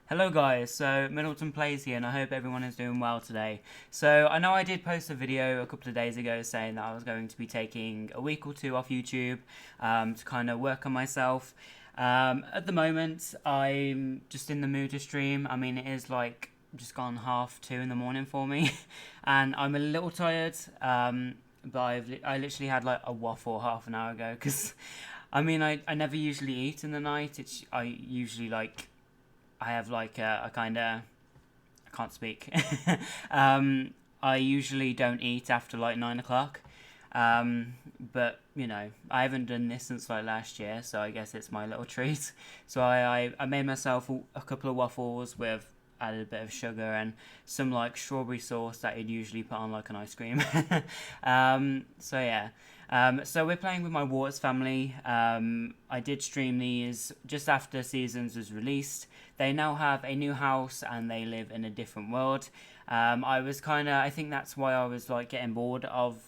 Hello guys, so MiddletonPlays here and I hope everyone is doing well today. So I know I did post a video a couple of days ago saying that I was going to be taking a week or two off YouTube to kind of work on myself. At the moment I'm just in the mood to stream. I mean, it is like just gone 2:30 in the morning for me and I'm a little tired, but I literally had like a waffle half an hour ago because I mean I never usually eat in the night. I usually like I have like a kind of, I can't speak. I usually don't eat after like 9 o'clock. But you know, I haven't done this since like last year, so I guess it's my little treat. So I made myself a couple of waffles with added a bit of sugar and some like strawberry sauce that you'd usually put on like an ice cream. So yeah. So we're playing with my Waters family. I did stream these just after Seasons was released. They now have a new house and they live in a different world. I think that's why I was like getting bored of,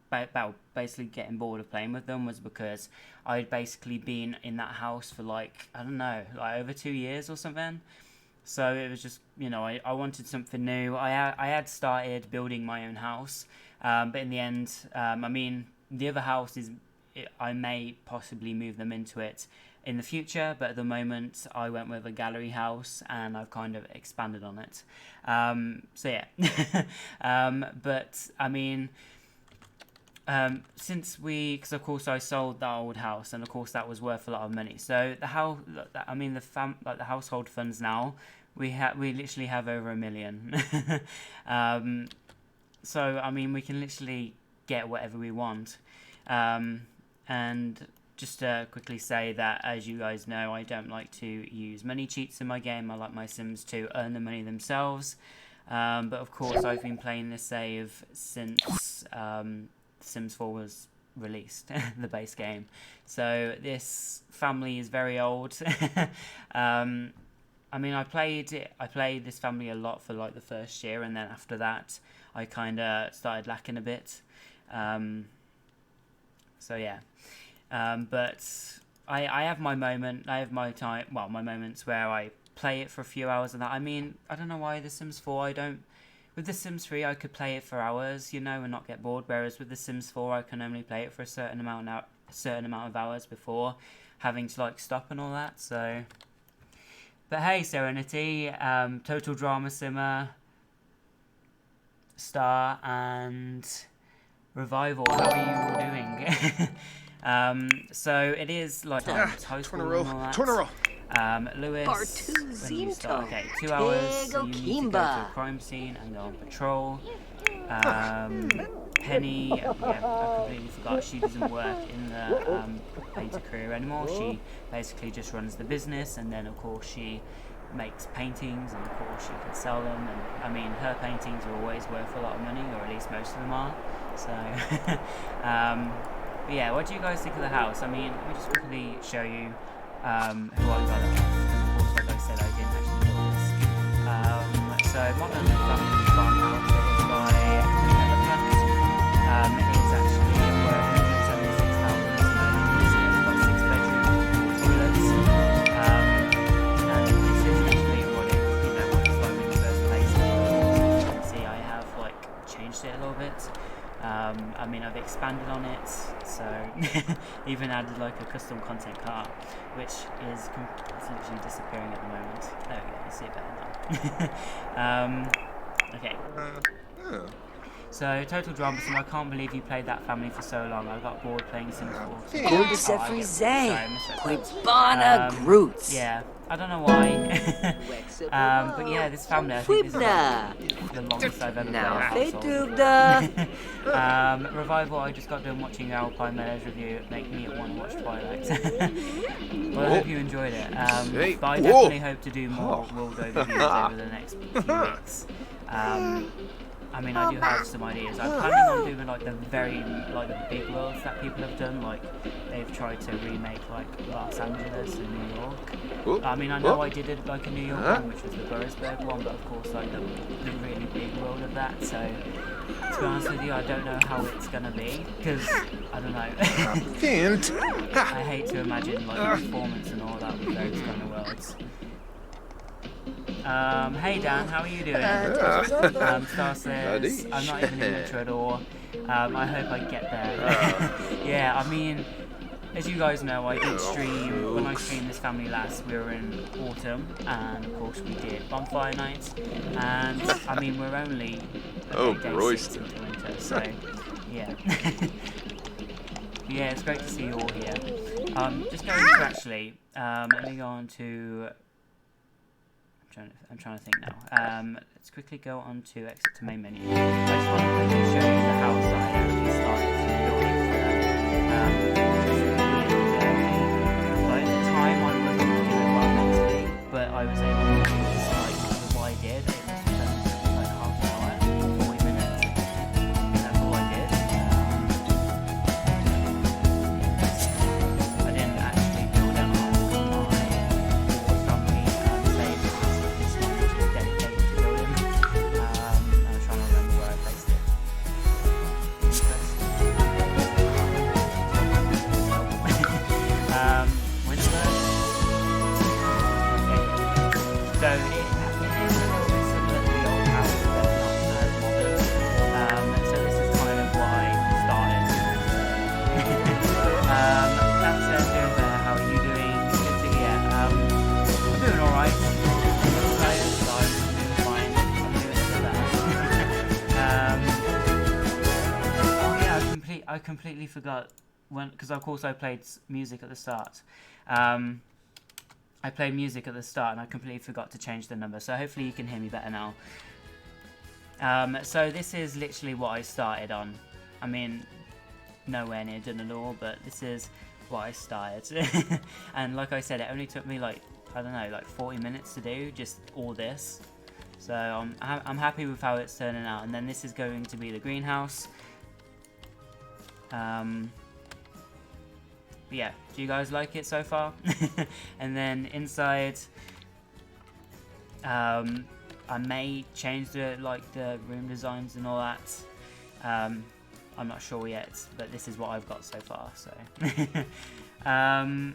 basically getting bored of playing with them, was because I'd basically been in that house for like, I don't know, like over 2 years or something. So it was just, you know, I wanted something new. I had started building my own house, but in the end, I mean, the other house I may possibly move them into it in the future, but at the moment I went with a gallery house and I've kind of expanded on it. So yeah. But I mean, because of course I sold that old house and of course that was worth a lot of money. So the house, I mean the household funds now, we literally have over $1 million. So I mean we can literally get whatever we want. And just to quickly say that, as you guys know, I don't like to use money cheats in my game. I like my Sims to earn the money themselves. But of course I've been playing this save since Sims 4 was released, the base game. So this family is very old. I mean, I played this family a lot for like the first year, and then after that I kind of started lacking a bit. So yeah, but I have my moment. I have my time. Well, my moments where I play it for a few hours and that. I mean, I don't know why The Sims 4 I don't. With The Sims 3 I could play it for hours, you know, and not get bored. Whereas with The Sims 4 I can only play it for a certain amount of hours before having to like stop and all that. So, but hey, Serenity, Total Drama Simmer, Star, and Revival, how are you all doing? So it is like high school and all that. Lewis, when you start, okay, 2 hours, so you need to go to a crime scene and go on patrol. Penny, yeah, I completely forgot, she doesn't work in the painter career anymore. She basically just runs the business, and then of course she makes paintings, and of course she can sell them, and I mean her paintings are always worth a lot of money, or at least most of them are. So but yeah, what do you guys think of the house? I mean, let me just quickly show you who I got it off. Of course, like I said, I didn't actually build this. So Modern Family Farmhouse is by Middleton. It is actually worth $176,000 at the moment. It's got 6 bedroom toilets. And this is actually what it's like when you first place it. As you can see, I have like changed it a little bit. I mean, I've expanded on it, so even added like a custom content cart, which is literally disappearing at the moment. There we go, you see it better now. Okay. So, Total Drama Sim, I can't believe you played that family for so long. I got bored playing Sims 4. Yeah, I don't know why. But yeah, this family, I think this is like the longest I've ever played a household. Revival, I just got done watching Alpine Mellows review, making me want to watch Twilight. Well, I hope you enjoyed it. But I definitely hope to do more world overviews over the next few weeks. I mean, I do have some ideas. I'm planning on doing like the big worlds that people have done. Like they've tried to remake like Los Angeles and New York. I mean, I know I did it like a New York one, which was the Burrisburg one, but of course like the really big world of that. So to be honest with you, I don't know how it's gonna be because I don't know. I hate to imagine like the performance and all that with those kind of worlds. Hey Dan, how are you doing? Star says, I'm not even in Metro at all. I hope I get there. Yeah, I mean, as you guys know, I did stream, when I streamed this family last, we were in autumn, and of course we did bonfire nights, and I mean, we're only day 6 into winter, so yeah. Yeah, it's great to see you all here. Just going to actually, let me go on to, I'm trying to think now. Let's quickly go on to exit to main menu. I just want to quickly show you the house that I actually started building for them. Like, at the time I wasn't doing well mentally, but I was able to decide with what I did. It must have been like half an hour, 40 minutes. That's all I did. I didn't actually build it on my family saved this month was dedicated to building. I was trying to remember where I placed it. Winter. Okay. So it is a little bit similar to the old house, but not as modern. So this is kind of why I started. That says doing better. How are you doing? Good to hear. I'm doing alright. I'm a little tired, but I'm doing fine. I'm doing a bit better. Oh yeah, I completely forgot because of course I played music at the start. I played music at the start and I completely forgot to change the number, so hopefully you can hear me better now. So this is literally what I started on. I mean, nowhere near done at all, but this is what I started. And like I said, it only took me like, I don't know, like 40 minutes to do just all this. So I'm happy with how it's turning out. And then this is going to be the greenhouse. But yeah, do you guys like it so far? And then inside, I may change the room designs and all that. I'm not sure yet, but this is what I've got so far. So, Dan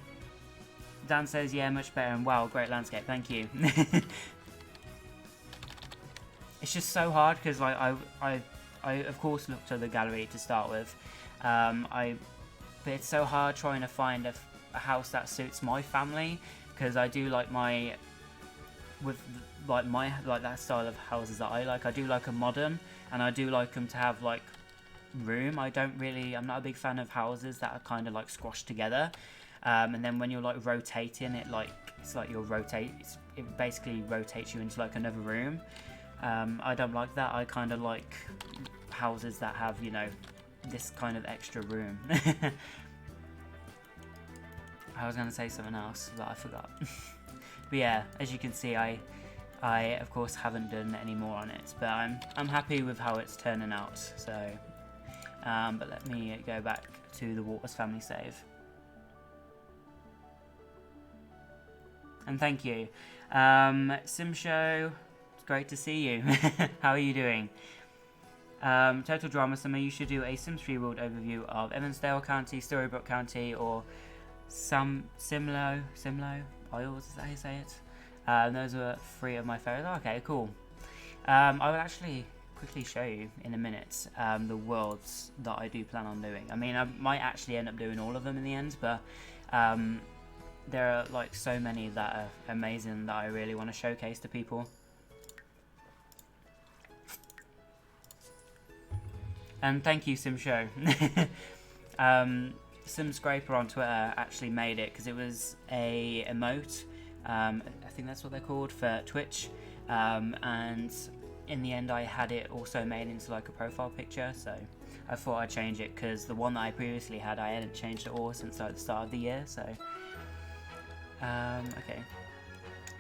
says, yeah, much better, and wow, great landscape. Thank you. It's just so hard because I of course looked at the gallery to start with. But it's so hard trying to find a house that suits my family, because I do like that style of houses that I like. I do like a modern, and I do like them to have like room. I'm not a big fan of houses that are kind of like squashed together, and then when you're like rotating it, it basically rotates you into like another room. I don't like that. I kind of like houses that have, you know, this kind of extra room. I was going to say something else, but I forgot. But yeah, as you can see, I of course haven't done any more on it, but I'm happy with how it's turning out. So, but let me go back to the Waters family save. And thank you, Simshow. It's great to see you. How are you doing? Total Drama Summer, you should do a Sims 3 world overview of Evansdale County, Storybrooke County, or Simlo, Isles, is that how you say it? Those are 3 of my favourites. Okay, cool. I will actually quickly show you in a minute the worlds that I do plan on doing. I mean, I might actually end up doing all of them in the end, but there are like so many that are amazing that I really want to showcase to people. And thank you, Simshow. SimScraper on Twitter actually made it because it was a emote. I think that's what they're called for Twitch. And in the end, I had it also made into like a profile picture. So I thought I'd change it because the one that I previously had, I hadn't changed at all since like the start of the year. So okay.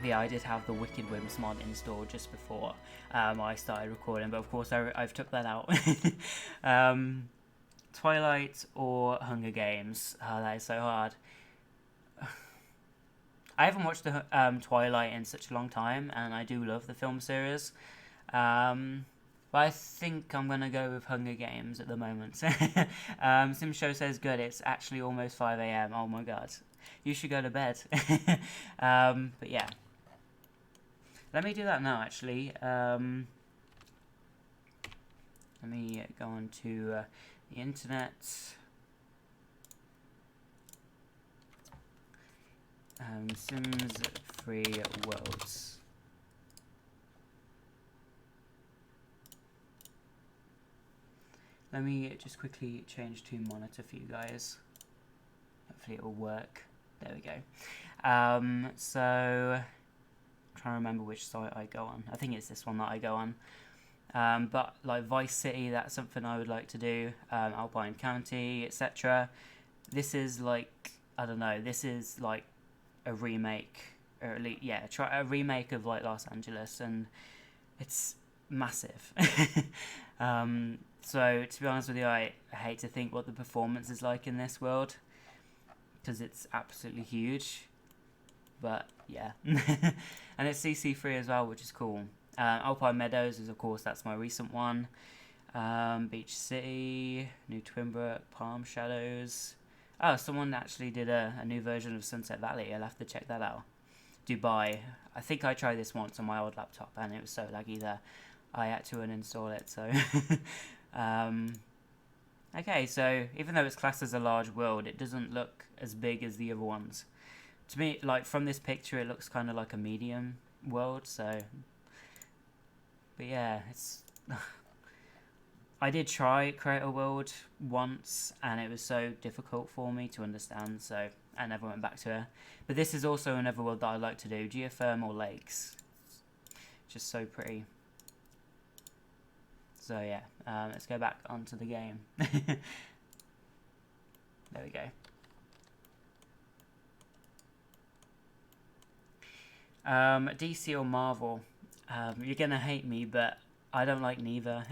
Yeah, I did have the Wicked Whims mod installed just before I started recording, but of course I've took that out. Twilight or Hunger Games? Oh, that is so hard. I haven't watched the Twilight in such a long time, and I do love the film series. But I think I'm going to go with Hunger Games at the moment. SimShow says, good, it's actually almost 5 AM. Oh my god. You should go to bed. But yeah. Let me do that now, actually. Let me go on to the internet. Sims 3 Worlds. Let me just quickly change to monitor for you guys. Hopefully it will work. There we go. So, I'm trying to remember which site I go on. I think it's this one that I go on. But like Vice City, that's something I would like to do. Alpine County, etc. This is like, I don't know, this is like a remake, or at least, yeah, try a remake of like Los Angeles, and it's massive. So to be honest with you, I hate to think what the performance is like in this world, because it's absolutely huge. But yeah, and it's CC3 as well, which is cool. Alpine Meadows is, of course, that's my recent one. Beach City, New Twinbrook, Palm Shadows. Oh, someone actually did a new version of Sunset Valley. I'll have to check that out. Dubai. I think I tried this once on my old laptop, and it was so laggy that I had to uninstall it. So, okay. So even though it's classed as a large world, it doesn't look as big as the other ones. To me, like from this picture, it looks kind of like a medium world. So, but yeah, it's. I did try create a world once, and it was so difficult for me to understand, so I never went back to it. But this is also another world that I like to do, geothermal lakes. Just so pretty. So yeah, let's go back onto the game. There we go. DC or Marvel? You're gonna hate me, but I don't like neither.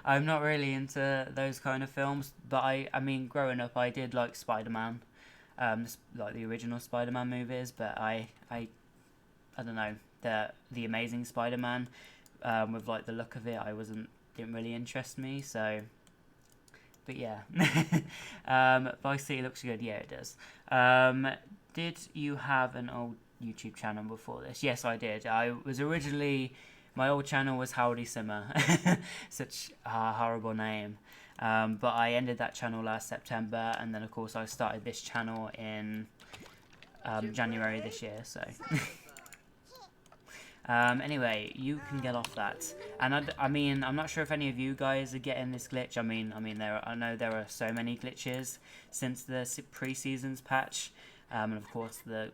I'm not really into those kind of films, but I mean, growing up, I did like Spider-Man, like the original Spider-Man movies. But I don't know, the Amazing Spider-Man, with like the look of it, didn't really interest me. So, but yeah, Vice City looks good. Yeah, it does. Did you have an old YouTube channel before this? Yes, I did. I was originally. My old channel was Howdy Simmer, such a horrible name, but I ended that channel last September, and then of course I started this channel in January this year, so anyway, you can get off that. And I mean, I'm not sure if any of you guys are getting this glitch. I know there are so many glitches since the pre-seasons patch, and of course the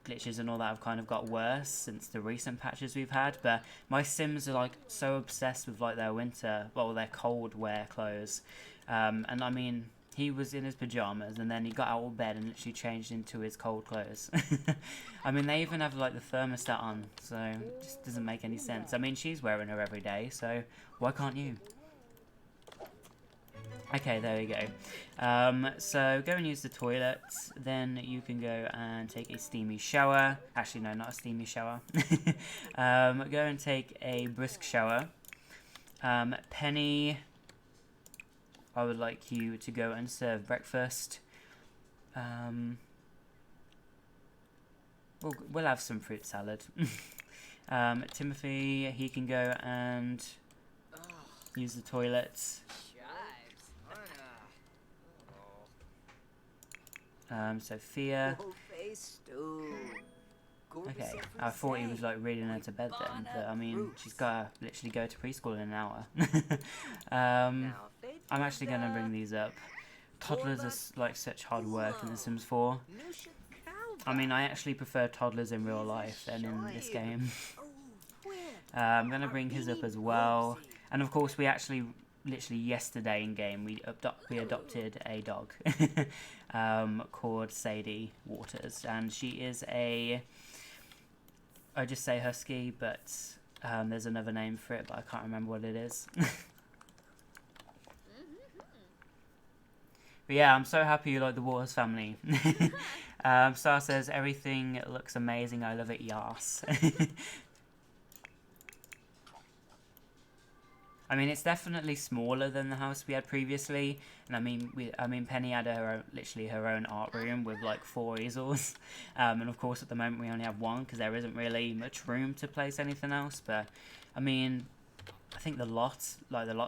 glitches and all that have kind of got worse since the recent patches we've had. But my Sims are like so obsessed with like their their cold wear clothes, and I mean, he was in his pajamas and then he got out of bed and literally changed into his cold clothes. I mean, they even have like the thermostat on, so it just doesn't make any sense. I mean, she's wearing her every day, so why can't you? Okay, there we go. So go and use the toilet, then you can go and take a steamy shower. Actually, no, not a steamy shower. Go and take a brisk shower. Penny, I would like you to go and serve breakfast. We'll have some fruit salad. Timothy, he can go and use the toilet. Sophia. Okay, I thought he was like reading her to bed then, but I mean, she's gotta literally go to preschool in an hour. I'm actually gonna bring these up. Toddlers are like such hard work in The Sims 4. I mean, I actually prefer toddlers in real life than in this game. I'm gonna bring his up as well, and of course we actually. Literally yesterday in game we adopted a dog called Sadie Waters, and she is I just say husky, but there's another name for it, but I can't remember what it is. But yeah, I'm so happy you like the Waters family. Star says everything looks amazing, I love it, yas. I mean, it's definitely smaller than the house we had previously, and I mean, Penny had literally her own art room with like 4 easels, and of course at the moment we only have one because there isn't really much room to place anything else. But I mean, I think the lot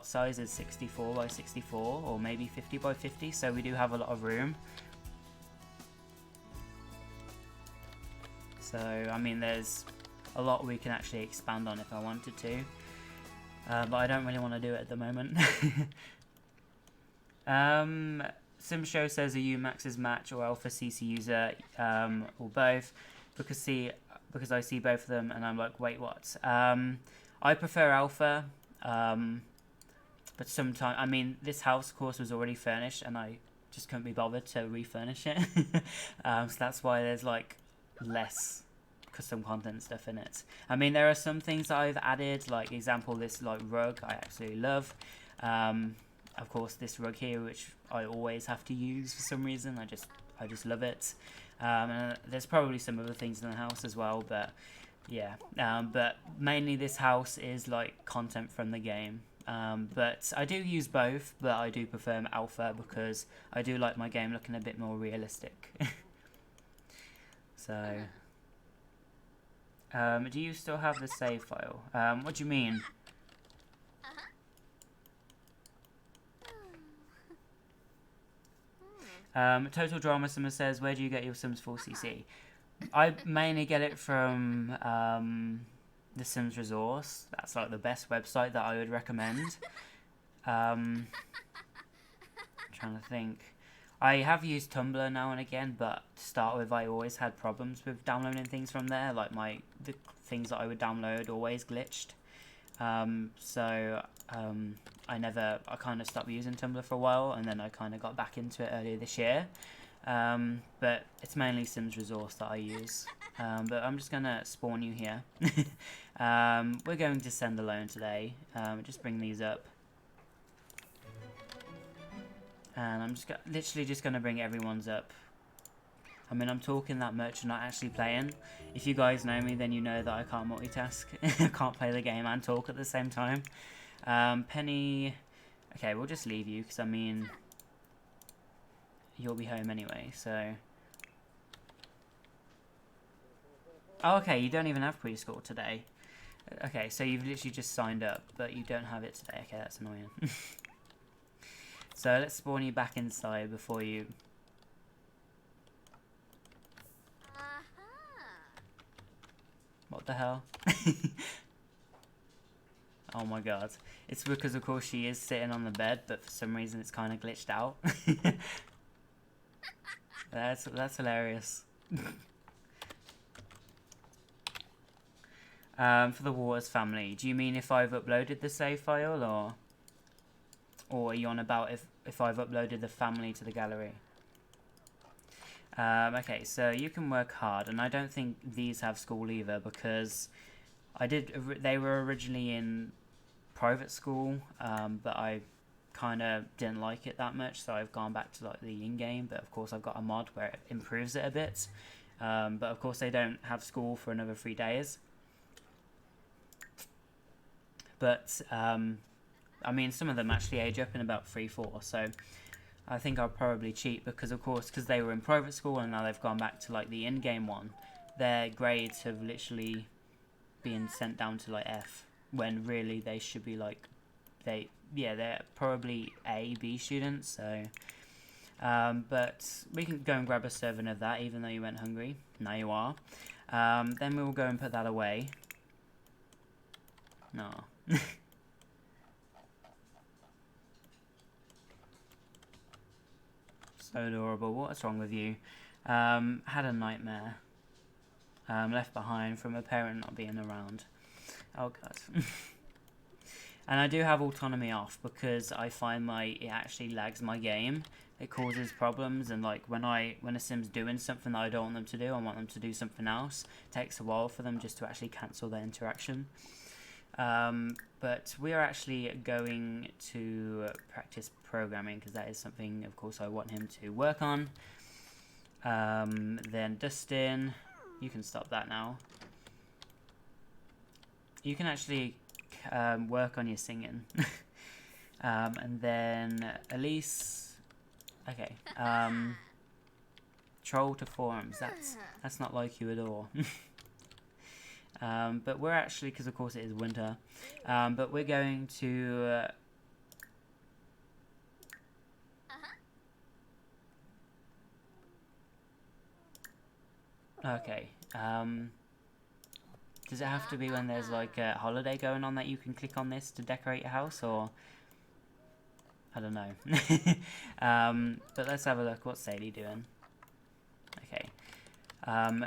size is 64 by 64 or maybe 50 by 50, so we do have a lot of room. So I mean, there's a lot we can actually expand on if I wanted to. But I don't really want to do it at the moment. SimShow says, are you Max's match or Alpha CC user, or both? Because I see both of them and I'm like, wait, what? I prefer Alpha, but sometimes, I mean, this house, of course, was already furnished and I just couldn't be bothered to refurnish it. So that's why there's like less custom content stuff in it. I mean, there are some things that I've added, like example, this like rug I absolutely love. Of course, this rug here, which I always have to use for some reason. I just love it. And there's probably some other things in the house as well, but yeah. But mainly this house is like content from the game. But I do use both, but I do prefer Alpha because I do like my game looking a bit more realistic. So. Do you still have the save file? What do you mean? Total Drama Summer says, where do you get your Sims 4 CC? I mainly get it from the Sims Resource. That's like the best website that I would recommend. Trying to think. I have used Tumblr now and again, but to start with, I always had problems with downloading things from there. Like the things that I would download always glitched. So I kind of stopped using Tumblr for a while, and then I kind of got back into it earlier this year. But it's mainly Sims Resource that I use. But I'm just gonna spawn you here. We're going to send alone today. Just bring these up. And I'm literally just going to bring everyone's up. I mean, I'm talking that much and not actually playing. If you guys know me, then you know that I can't multitask. I can't play the game and talk at the same time. Penny... Okay, we'll just leave you, because I mean... You'll be home anyway, so... Oh, okay, you don't even have preschool today. Okay, so you've literally just signed up, but you don't have it today. Okay, that's annoying. So let's spawn you back inside before you... What the hell? Oh my god. It's because of course she is sitting on the bed, but for some reason it's kind of glitched out. That's hilarious. For the Waters family, do you mean if I've uploaded the save file, or are you on about if I've uploaded the family to the gallery? Okay, so you can work hard, and I don't think these have school either, because they were originally in private school, but I kind of didn't like it that much, so I've gone back to like the in-game, but of course I've got a mod where it improves it a bit. But of course they don't have school for another 3 days. But I mean, some of them actually age up in about 3-4, so I think I'll probably cheat because they were in private school and now they've gone back to like the in-game one. Their grades have literally been sent down to like F, when really they should be like they're probably A, B students. So, but we can go and grab a serving of that, even though you went hungry. Now you are. Then we will go and put that away. No. So adorable. What's wrong with you? Had a nightmare. Left behind from a parent not being around. Oh god. And I do have autonomy off because I find it actually lags my game. It causes problems, and like when a sim's doing something that I don't want them to do, I want them to do something else. It takes a while for them just to actually cancel their interaction. But we are actually going to practice programming because that is something, of course, I want him to work on. Then Dustin, you can stop that now. You can actually work on your singing. And then Elise, okay, troll to forums, that's not like you at all. But we're actually, because of course it is winter, but we're going to okay, does it have to be when there's like a holiday going on that you can click on this to decorate your house, or I don't know. But let's have a look. What's Sadie doing? Okay.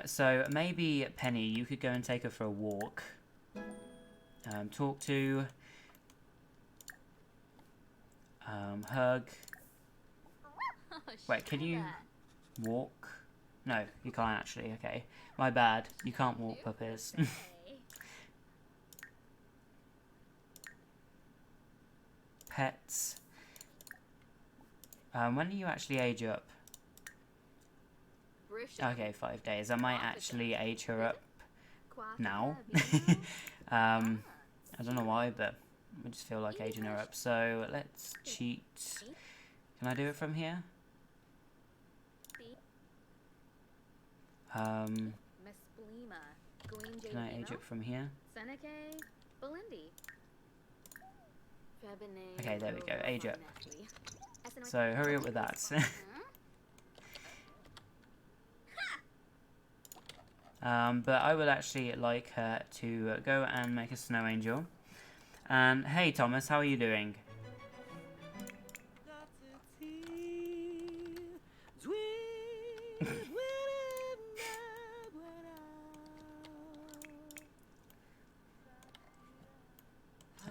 So maybe Penny, you could go and take her for a walk. Talk to. Hug. Wait, can you walk? No, you can't actually. Okay. My bad. You can't walk, puppies. Pets. When do you actually age up? Okay, 5 days. I might actually age her up now. I don't know why, but I just feel like aging her up. So let's cheat. Can I do it from here? Can I age it from here? Okay, there we go. Age up. So hurry up with that. But I would actually like her to go and make a snow angel. And hey Thomas, how are you doing?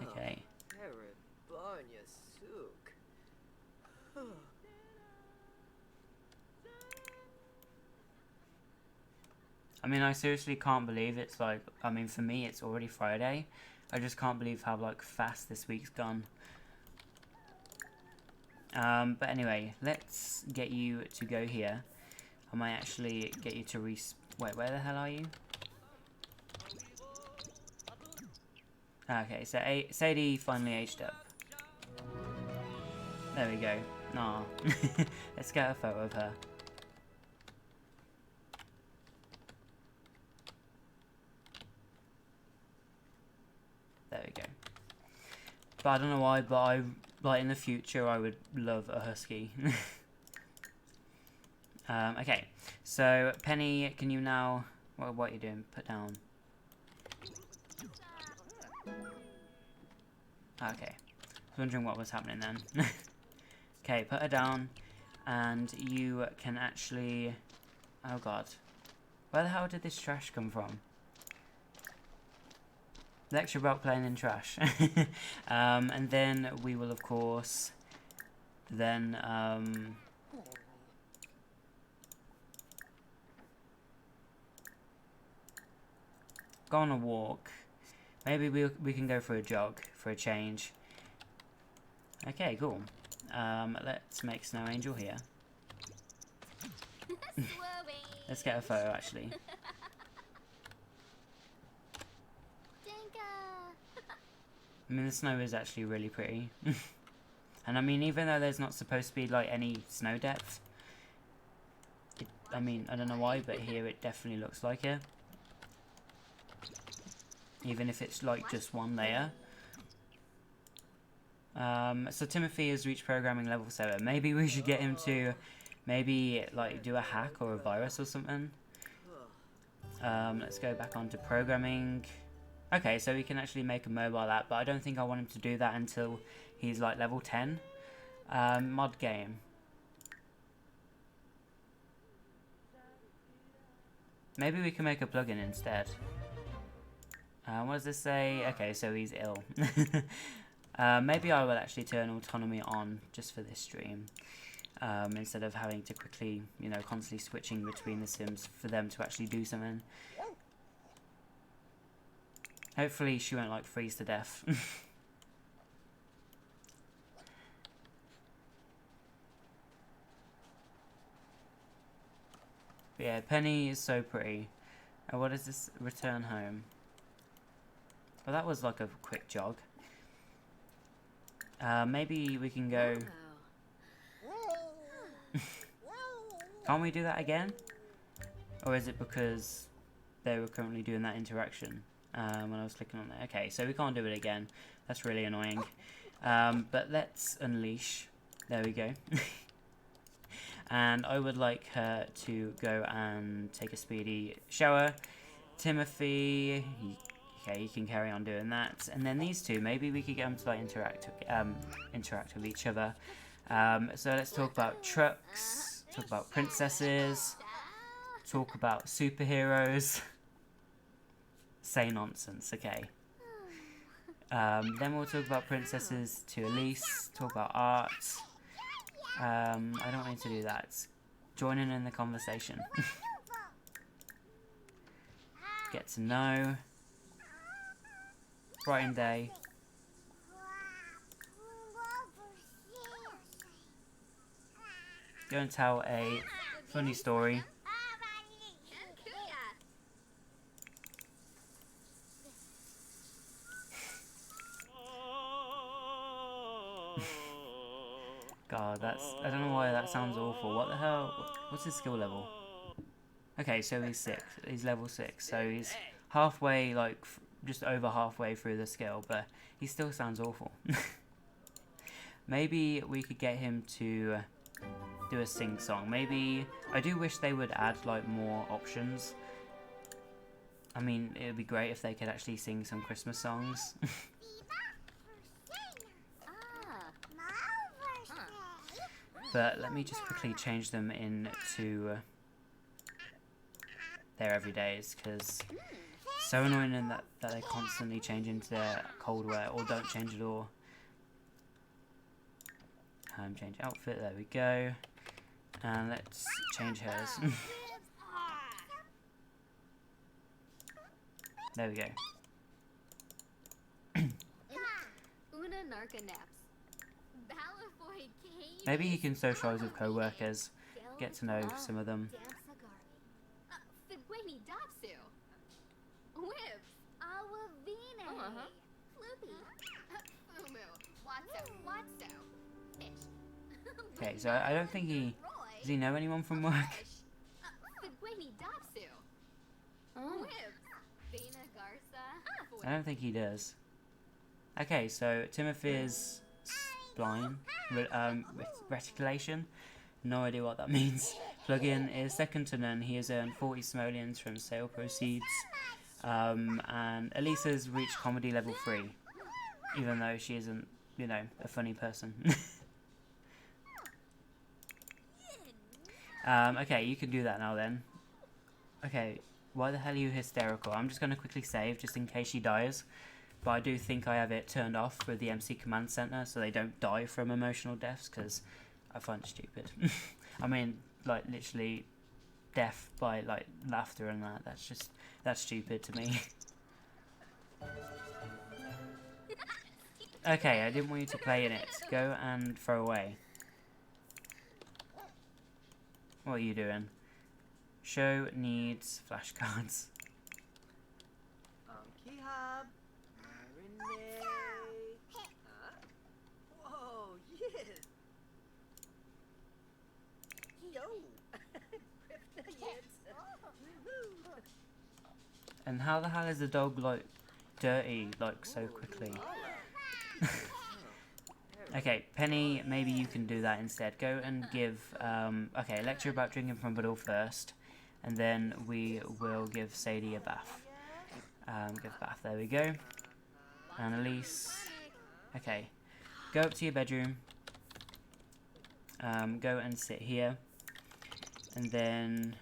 Okay. I mean, I seriously can't believe it's like, I mean, for me, it's already Friday. I just can't believe how, like, fast this week's gone. But anyway, let's get you to go here. I might actually get you to wait, where the hell are you? Okay, so Sadie finally aged up. There we go. Nah. Let's get a photo of her. There we go. But I don't know why, but like in the future I would love a husky. Okay, so Penny, can you now, what are you doing? Put down. Okay, I was wondering what was happening then. Okay, put her down, and you can actually, oh god, where the hell did this trash come from? Lecture about playing in trash. And then we will of course then go on a walk. Maybe we can go for a jog for a change. Okay, cool. Let's make Snow Angel here. Let's get a photo actually. I mean, the snow is actually really pretty. And I mean, even though there's not supposed to be like any snow depth, I mean, I don't know why, but here it definitely looks like it. Even if it's like just one layer. So Timothy has reached programming level 7. Maybe we should get him to maybe like do a hack or a virus or something. Let's go back onto programming. Okay, so we can actually make a mobile app, but I don't think I want him to do that until he's like level 10. Mod game. Maybe we can make a plugin instead. What does this say? Okay, so he's ill. Maybe I will actually turn autonomy on just for this stream. Instead of having to quickly, you know, constantly switching between the sims for them to actually do something. Hopefully she won't like freeze to death. But yeah, Penny is so pretty. Oh, what is this? Return home. Well, that was like a quick jog. Maybe we can go... Can't we do that again? Or is it because they were currently doing that interaction when I was clicking on there? Okay, so we can't do it again. That's really annoying. But let's unleash. There we go. And I would like her to go and take a speedy shower. Timothy, okay, you can carry on doing that. And then these two, maybe we could get them to like interact with each other. So let's talk about trucks, talk about princesses, talk about superheroes. Say nonsense, okay. Then we'll talk about princesses to Elise, talk about art. I don't want to do that. Joining in the conversation. Get to know. Brighten day. Go and tell a funny story. God, I don't know why that sounds awful. What the hell? What's his skill level? Okay, so he's 6. He's level 6. So he's halfway, like, just over halfway through the skill, but he still sounds awful. Maybe we could get him to do a sing song. Maybe, I do wish they would add, like, more options. I mean, it would be great if they could actually sing some Christmas songs. But let me just quickly change them into their everydays, because it's so annoying in that they constantly change into their cold wear or don't change at all. Change outfit, there we go. And let's change hers. There we go. Maybe he can socialise with co-workers, get to know some of them. Okay, so I don't think does he know anyone from work? I don't think he does. Okay, so Timothy's blind, reticulation, no idea what that means. Plugin is second to none. He has earned 40 simoleons from sale proceeds. And Elisa's reached comedy level 3, even though she isn't, you know, a funny person. Okay, you can do that now then. Okay, why the hell are you hysterical? I'm just going to quickly save just in case she dies. But I do think I have it turned off with the MC Command Center so they don't die from emotional deaths, because I find it stupid. I mean, like, literally death by, like, laughter and that. That's stupid to me. Okay, I didn't want you to play in it. Go and throw away. What are you doing? Show needs flashcards. Whoa, yes. Yo. And how the hell is the dog, like, dirty, like, so quickly? Okay, Penny, maybe you can do that instead. Go and give, okay, lecture about drinking from Buddle first, and then we will give Sadie a bath. Give bath, there we go. And Elise, okay, go up to your bedroom, go and sit here, and then,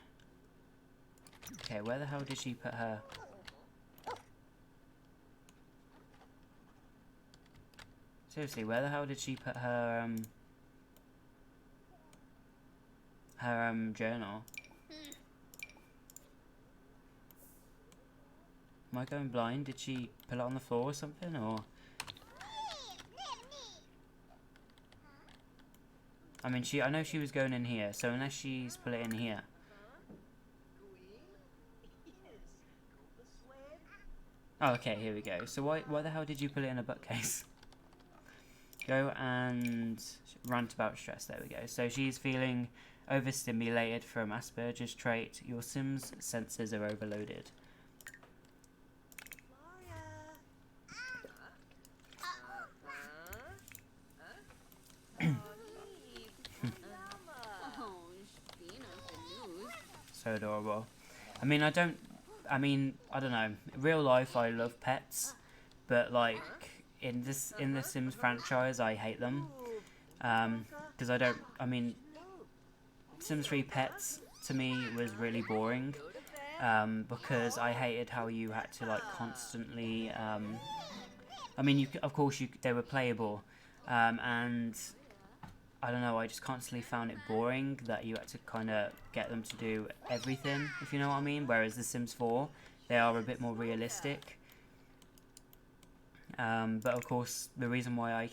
okay, where the hell did she put her? Seriously, where the hell did she put her, journal? Am I going blind? Did she put it on the floor or something, or? I mean, I know she was going in here, so unless she's put it in here. Oh, okay, here we go. So why the hell did you put it in a bookcase? Go and rant about stress. There we go. So she's feeling overstimulated from Asperger's trait. Your Sim's senses are overloaded. So adorable. I mean, I don't know. In real life, I love pets, but like in the Sims franchise, I hate them. Because Sims 3 Pets to me was really boring. Because I hated how you had to like constantly. Of course, they were playable, and I don't know, I just constantly found it boring that you had to kind of get them to do everything, if you know what I mean. Whereas The Sims 4, they are a bit more realistic. But of course, the reason why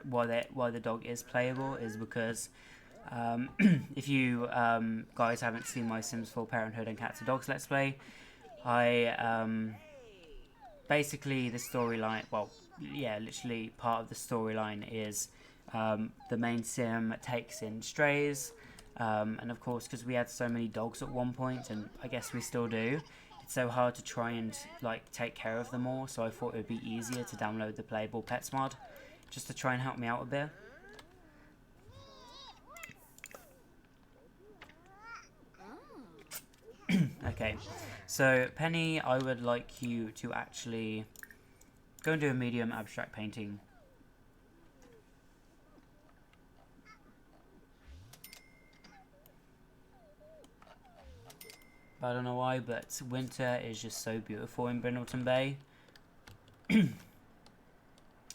why the dog is playable is because if you guys haven't seen my Sims 4 Parenthood and Cats and Dogs Let's Play, basically the storyline, literally part of the storyline is the main sim takes in strays, and of course, because we had so many dogs at one point, and I guess we still do, it's so hard to try and like take care of them all. So I thought it would be easier to download the Playable Pets mod, just to try and help me out a bit. Okay, so Penny, I would like you to actually go and do a medium abstract painting. I don't know why, but winter is just so beautiful in Middleton Bay. And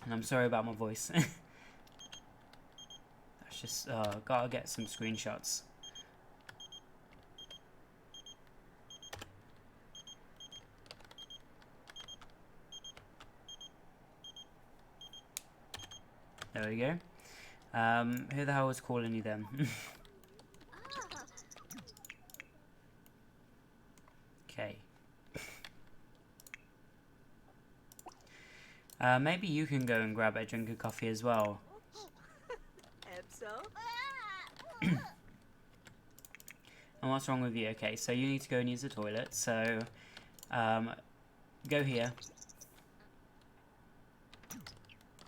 I'm sorry about my voice. That's just, gotta get some screenshots. There we go. Who the hell was calling you then? Okay. Maybe you can go and grab a drink of coffee as well. And what's wrong with you? Okay, so you need to go and use the toilet. So, go here.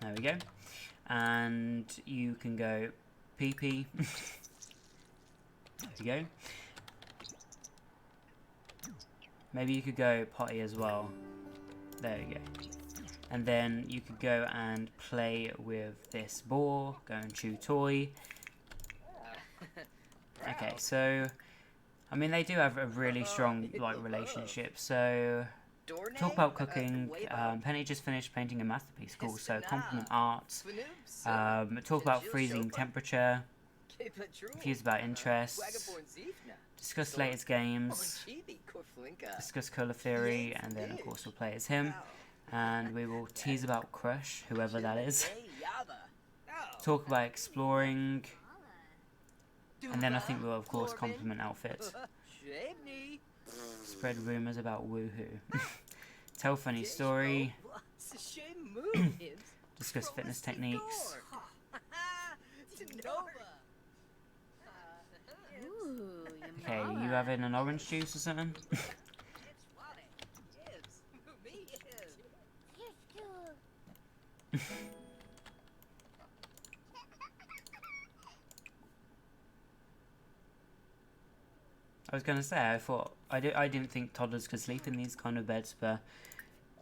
There we go. And you can go pee-pee. There we go. Maybe you could go potty as well. There we go. And then you could go and play with this ball. Go and chew toy. Okay, so I mean they do have a really strong like relationship. So talk about cooking. Penny just finished painting a masterpiece. Cool. So compliment art. Talk about freezing temperature. Confused about interests. Discuss latest games. Discuss colour theory, and then of course we'll play as him. And we will tease about crush, whoever that is. Talk about exploring. And then I think we'll of course compliment outfit. Spread rumours about woohoo. Tell funny story. Discuss fitness techniques. Okay, you having an orange juice or something? I was gonna say, I didn't think toddlers could sleep in these kind of beds, but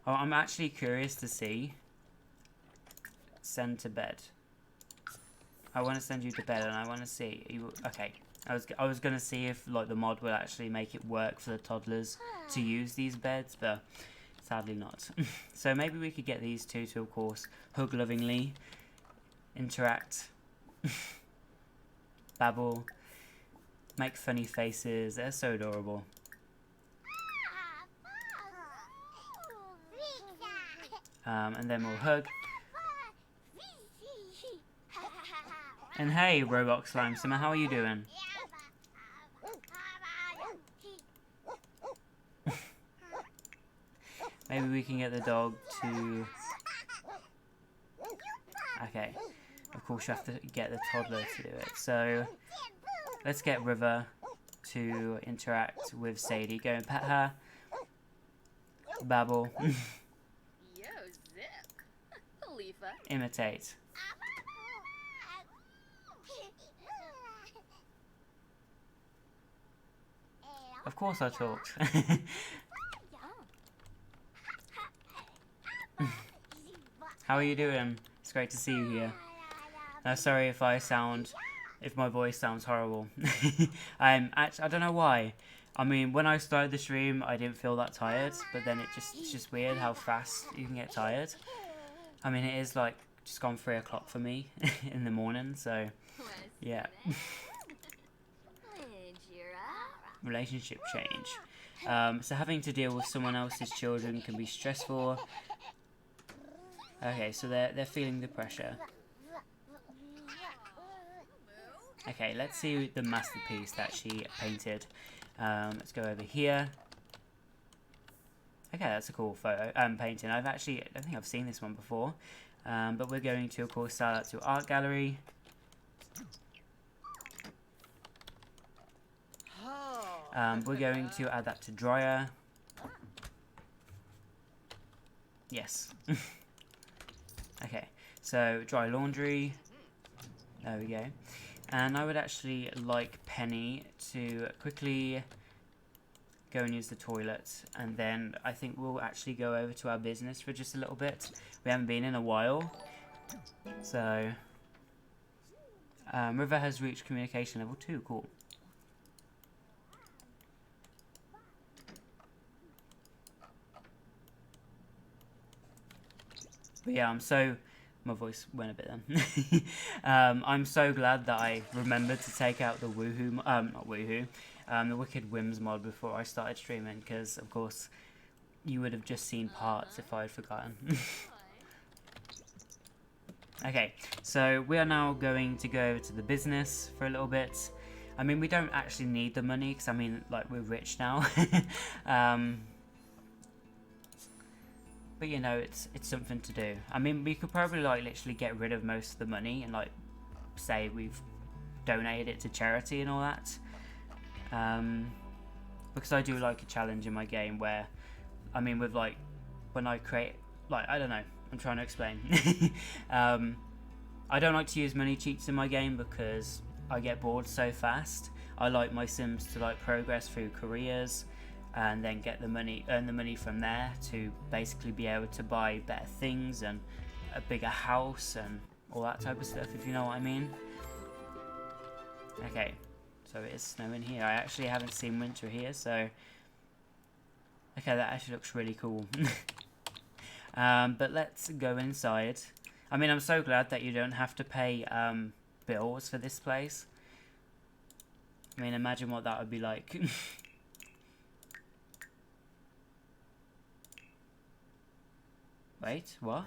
I'm actually curious to see. Send to bed. I want to send you to bed, and I want to see you. Okay, I was gonna see if like the mod will actually make it work for the toddlers to use these beds, but sadly not. So maybe we could get these two to, of course, hug lovingly, interact, babble, make funny faces. They're so adorable. And then we'll hug. And hey, Roblox Slime Simmer, how are you doing? maybe we can get the dog to... Okay, of course you have to get the toddler to do it. So let's get River to interact with Sadie. Go and pet her. Babble. Imitate. Of course I talked. How are you doing? It's great to see you here. Sorry if my voice sounds horrible. I don't know why. I mean, when I started the stream, I didn't feel that tired, but then it's just weird how fast you can get tired. I mean, it is like just gone 3 o'clock for me in the morning, so yeah. Relationship change. So having to deal with someone else's children can be stressful. Okay, so they're feeling the pressure. Okay, let's see the masterpiece that she painted. Let's go over here. Okay, that's a cool photo. Painting. I don't think I've seen this one before. But we're going to, of course, sell that to art gallery. We're going to add that to dryer. Yes. Okay, so dry laundry. There we go. And I would actually like Penny to quickly go and use the toilet, and then I think we'll actually go over to our business for just a little bit. We haven't been in a while. So River has reached communication level 2. Cool. But yeah, my voice went a bit then. I'm so glad that I remembered to take out the the Wicked Whims mod before I started streaming, because of course you would have just seen parts if I had forgotten. Okay, so we are now going to go over to the business for a little bit. I mean, we don't actually need the money, because I mean, like, we're rich now. But you know, it's something to do. I mean, we could probably like literally get rid of most of the money and like say we've donated it to charity and all that. Because I do like a challenge in my game where, I mean, with like when I create, like, I don't know, I'm trying to explain. I don't like to use money cheats in my game because I get bored so fast. I like my Sims to like progress through careers and then get the money, earn the money from there to basically be able to buy better things and a bigger house and all that type of stuff, if you know what I mean. Okay, so it is snowing here. I actually haven't seen winter here, so okay, that actually looks really cool. But let's go inside. I mean, I'm so glad that you don't have to pay bills for this place. I mean, imagine what that would be like. Wait, what?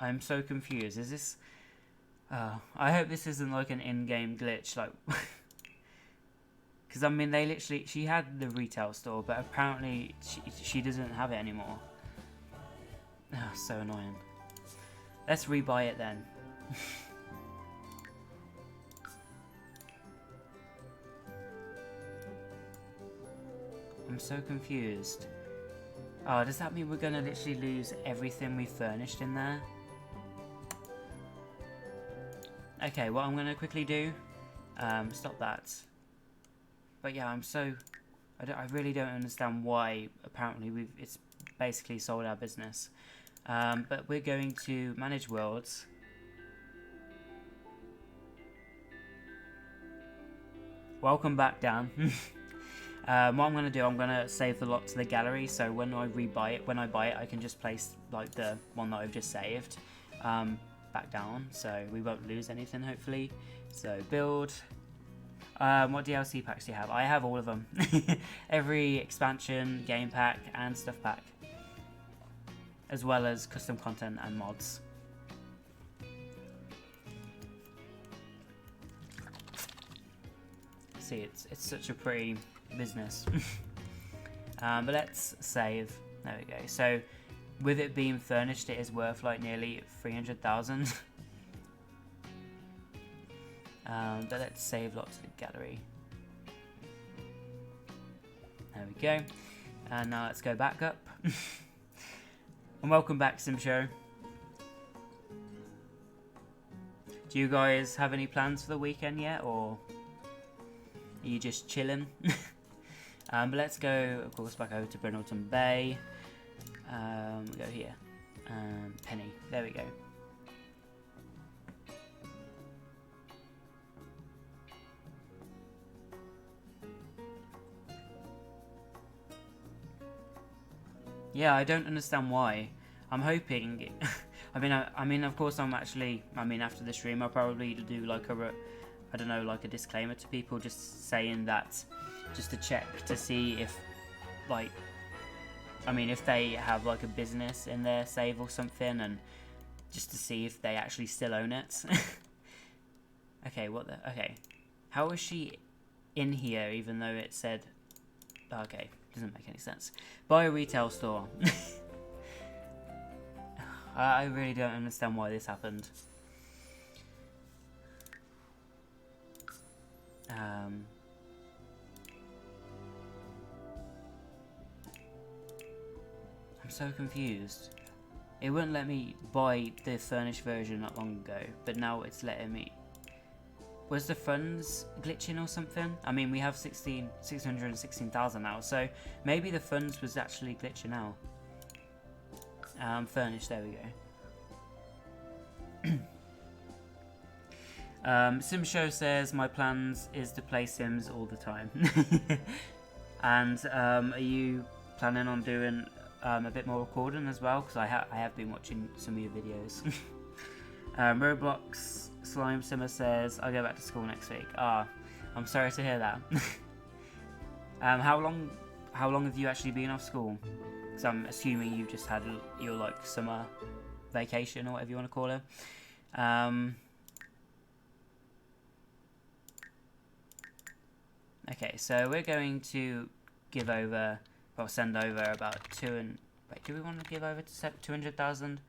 I'm so confused. Is this... I hope this isn't like an in-game glitch, like... Because, I mean, they literally... She had the retail store, but apparently she doesn't have it anymore. Oh, so annoying. Let's rebuy it then. I'm so confused. Oh, does that mean we're gonna literally lose everything we furnished in there? Okay, what I'm gonna quickly do, stop that. But yeah, I really don't understand why. Apparently, it's basically sold our business. But we're going to manage worlds. Welcome back, Dan. What I'm going to do, I'm going to save the lot to the gallery, so when I buy it, I can just place like the one that I've just saved back down, so we won't lose anything, hopefully. So build. What DLC packs do you have? I have all of them. Every expansion, game pack, and stuff pack, as well as custom content and mods. See, it's such a pretty business. But let's save. There we go. So with it being furnished, it is worth like nearly 300,000. But let's save lots of the gallery. There we go. And now let's go back up. And welcome back, Sim Show. Do you guys have any plans for the weekend yet, or are you just chilling? But let's go, of course, back over to Middleton Bay. We go here. Penny. There we go. Yeah, I don't understand why. I'm hoping. I mean, of course, after the stream, I'll probably do like I don't know, like a disclaimer to people, just saying that, just to check to see if, like, if they have like a business in their save or something, and just to see if they actually still own it. Okay, okay. How is she in here even though it said, okay, doesn't make any sense. Buy a retail store. I really don't understand why this happened. I'm so confused. It wouldn't let me buy the furnished version not long ago, but now it's letting me. Was the funds glitching or something? I mean, we have 616,000 now, so maybe the funds was actually glitching out. Furnished, there we go. Sim Show says, my plans is to play Sims all the time. And are you planning on doing a bit more recording as well? Because I have been watching some of your videos. Roblox Slime Simmer says, I'll go back to school next week. I'm sorry to hear that. How long have you actually been off school? Because I'm assuming you just had your like summer vacation or whatever you want to call it. Okay, so we're going to send over about wait, do we want to give over to 200,000?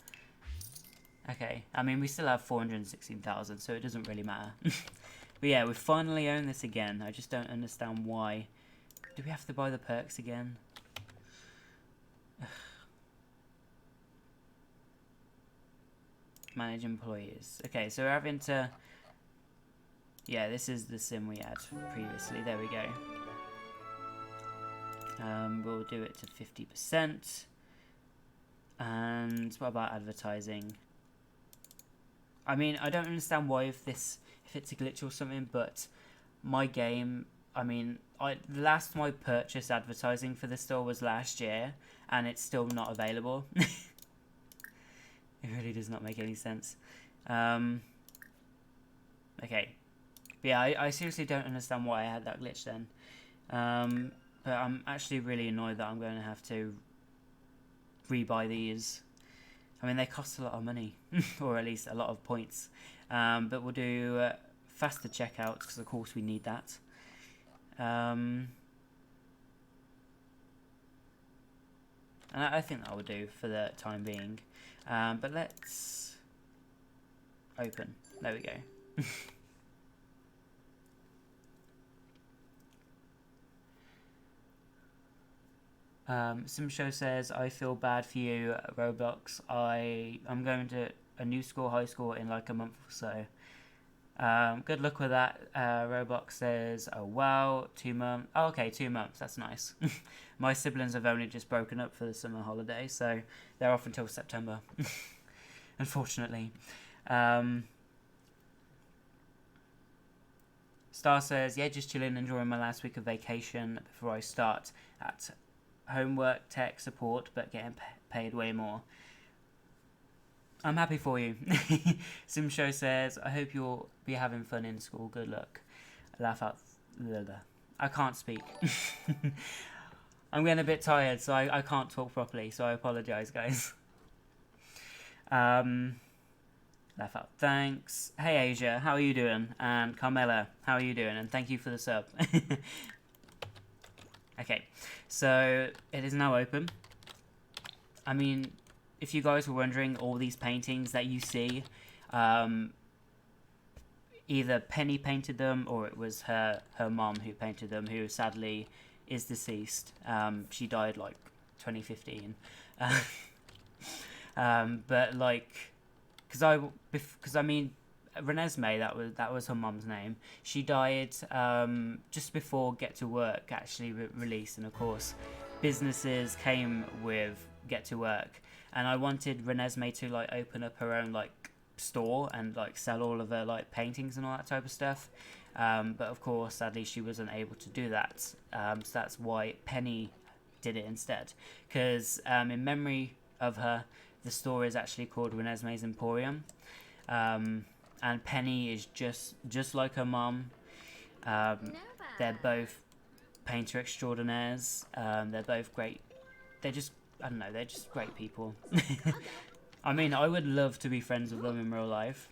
Okay, I mean, we still have 416,000, so it doesn't really matter. But yeah, we finally own this again. I just don't understand why. Do we have to buy the perks again? Manage employees. Okay, so we're having to... Yeah, this is the sim we had previously. There we go. We'll do it to 50%. And what about advertising? I mean, I don't understand why if it's a glitch or something, but my game, I mean, the last time I purchased advertising for the store was last year, and it's still not available. It really does not make any sense. Okay. But yeah, I seriously don't understand why I had that glitch then. But I'm actually really annoyed that I'm going to have to rebuy these. I mean, they cost a lot of money, or at least a lot of points. But we'll do faster checkouts, because of course we need that. And I think that will do for the time being. But let's open. There we go. Simshow says, I feel bad for you, Roblox. I'm going to a new school, high school, in like a month or so. Good luck with that. Roblox says, oh wow, 2 months. Oh, okay, 2 months, that's nice. My siblings have only just broken up for the summer holiday, so they're off until September. Unfortunately. Star says, yeah, just chilling, enjoying my last week of vacation before I start at homework, tech support, but getting paid way more. I'm happy for you. Simshow says, I hope you'll be having fun in school. Good luck. Laugh out. I can't speak. I'm getting a bit tired, so I can't talk properly, so I apologise, guys. Laugh out. Thanks. Hey Asia, how are you doing? And Carmela, how are you doing? And thank you for the sub. Okay, so it is now open. I mean, if you guys were wondering, all these paintings that you see, either Penny painted them or it was her mom who painted them, who sadly is deceased. She died like 2015. But like, because I mean, Renesmee, that was her mom's name. She died just before Get to Work actually released, and of course, businesses came with Get to Work, and I wanted Renesmee to like open up her own like store and like sell all of her like paintings and all that type of stuff. But of course, sadly, she wasn't able to do that. So that's why Penny did it instead. Because in memory of her, the store is actually called Renesmee's Emporium. And Penny is just like her mum. They're both painter extraordinaires. They're both great. They're just, I don't know, they're just great people. I mean, I would love to be friends with them in real life.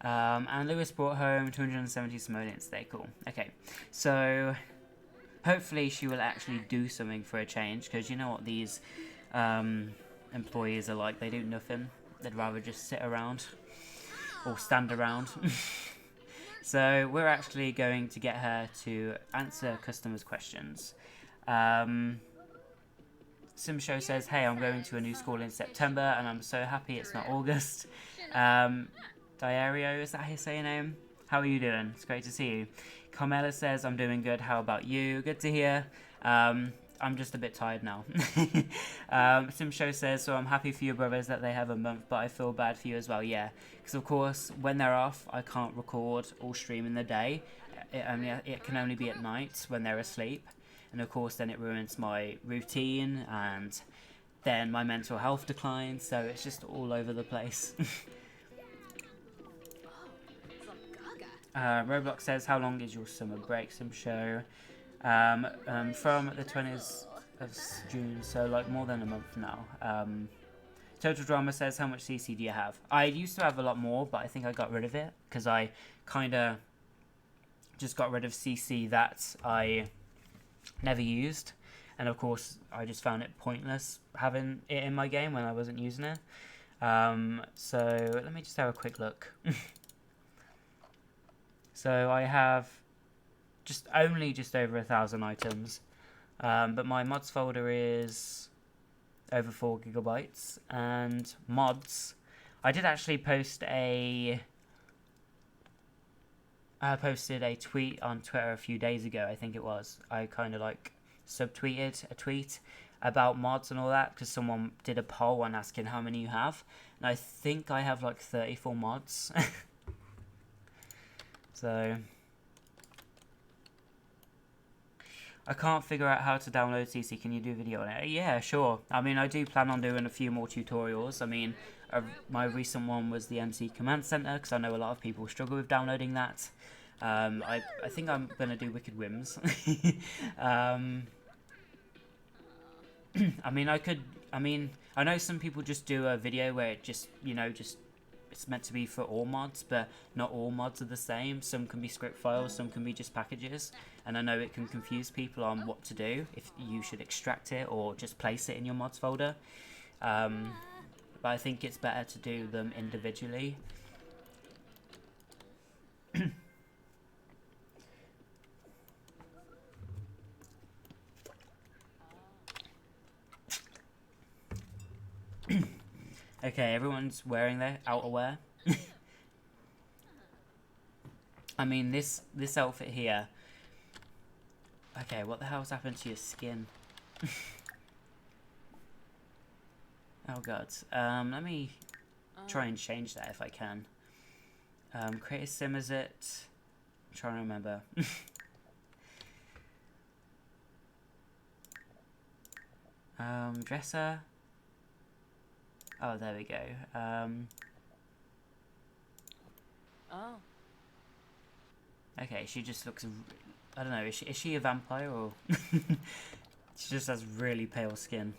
And Lewis brought home 270 simoleons today. Cool. Okay, so hopefully she will actually do something for a change, because you know what these employees are like. They do nothing. They'd rather just sit around or stand around. So we're actually going to get her to answer customers' questions. Simshow says, hey, I'm going to a new school in September and I'm so happy it's not August. Diario, is that how you say your name? How are you doing? It's great to see you. Carmela says, I'm doing good. How about you? Good to hear. I'm just a bit tired now. Simshow says, so I'm happy for your brothers that they have a month, but I feel bad for you as well. Yeah, because of course, when they're off, I can't record or stream in the day. It can only be at night when they're asleep. And of course, then it ruins my routine, and then my mental health declines, so it's just all over the place. Roblox says, how long is your summer break? Some show. From the 20th of June, so like more than a month now. Total Drama says, how much CC do you have? I used to have a lot more, but I think I got rid of it, because I kind of just got rid of CC that I never used. And of course, I just found it pointless having it in my game when I wasn't using it. So let me just have a quick look. So I have just over 1,000 items, but my mods folder is over 4 gigabytes. And mods, I did actually posted a tweet on Twitter a few days ago, I think it was. I kind of like subtweeted a tweet about mods and all that, because someone did a poll and asking how many you have, and I think I have like 34 mods. So I can't figure out how to download CC. Can you do a video on it? Yeah, sure. I mean, I do plan on doing a few more tutorials. I mean, my recent one was the MC Command Center, because I know a lot of people struggle with downloading that. I think I'm going to do Wicked Whims. I mean, I know some people just do a video where it just, it's meant to be for all mods, but not all mods are the same. Some can be script files, some can be just packages, and I know it can confuse people on what to do, if you should extract it or just place it in your mods folder. But I think it's better to do them individually. Okay, everyone's wearing their outerwear. I mean, this outfit here. Okay, what the hell's happened to your skin? Oh god. Let me try and change that if I can. Create a sim, is it? I'm trying to remember. Dresser. Oh, there we go. Okay, she just looks. I don't know. Is she a vampire, or she just has really pale skin?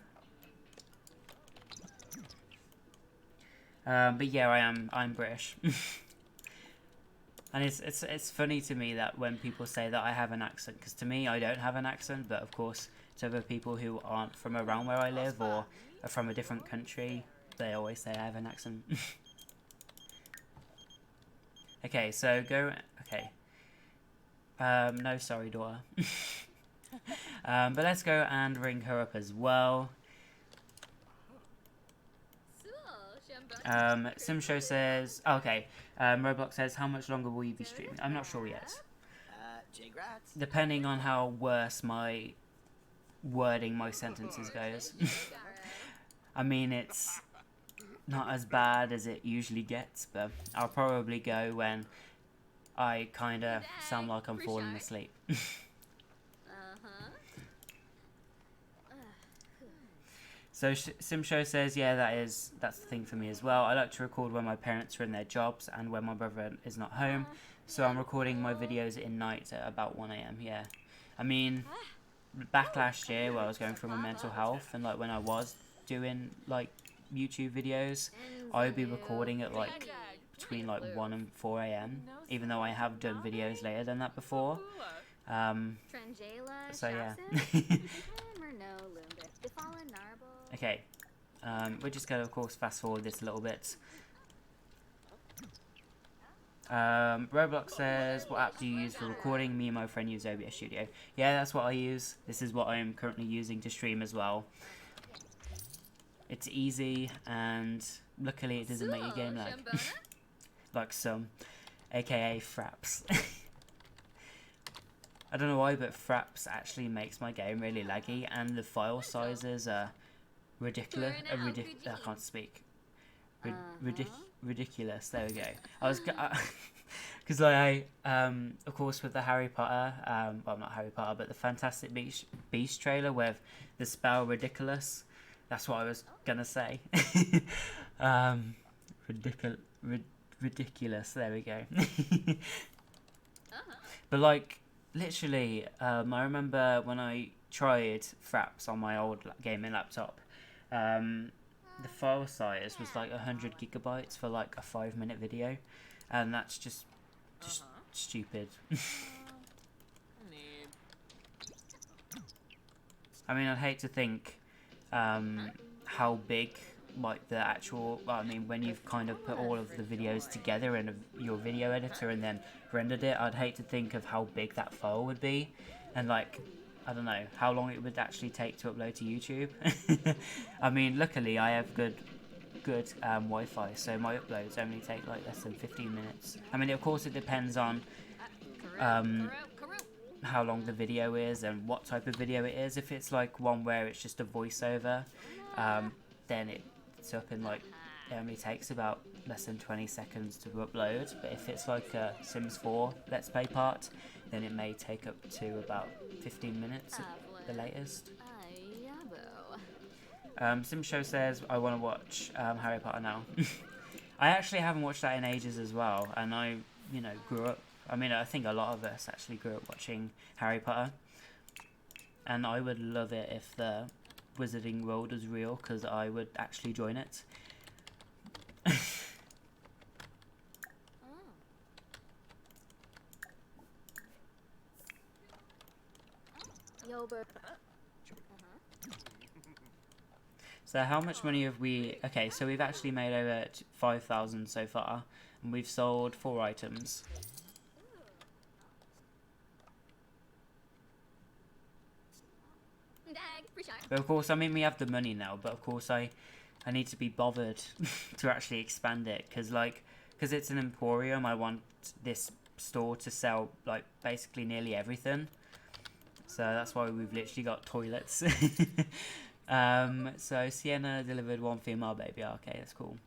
But yeah, I'm British. And it's funny to me that when people say that I have an accent, because to me I don't have an accent, but of course to other people who aren't from around where I live or are from a different country, they always say I have an accent. Okay, so go. Okay. No, sorry, daughter. But let's go and ring her up as well. Simshow says, okay. Roblox says, how much longer will you be streaming? I'm not sure yet. Depending on how worse my wording my sentences goes. I mean, it's not as bad as it usually gets, but I'll probably go when I kind of sound like I'm falling asleep. So Simshow says, yeah, that's the thing for me as well. I like to record when my parents are in their jobs and when my brother is not home. So I'm recording my videos in night at about 1 AM, yeah. I mean, back last year where I was going through my mental health and like when I was doing like YouTube videos, I would be recording at like between like 1 and 4 AM, even though I have done videos later than that before. So yeah. Okay, we're just going to, of course, fast forward this a little bit. Roblox says, what app do you use for recording? Me and my friend use OBS Studio. Yeah, that's what I use. This is what I am currently using to stream as well. It's easy, and luckily it doesn't make your game lag. Like some, aka Fraps. I don't know why, but Fraps actually makes my game really laggy, and the file sizes are ridiculous. I can't speak. Ridiculous. There we go. I was because of course with the Harry Potter, well not Harry Potter, but the Fantastic Beasts trailer with the spell ridiculous. That's what I was gonna say. Ridiculous. There we go. But like. Literally, I remember when I tried Fraps on my old gaming laptop, the file size was like 100 gigabytes for like a 5-minute video, and that's just stupid. I mean, I'd hate to think how big like the actual, well, I mean, when you've kind of put all of the videos together in your video editor and then rendered it, I'd hate to think of how big that file would be, and like, I don't know, how long it would actually take to upload to YouTube. I mean, luckily I have good Wi-Fi, so my uploads only take like less than 15 minutes. I mean, of course it depends on how long the video is and what type of video it is. If it's like one where it's just a voiceover, then it's up in like, it only takes about less than 20 seconds to upload. But if it's like a Sims 4 Let's Play part, then it may take up to about 15 minutes at the latest. Simshow says, I want to watch Harry Potter now. I actually haven't watched that in ages as well, and I, grew up, I mean, I think a lot of us actually grew up watching Harry Potter, and I would love it if the Wizarding World was real, because I would actually join it. So how much money have we... Okay, so we've actually made over 5,000 so far, and we've sold 4 items. But of course, I mean, we have the money now, but of course I need to be bothered to actually expand it, because it's an emporium, I want this store to sell, like, basically nearly everything. So that's why we've literally got toilets. So Sienna delivered 1 female baby. Okay, that's cool.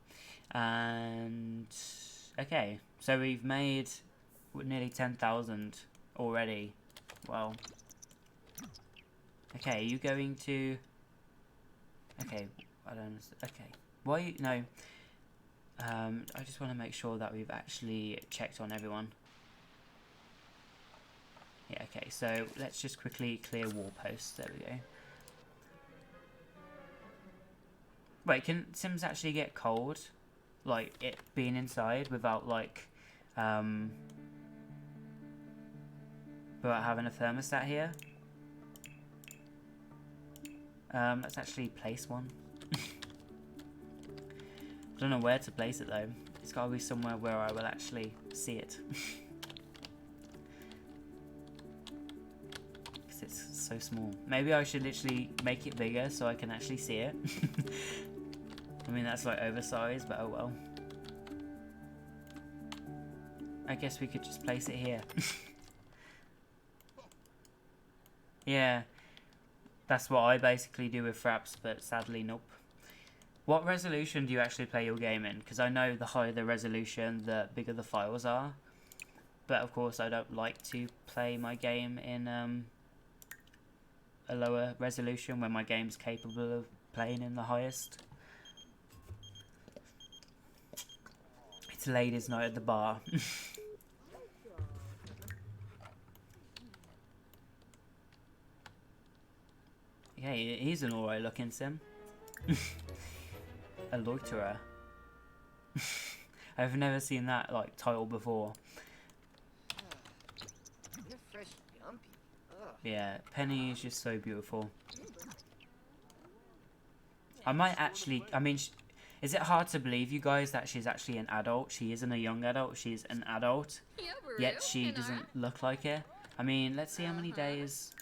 And okay, so we've made nearly 10,000 already. Well, okay, are you going to? Okay, I don't understand. Okay, why? No. I just want to make sure that we've actually checked on everyone. Yeah. Okay, so let's just quickly clear wall posts. There we go. Wait, can Sims actually get cold? like it being inside without like without having a thermostat here. Let's actually place one. I don't know where to place it though. It's got to be somewhere where I will actually see it. Because it's so small. Maybe I should literally make it bigger so I can actually see it. I mean, that's like oversized, but oh well. I guess we could just place it here. Yeah, that's what I basically do with Fraps, but sadly, nope. What resolution do you actually play your game in? Because I know the higher the resolution, the bigger the files are. But of course, I don't like to play my game in a lower resolution when my game's capable of playing in the highest. It's ladies' night at the bar. Yeah, he's an alright looking sim. A loiterer. I've never seen that like title before. You're fresh yumpy. Ugh. Yeah, Penny is just so beautiful. I might actually, I mean, is it hard to believe, you guys, that she's actually an adult? She isn't a young adult, she's an adult. Yet she doesn't look like it. I mean, let's see how many days.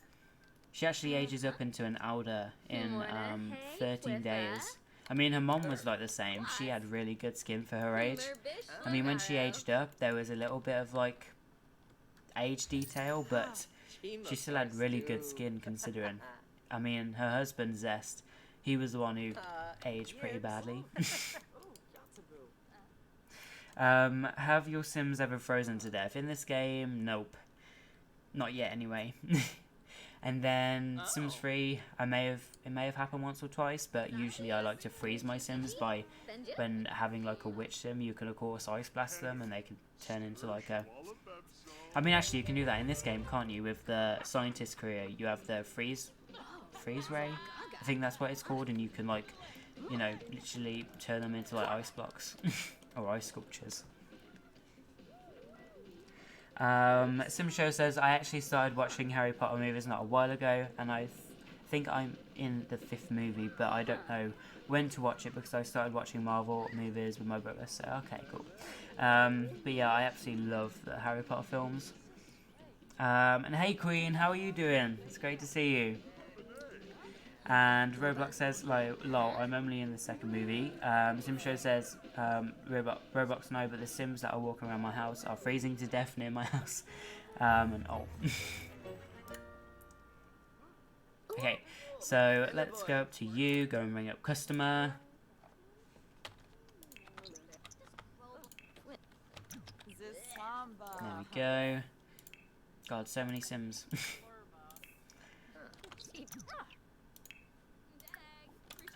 She actually ages up into an elder in 13 days. I mean, her mom was like the same. She had really good skin for her age. I mean, when she aged up, there was a little bit of like age detail, but she still had really good skin considering. I mean, her husband Zest, he was the one who aged pretty badly. Have your Sims ever frozen to death? In this game, nope. Not yet anyway. And then Sims 3, it may have happened once or twice, but usually I like to freeze my Sims by when having like a witch Sim, you can of course ice blast them and they can turn into like a. I mean, actually, you can do that in this game, can't you? With the scientist career, you have the freeze ray. I think that's what it's called, and you can like, you know, literally turn them into like ice blocks or ice sculptures. SimShow says, I actually started watching Harry Potter movies not a while ago, and I think I'm in the 5th movie, but I don't know when to watch it because I started watching Marvel movies with my brother, so okay, cool. But yeah, I absolutely love the Harry Potter films. And hey Queen, how are you doing? It's great to see you. And Roblox says, like, lol, I'm only in the 2nd movie. SimShow says, Roblox no, but the Sims that are walking around my house are freezing to death near my house. And oh. Okay, so let's go up to you, go and ring up customer. There we go. God, so many Sims.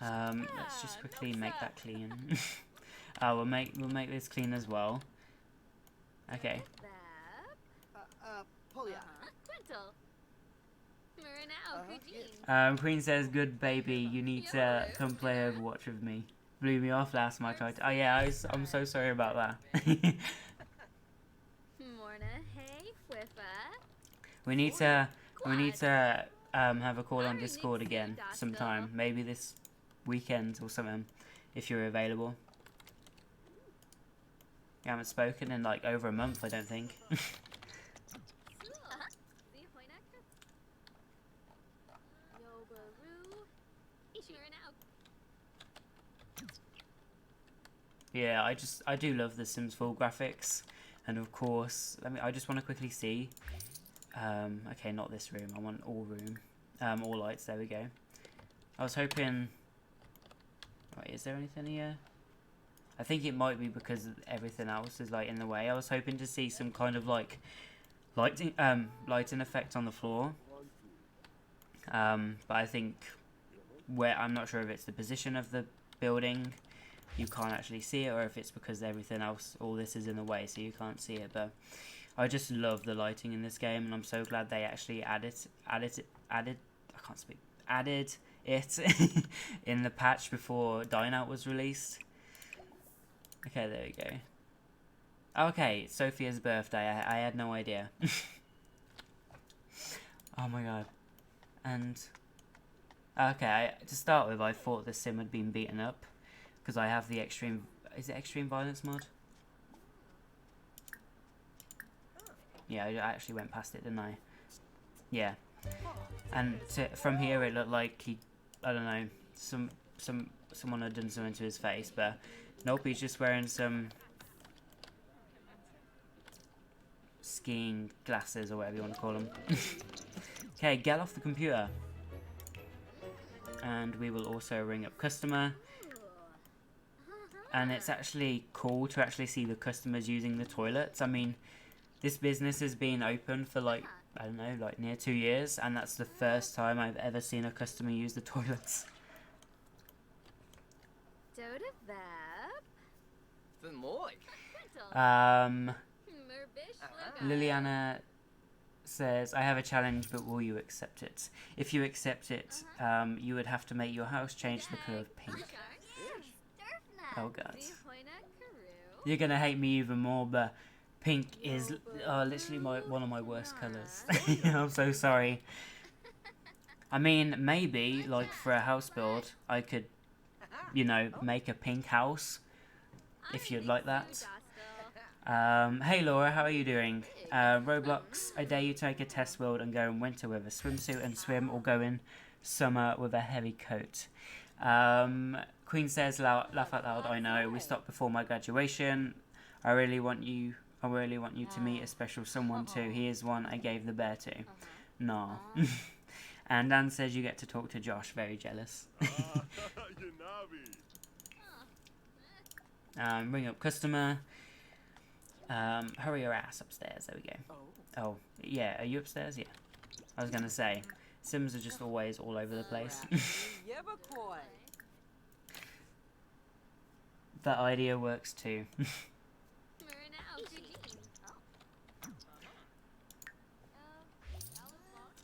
Let's just quickly make that clean. We'll make this clean as well. Okay. Queen says, good baby, you need to come play Overwatch with me. Blew me off last time I tried to. Oh yeah, I'm so sorry about that. we need to have a call on Discord again sometime. Maybe this weekend or something, if you're available. We haven't spoken in like over a month, I don't think. Yeah, I do love the Sims 4 graphics, and of course, I just want to quickly see. Okay, not this room. I want all room, all lights. There we go. I was hoping. Wait, is there anything here? I think it might be because everything else is like in the way. I was hoping to see some kind of like lighting effect on the floor. But I think I'm not sure if it's the position of the building. You can't actually see it, or if it's because everything else, all this is in the way, so you can't see it. But I just love the lighting in this game, and I'm so glad they actually added it in the patch before Dine Out was released. Okay, there we go. Okay, Sophia's birthday. I had no idea. Oh my god. And okay, to start with, I thought the sim had been beaten up because I have the extreme. Is it extreme violence mod? Yeah, I actually went past it, didn't I? Yeah. And from here, it looked like he, I don't know, someone had done something to his face, but nope, he's just wearing some skiing glasses or whatever you want to call them. Okay, get off the computer. And we will also ring up customer. And it's actually cool to actually see the customers using the toilets. I mean, this business has been open for like, I don't know, like near 2 years. And that's the first time I've ever seen a customer use the toilets. Liliana says, I have a challenge, but will you accept it? If you accept it, you would have to make your house change the colour of pink. Oh god. You're gonna hate me even more, but pink is literally one of my worst colours. I'm so sorry. I mean, maybe, like, for a house build, I could, you know, make a pink house, if you'd like that. Hey Laura, how are you doing? Roblox, I dare you take a test build and go in winter with a swimsuit and swim, or go in summer with a heavy coat. Queen says, laugh out loud, I know, we stopped before my graduation. I really want you to meet a special someone too. He is one I gave the bear to. Nah. And Dan says you get to talk to Josh, very jealous. Ring up customer. Hurry your ass upstairs. There we go. Oh, yeah. Are you upstairs? Yeah. I was gonna say, Sims are just always all over the place. That idea works too.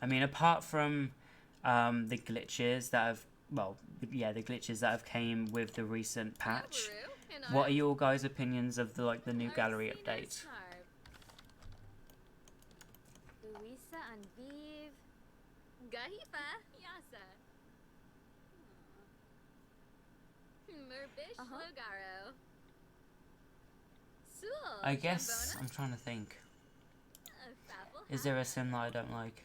I mean, apart from the glitches that have, well, yeah, the glitches that have came with the recent patch. What are your guys' opinions of the new gallery update? I guess I'm trying to think. Is there a sim that I don't like?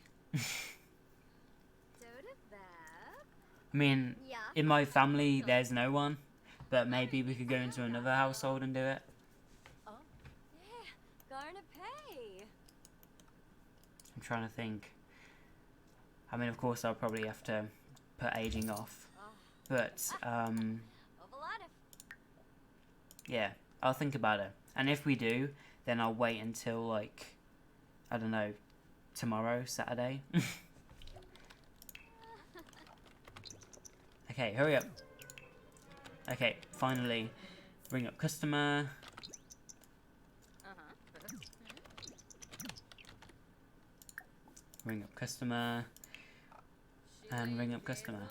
I mean, in my family, there's no one. But maybe we could go into another household and do it. I'm trying to think. I mean, of course, I'll probably have to put aging off. But, yeah, I'll think about it. And if we do, then I'll wait until, like, I don't know, tomorrow, Saturday. Okay, hurry up. Okay, finally, ring up customer. Ring up customer. And ring up customer.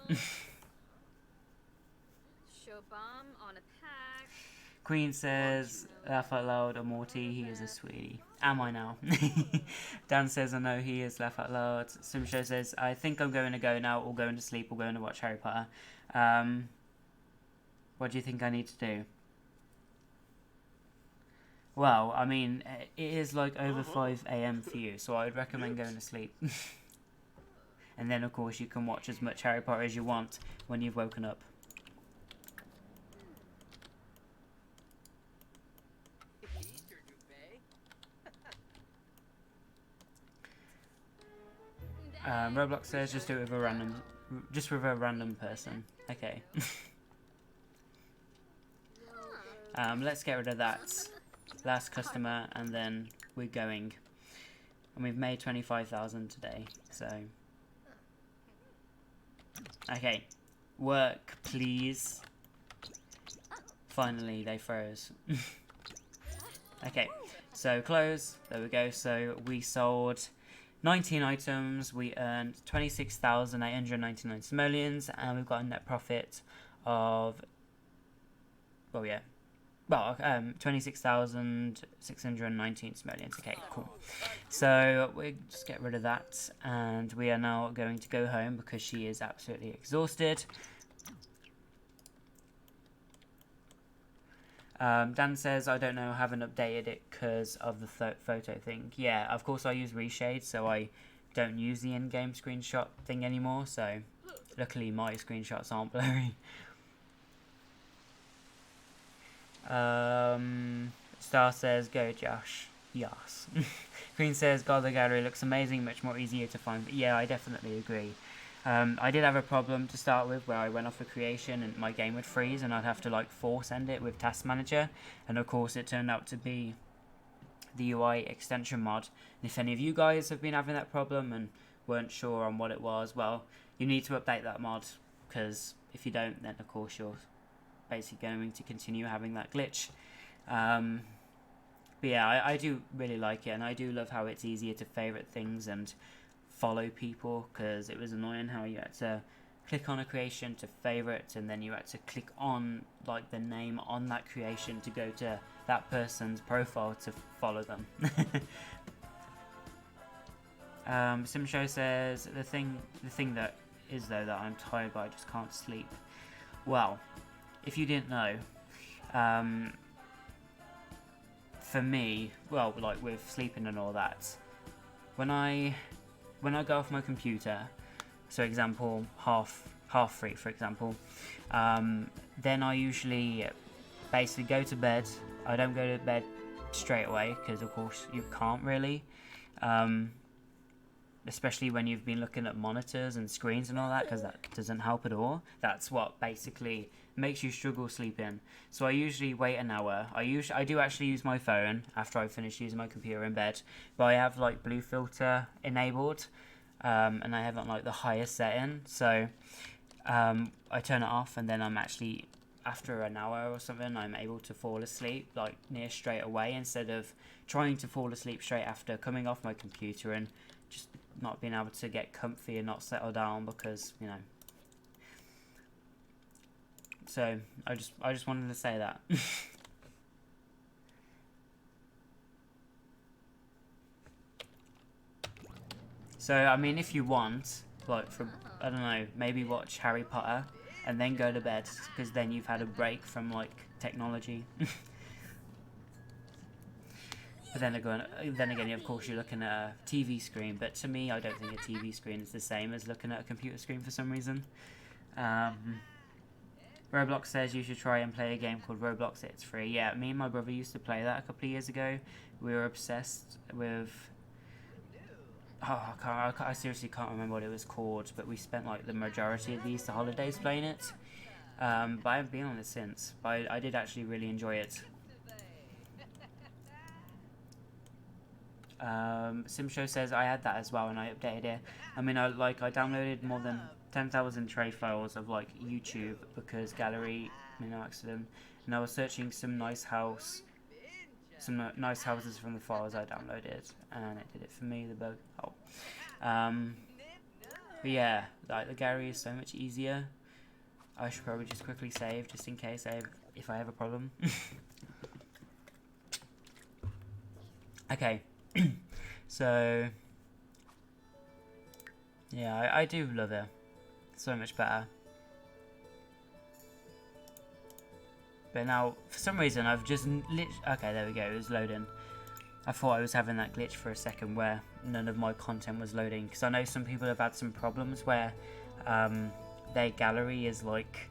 Queen says, laugh out loud, Amorty, he is a sweetie. Am I now? Dan says, I know he is, laugh out loud. Simshow says, I think I'm going to go now, or going to sleep, or going to watch Harry Potter. What do you think I need to do? Well, I mean, it is like over 5 AM for you, so I would recommend going to sleep. And then, of course, you can watch as much Harry Potter as you want when you've woken up. Roblox says just do it with a random person. Okay. Let's get rid of that last customer, and then we're going. And we've made 25,000 today, so. Okay, work, please. Finally, they froze. Okay, so close. There we go. So we sold 19 items. We earned 26,899 simoleons, and we've got a net profit of, well, yeah, well, 26,619 simoleons. Okay, cool. So we just get rid of that, and we are now going to go home because she is absolutely exhausted. Dan says, I don't know, I haven't updated it because of the photo thing. Yeah, of course I use reshade, so I don't use the in-game screenshot thing anymore, so luckily my screenshots aren't blurry. Star says, go Josh. Yes. Queen says, God, the gallery looks amazing, much more easier to find. But yeah, I definitely agree. I did have a problem to start with where I went off a creation and my game would freeze and I'd have to like force end it with Task Manager, and of course it turned out to be the UI extension mod. And if any of you guys have been having that problem and weren't sure on what it was, well, you need to update that mod, because if you don't, then of course you're basically going to continue having that glitch. But yeah, I do really like it, and I do love how it's easier to favourite things and follow people, because it was annoying how you had to click on a creation to favourite, and then you had to click on like the name on that creation to go to that person's profile to follow them. Simshow says, the thing that is though that I'm tired but I just can't sleep. Well, if you didn't know, for me, well, like with sleeping and all that, when I go off my computer, so example half 3 for example, then I usually basically go to bed. I don't go to bed straight away because of course you can't really, especially when you've been looking at monitors and screens and all that, because that doesn't help at all. That's what basically makes you struggle sleeping. So I usually wait an hour. I do actually use my phone after I finish using my computer in bed, but I have like blue filter enabled, and I have it on like the highest setting, so I turn it off, and then I'm actually, after an hour or something, I'm able to fall asleep like near straight away, instead of trying to fall asleep straight after coming off my computer and just not being able to get comfy and not settle down, because you know. So I just wanted to say that. So I mean, if you want, like, for, I don't know, maybe watch Harry Potter and then go to bed, because then you've had a break from like technology. But then again, of course, you're looking at a TV screen. But to me, I don't think a TV screen is the same as looking at a computer screen for some reason. Roblox says you should try and play a game called Roblox. It's free. Yeah, me and my brother used to play that a couple of years ago. We were obsessed with... Oh, I seriously can't remember what it was called, but we spent like the majority of the Easter holidays playing it. But I haven't been on it since. But I did actually really enjoy it. Simshow says I had that as well and I updated it. I mean, I downloaded more than 10,000 tray files of like YouTube because gallery made no accident, and I was searching some nice houses from the files I downloaded, and it did it for me. The bug. But yeah, like the gallery is so much easier. I should probably just quickly save just in case if I have a problem. Okay. So yeah, I do love it. So much better. But now, for some reason, I've just okay, there we go, it was loading. I thought I was having that glitch for a second where none of my content was loading, because I know some people have had some problems where their gallery is like,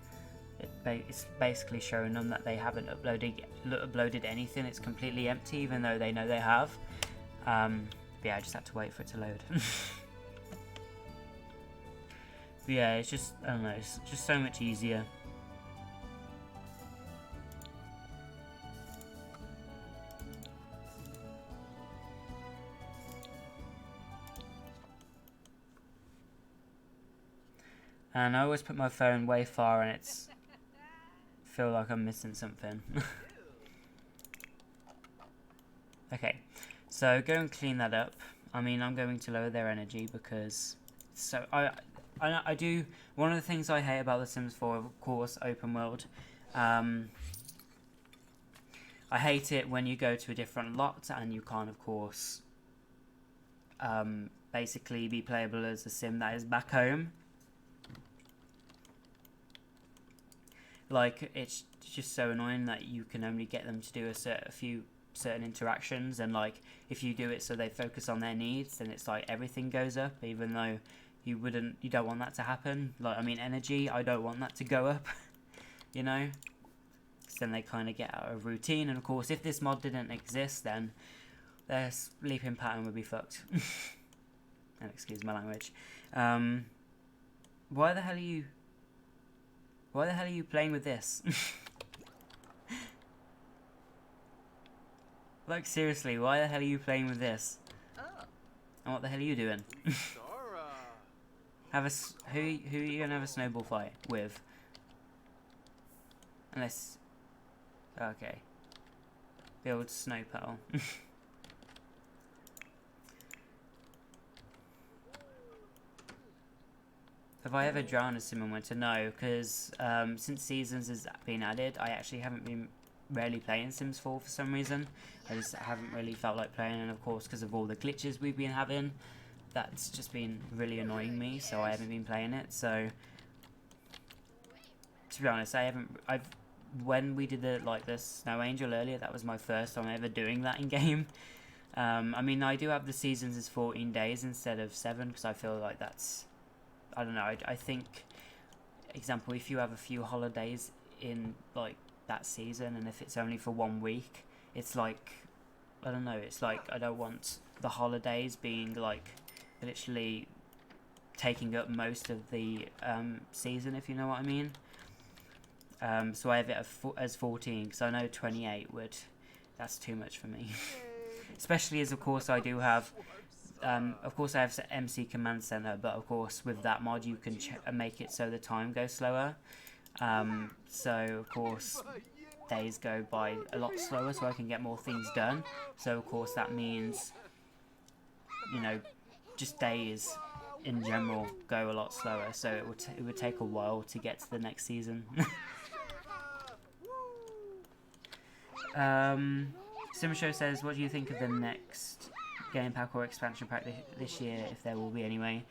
it's basically showing them that they haven't uploaded anything. It's completely empty, even though they know they have. But yeah, I just had to wait for it to load. But yeah, it's just, I don't know, it's just so much easier. And I always put my phone way far and it's feel like I'm missing something. Okay, so go and clean that up. I mean, I'm going to lower their energy because I do. One of the things I hate about The Sims 4, of course, open world, I hate it when you go to a different lot and you can't, of course, basically be playable as a sim that is back home. Like, it's just so annoying that you can only get them to do a few certain interactions, and like if you do it so they focus on their needs, then it's like everything goes up, even though you don't want that to happen. Like, I mean, energy, I don't want that to go up. You know, because then they kind of get out of routine, and of course if this mod didn't exist, then their sleeping pattern would be fucked. And excuse my language. Why the hell are you playing with this? Like, seriously, why the hell are you playing with this? And what the hell are you doing? Who are you gonna have a snowball fight with? Unless, okay, build snow petal. Have I ever drowned a sim in winter? No, because since Seasons has been added, I actually haven't been rarely playing Sims 4 for some reason. I just haven't really felt like playing, and of course because of all the glitches we've been having, that's just been really annoying me, so I haven't been playing it. So to be honest, when we did the Snow Angel earlier, that was my first time ever doing that in game. I mean, I do have the seasons as 14 days instead of 7, because I feel like that's, I don't know, I think, example, if you have a few holidays in like that season, and if it's only for 1 week, it's like, I don't know, it's like I don't want the holidays being like literally taking up most of the season, if you know what I mean. So I have it as 14, because I know 28 that's too much for me. Especially as, of course, I do have, of course I have MC Command Center, but of course with that mod you can make it so the time goes slower. So of course days go by a lot slower, so I can get more things done. So of course that means, you know, just days in general go a lot slower, so it would take a while to get to the next season. Simshow says, what do you think of the next game pack or expansion pack this year, if there will be anyway?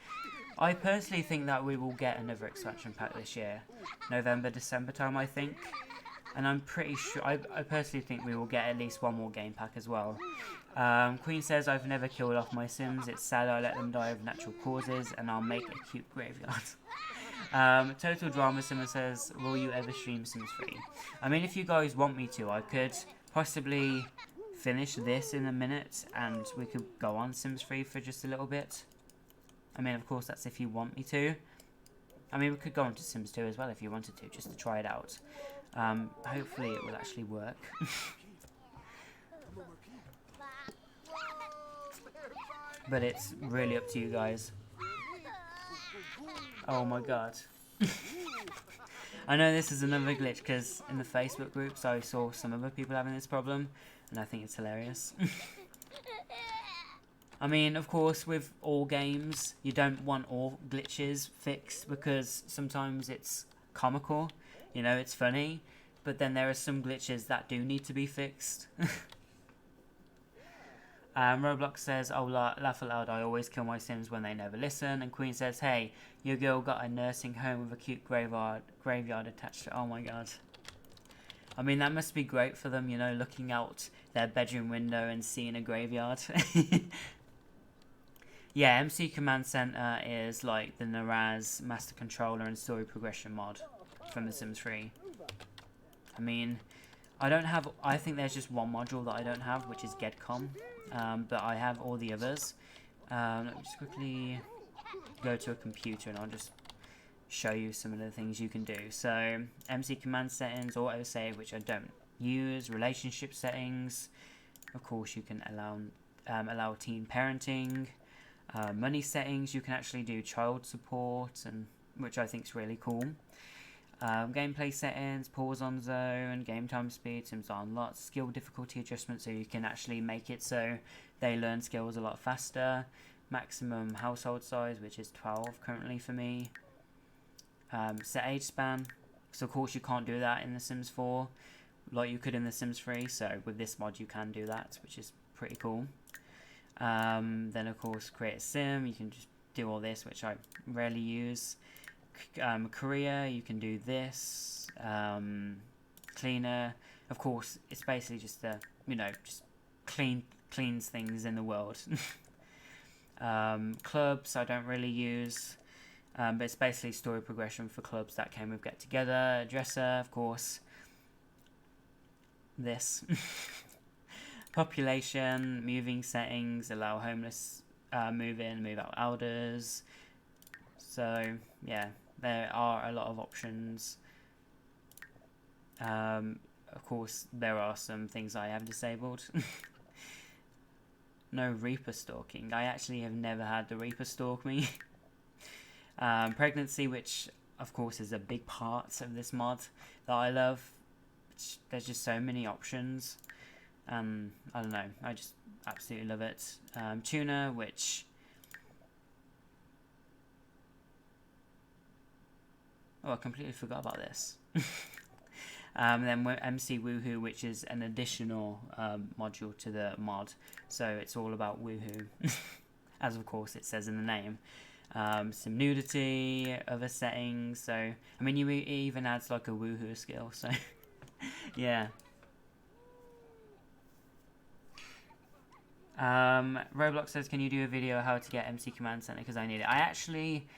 I personally think that we will get another expansion pack this year, November, December time, I think. And I'm pretty sure, I personally think we will get at least one more game pack as well. Queen says, I've never killed off my Sims. It's sad I let them die of natural causes, and I'll make a cute graveyard. Total Drama Simmer says, will you ever stream Sims 3? I mean, if you guys want me to, I could possibly finish this in a minute, and we could go on Sims 3 for just a little bit. I mean, of course, that's if you want me to. I mean, we could go on to Sims 2 as well if you wanted to, just to try it out. Hopefully it will actually work. But it's really up to you guys. Oh my god. I know this is another glitch, because in the Facebook groups I saw some other people having this problem, and I think it's hilarious. I mean, of course, with all games, you don't want all glitches fixed, because sometimes it's comical, you know, it's funny, but then there are some glitches that do need to be fixed. Roblox says, oh, laugh aloud, I always kill my Sims when they never listen. And Queen says, hey, your girl got a nursing home with a cute graveyard attached to it. Oh my god. I mean, that must be great for them, you know, looking out their bedroom window and seeing a graveyard. Yeah, MC Command Center is like the Naraz Master Controller and Story Progression mod from The Sims 3. I mean, I think there's just one module that I don't have, which is GEDCOM. But I have all the others. Let me just quickly go to a computer and I'll just show you some of the things you can do. So, MC Command Settings, Autosave, which I don't use, Relationship Settings. Of course, you can allow teen parenting. Money settings, you can actually do child support, and which I think is really cool. Gameplay settings, pause on zone, game time speed, Sims on lots, skill difficulty adjustment, so you can actually make it so they learn skills a lot faster. Maximum household size, which is 12 currently for me. Set age span, so of course you can't do that in The Sims 4. like you could in The Sims 3. So with this mod you can do that, which is pretty cool. Then of course create a sim, you can just do all this, which I rarely use. Career, you can do this. Cleaner, of course, it's basically just the, just cleans things in the world. Clubs I don't really use, but it's basically story progression for clubs that came with Get Together. Dresser, of course. This. Population, moving settings, allow homeless move in, move out elders. So yeah, there are a lot of options. Of course, there are some things I have disabled. No Reaper stalking. I actually have never had the Reaper stalk me. Pregnancy, which of course is a big part of this mod that I love. There's just so many options. I don't know, I just absolutely love it. Tuner, which... Oh, I completely forgot about this. Then MC Woohoo, which is an additional module to the mod. So it's all about Woohoo, as of course it says in the name. Some nudity, other settings. So, I mean, it even adds like a Woohoo skill, so... yeah. Roblox says, can you do a video how to get MC Command Center, because I need it. I actually,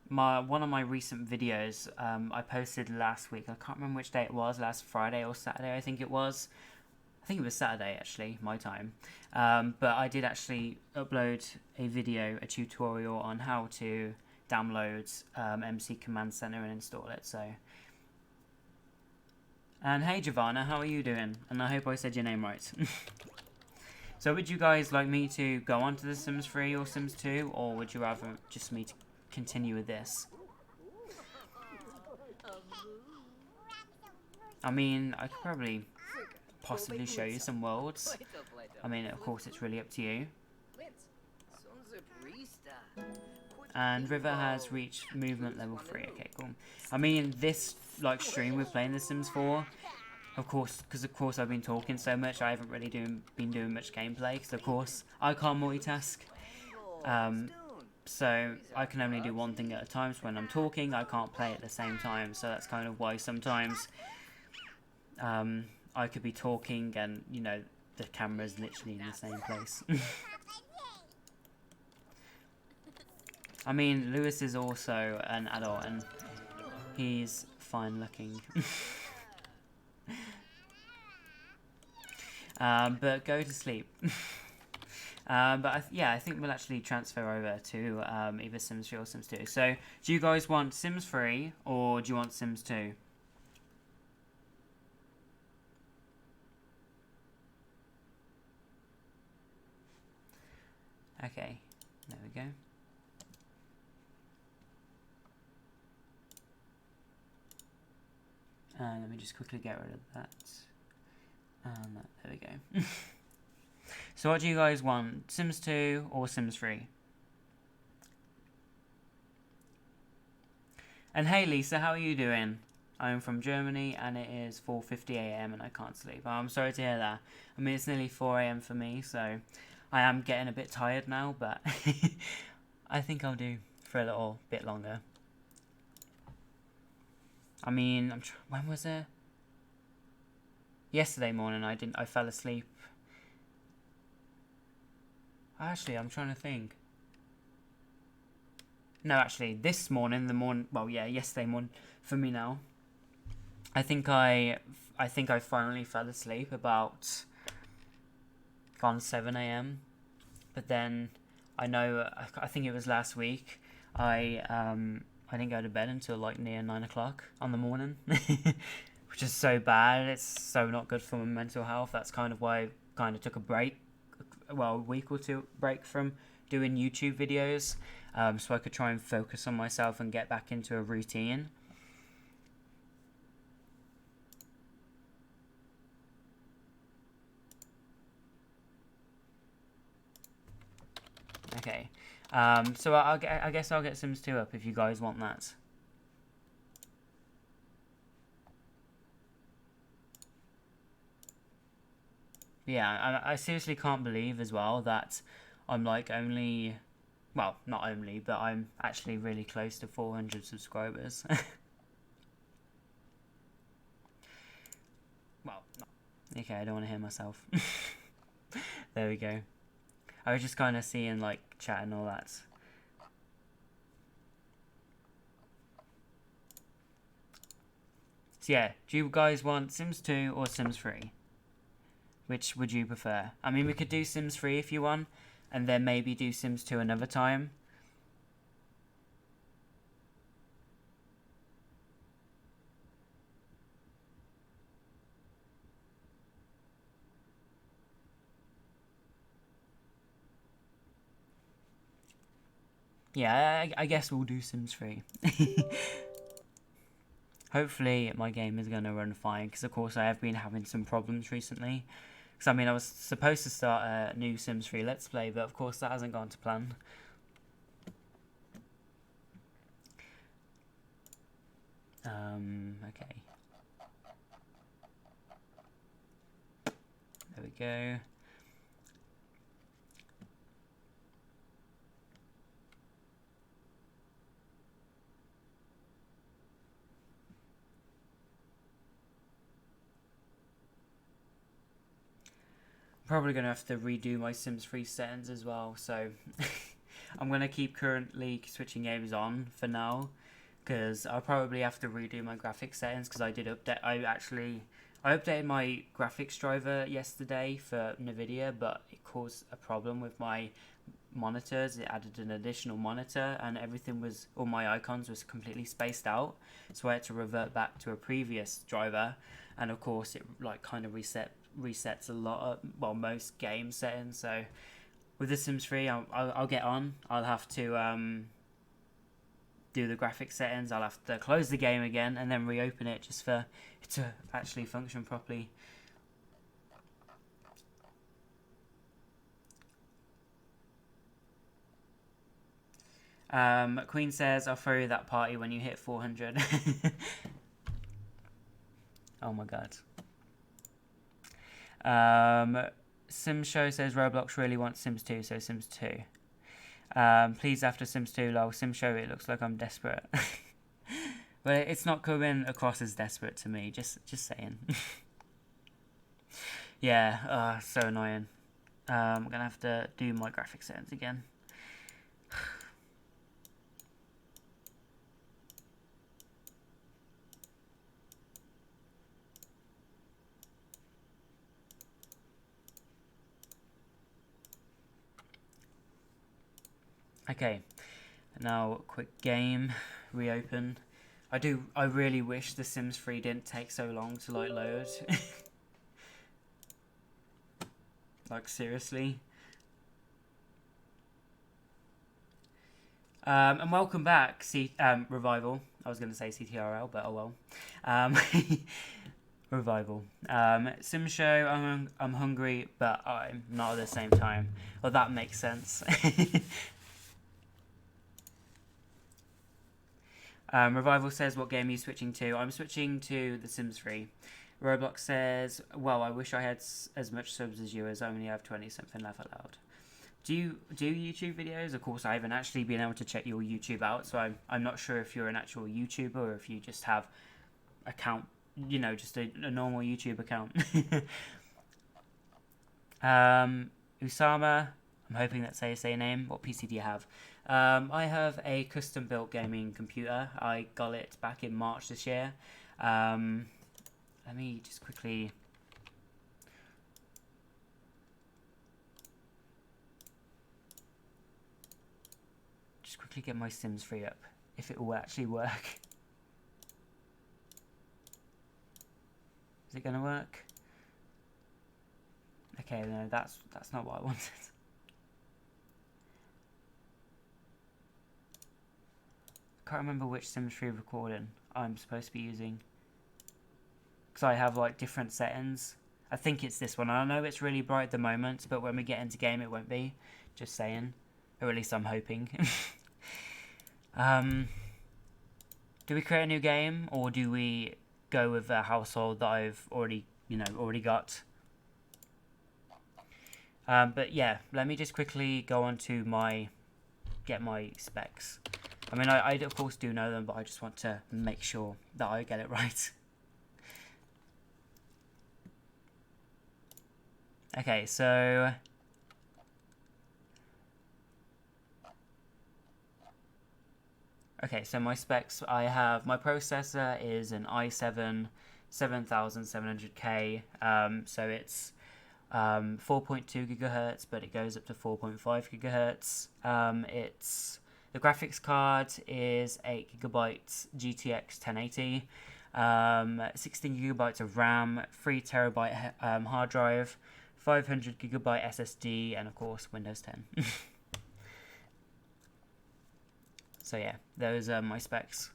one of my recent videos, I posted last week. I can't remember which day it was, last Friday or Saturday I think it was. I think it was Saturday actually, my time. But I did actually upload a video, a tutorial on how to download MC Command Center and install it. So, and hey Giovanna, how are you doing? And I hope I said your name right. So would you guys like me to go on to The Sims 3 or Sims 2, or would you rather just me to continue with this? I mean, I could probably possibly show you some worlds. I mean, of course, it's really up to you. And River has reached movement level 3. Okay, cool. I mean, this like stream we're playing The Sims 4. Of course, because of course I've been talking so much, I haven't really been doing much gameplay, because of course I can't multitask. So I can only do one thing at a time, so when I'm talking I can't play at the same time, so that's kind of why sometimes I could be talking and, the camera's literally in the same place. I mean, Lewis is also an adult and he's fine looking. But go to sleep. But I think we'll actually transfer over to either Sims 3 or Sims 2. So, do you guys want Sims 3 or do you want Sims 2? Okay, there we go. Let me just quickly get rid of that. There we go. So what do you guys want? Sims 2 or Sims 3? And hey Lisa, how are you doing? I'm from Germany and it is 4:50 AM and I can't sleep. Oh, I'm sorry to hear that. I mean, it's nearly 4 AM for me, so I am getting a bit tired now, but I think I'll do for a little bit longer. I mean, when was it? Yesterday morning I fell asleep. Actually, I'm trying to think. No, actually, this morning, yesterday morning for me now. I think I finally fell asleep about 7 AM. But then I think it was last week. I didn't go to bed until like near 9 o'clock on the morning. Which is so bad. It's so not good for my mental health. That's kind of why I kind of took a break, a week or two break from doing YouTube videos, so I could try and focus on myself and get back into a routine. Okay, so I guess I'll get Sims 2 up if you guys want that. Yeah, I seriously can't believe as well that I'm like only, well, not only, but I'm actually really close to 400 subscribers. Well, okay, I don't want to hear myself. There we go. I was just kind of seeing like chat and all that. So yeah, do you guys want Sims 2 or Sims 3? Which would you prefer? I mean, we could do Sims 3 if you want, and then maybe do Sims 2 another time. Yeah, I guess we'll do Sims 3. Hopefully my game is going to run fine, because of course I have been having some problems recently. Because I mean, I was supposed to start a new Sims 3 Let's Play, but of course that hasn't gone to plan. Okay. There we go. Probably going to have to redo my Sims 3 settings as well, so I'm going to keep currently switching games on for now, because I'll probably have to redo my graphics settings, because I did update, I updated my graphics driver yesterday for NVIDIA, but it caused a problem with my monitors. It added an additional monitor, and everything was, all my icons was completely spaced out, so I had to revert back to a previous driver, and of course it like kind of resets a lot of, well, most game settings. So with The Sims 3, I'll get on. I'll have to do the graphics settings. I'll have to close the game again and then reopen it just for it to actually function properly. Queen says, I'll throw you that party when you hit 400. Oh my god. Sims Show says Roblox really wants Sims 2, so Sims 2. Please, after Sims 2, lol. Sims Show, it looks like I'm desperate. But it's not coming across as desperate to me, just saying. Yeah, so annoying. I'm gonna have to do my graphics settings again. Okay, now quick game, reopen. I really wish The Sims 3 didn't take so long to like load. Like seriously. And welcome back, Revival. I was going to say CTRL, but oh well. Revival. Sim Show, I'm hungry, but I'm not at the same time. Well, that makes sense. Revival says, what game are you switching to? I'm switching to The Sims 3. Roblox says, well, I wish I had as much subs as you, as I only have 20 something laugh out loud. Do you do YouTube videos? Of course, I haven't actually been able to check your YouTube out, so I'm not sure if you're an actual YouTuber or if you just have account, you know, just a normal YouTube account. Usama, I'm hoping that's how you say your name. What PC do you have? I have a custom-built gaming computer. I got it back in March this year. Let me just quickly... get my Sims 3 up, if it will actually work. Is it going to work? Okay, no, that's not what I wanted. I can't remember which Sims 3 recording I'm supposed to be using, because I have like different settings. I think it's this one. I know it's really bright at the moment, but when we get into game it won't be. Just saying. Or at least I'm hoping. Do we create a new game, or do we go with a household that I've already got? But yeah, let me just quickly go on to get my specs. I mean, I of course do know them, but I just want to make sure that I get it right. Okay, so my specs, I have, my processor is an i7 7700K, so it's 4.2 gigahertz, but it goes up to 4.5 gigahertz. The graphics card is 8 gigabytes GTX 1080, 16 gigabytes of RAM, 3 terabyte hard drive, 500 gigabyte SSD, and of course Windows 10. So yeah, those are my specs.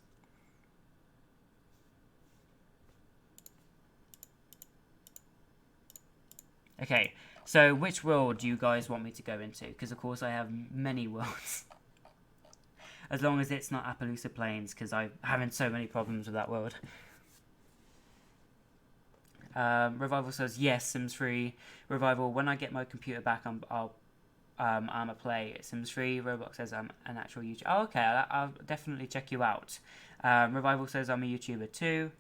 Okay, so which world do you guys want me to go into? Because of course I have many worlds. As long as it's not Appaloosa Plains, because I'm having so many problems with that world. Revival says, yes, Sims 3. Revival, when I get my computer back, I'm a play Sims 3. Roblox says I'm an actual YouTuber. Oh, okay, I'll definitely check you out. Revival says I'm a YouTuber too.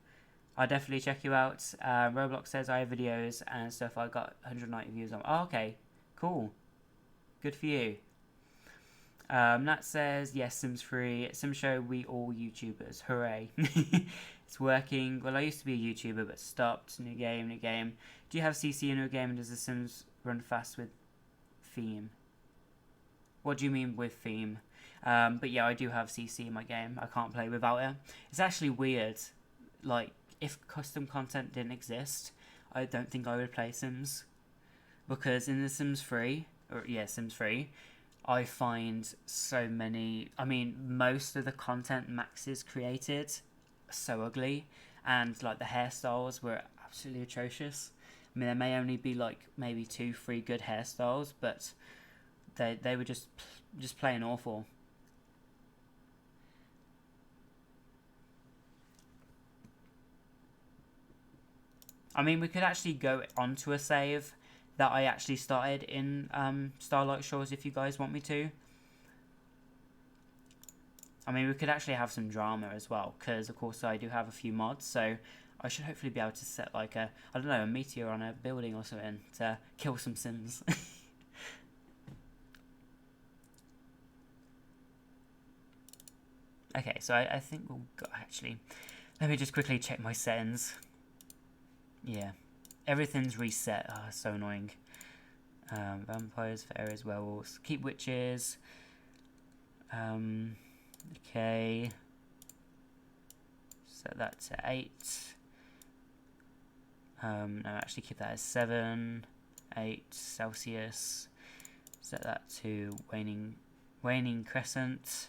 I'll definitely check you out. Roblox says I have videos and stuff. I got 190 views on. Oh, okay, cool. Good for you. Nat says, yes, Sims 3. Sim Show, we all YouTubers. Hooray. It's working. Well, I used to be a YouTuber, but stopped. New game, new game. Do you have CC in your game, and does the Sims run fast with theme? What do you mean with theme? But yeah, I do have CC in my game. I can't play without it. It's actually weird. Like, if custom content didn't exist, I don't think I would play Sims. Because in the Sims 3, Sims 3, I find so many, I mean, most of the content Max's created are so ugly, and like the hairstyles were absolutely atrocious. I mean, there may only be like maybe 2-3 good hairstyles, but they were just plain awful. I mean, we could actually go onto a save that I actually started in Starlight Shores if you guys want me to. I mean, we could actually have some drama as well, because of course I do have a few mods, so I should hopefully be able to set like a, I don't know, a meteor on a building or something to kill some Sims. Okay, so I think we'll go, actually, let me just quickly check my settings. Yeah, everything's reset. Oh, so annoying. Vampires, fairies, werewolves. Keep witches. Okay. Set that to 8. No, actually keep that as 7. 8 Celsius. Set that to waning crescent.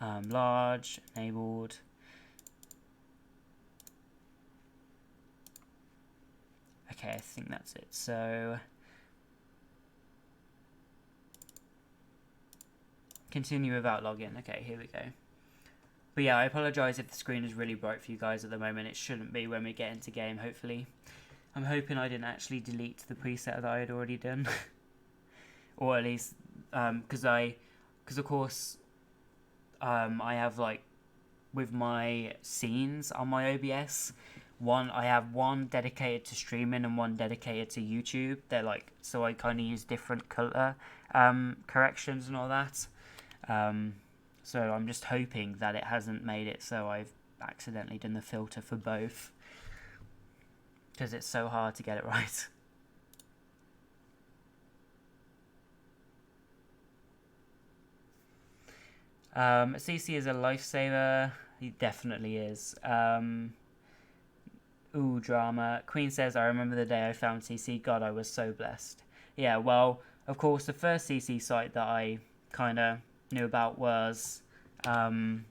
Large, enabled. Okay, I think that's it. So, continue without login. Okay, here we go. But yeah, I apologise if the screen is really bright for you guys at the moment. It shouldn't be when we get into game, hopefully. I'm hoping I didn't actually delete the preset that I had already done. Or at least, because of course, I have like, with my scenes on my OBS, I have one dedicated to streaming and one dedicated to YouTube. They're like, so I kind of use different color corrections and all that. So I'm just hoping that it hasn't made it so I've accidentally done the filter for both, because it's so hard to get it right. CC is a lifesaver. He definitely is. Ooh, drama. Queen says, I remember the day I found CC. God, I was so blessed. Yeah, well, of course, the first CC site that I kind of knew about was the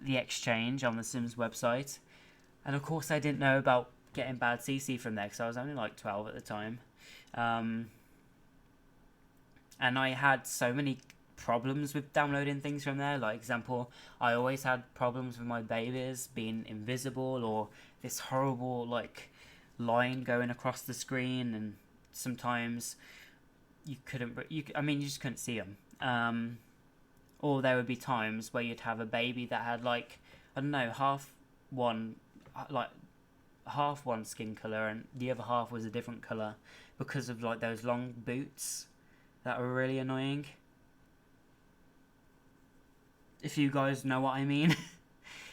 Exchange on the Sims website. And of course, I didn't know about getting bad CC from there because I was only like 12 at the time. And I had so many problems with downloading things from there. Like, example, I always had problems with my babies being invisible, or this horrible, like, line going across the screen, and sometimes you couldn't. I mean, you just couldn't see them. Or there would be times where you'd have a baby that had like, I don't know, half one skin color and the other half was a different color because of like those long boots that were really annoying. If you guys know what I mean.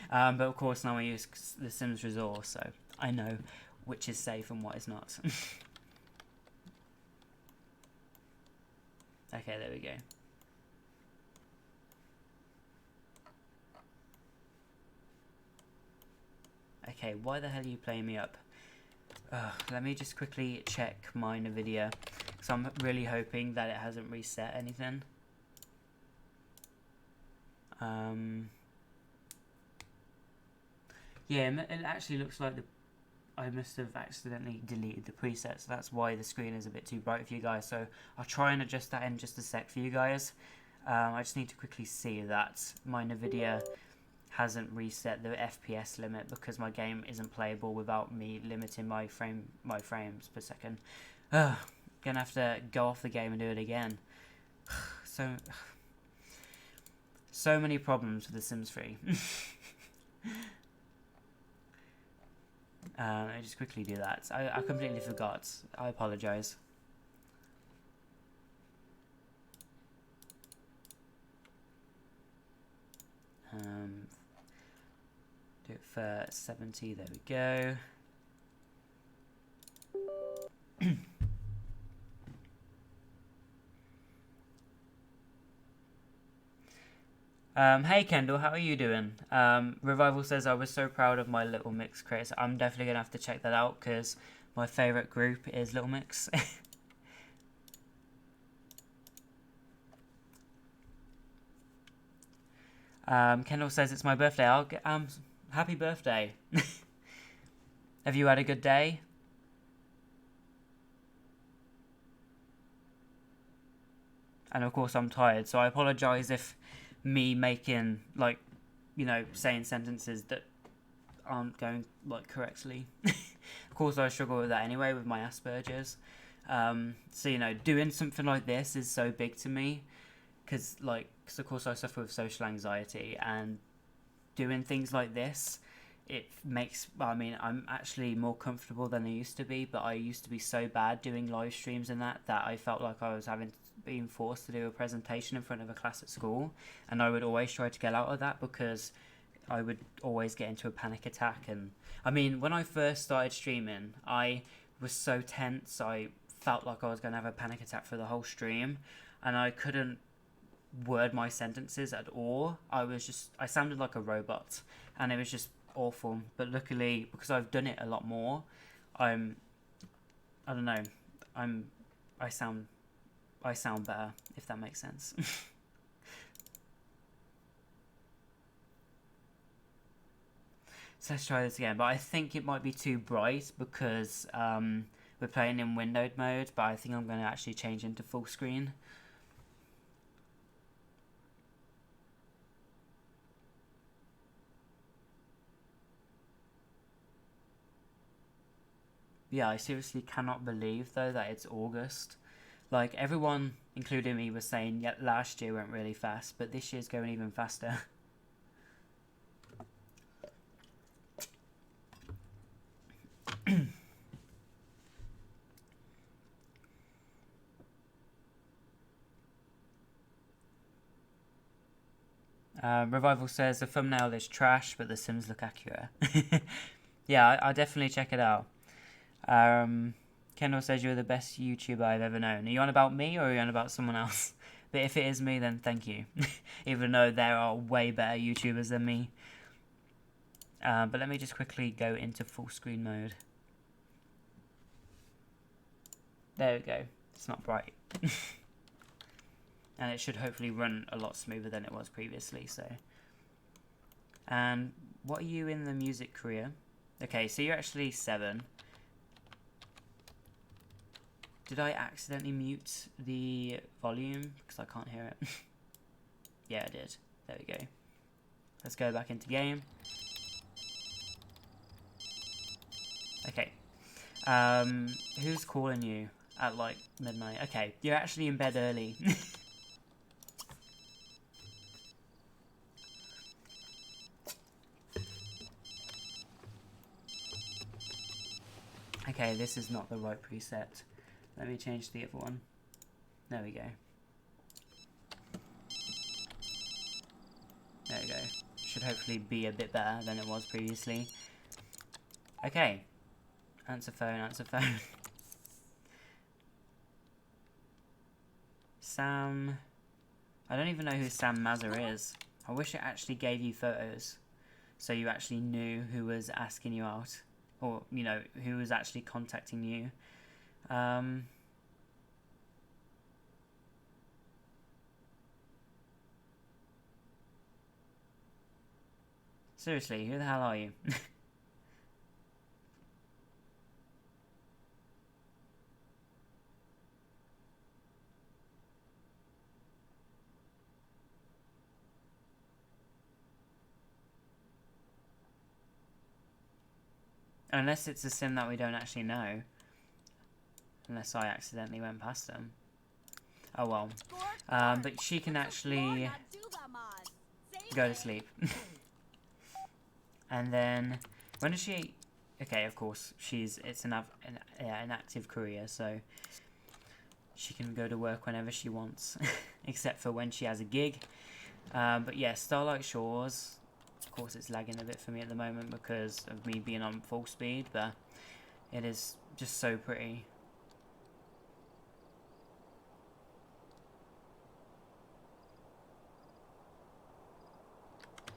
But of course now I use the Sims resource, so I know which is safe and what is not. Okay, there we go. Okay, why the hell are you playing me up? Let me just quickly check my NVIDIA, because I'm really hoping that it hasn't reset anything. Yeah, it actually looks like I must have accidentally deleted the presets. That's why the screen is a bit too bright for you guys. So I'll try and adjust that in just a sec for you guys. I just need to quickly see that my NVIDIA hasn't reset the FPS limit because my game isn't playable without me limiting my frames per second. Gonna have to go off the game and do it again. So many problems with The Sims 3. I just quickly do that. I completely forgot. I apologize. Do it for 70. There we go. Hey Kendall, how are you doing? Revival says, I was so proud of my Little Mix creators. I'm definitely going to have to check that out because my favourite group is Little Mix. Kendall says, it's my birthday. I'll get, happy birthday. Have you had a good day? And of course I'm tired, so I apologise if me making, like, you know, saying sentences that aren't going, like, correctly. Of course I struggle with that anyway with my Asperger's. So, you know, doing something like this is so big to me because of course I suffer with social anxiety, and doing things like this, it makes, I mean, I'm actually more comfortable than I used to be, but I used to be so bad doing live streams and that I felt like I was being forced to do a presentation in front of a class at school, and I would always try to get out of that because I would always get into a panic attack. And I mean, when I first started streaming, I was so tense, I felt like I was going to have a panic attack for the whole stream, and I couldn't word my sentences at all. I sounded like a robot, and it was just awful. But luckily, because I've done it a lot more, I sound better, if that makes sense. So let's try this again, but I think it might be too bright because we're playing in windowed mode, but I think I'm going to actually change into full screen. Yeah, I seriously cannot believe, though, that it's August. Like, everyone, including me, was saying, yeah, last year went really fast, but this year's going even faster. Revival says, the thumbnail is trash, but the Sims look accurate. Yeah, I'll definitely check it out. Kendall says, you're the best YouTuber I've ever known. Are you on about me, or are you on about someone else? But if it is me, then thank you. Even though there are way better YouTubers than me. But let me just quickly go into full screen mode. There we go. It's not bright. And it should hopefully run a lot smoother than it was previously. So, and what are you in the music career? Okay, so you're actually 7. Did I accidentally mute the volume because I can't hear it? Yeah, I did. There we go. Let's go back into game. Okay. Who's calling you at like midnight? Okay, you're actually in bed early. Okay, this is not the right preset. Let me change the other one. There we go. There we go. Should hopefully be a bit better than it was previously. Okay. Answer phone, answer phone. Sam... I don't even know who Sam Mazza is. I wish it actually gave you photos. So you actually knew who was asking you out. Or, you know, who was actually contacting you. Seriously, who the hell are you? Unless it's a sim that we don't actually know. Unless I accidentally went past them. Oh well. But she can actually go to sleep. And then, when does she... Okay, of course, it's an active career, so she can go to work whenever she wants. Except for when she has a gig. But yeah, Starlight Shores... Of course, it's lagging a bit for me at the moment because of me being on full speed, but it is just so pretty.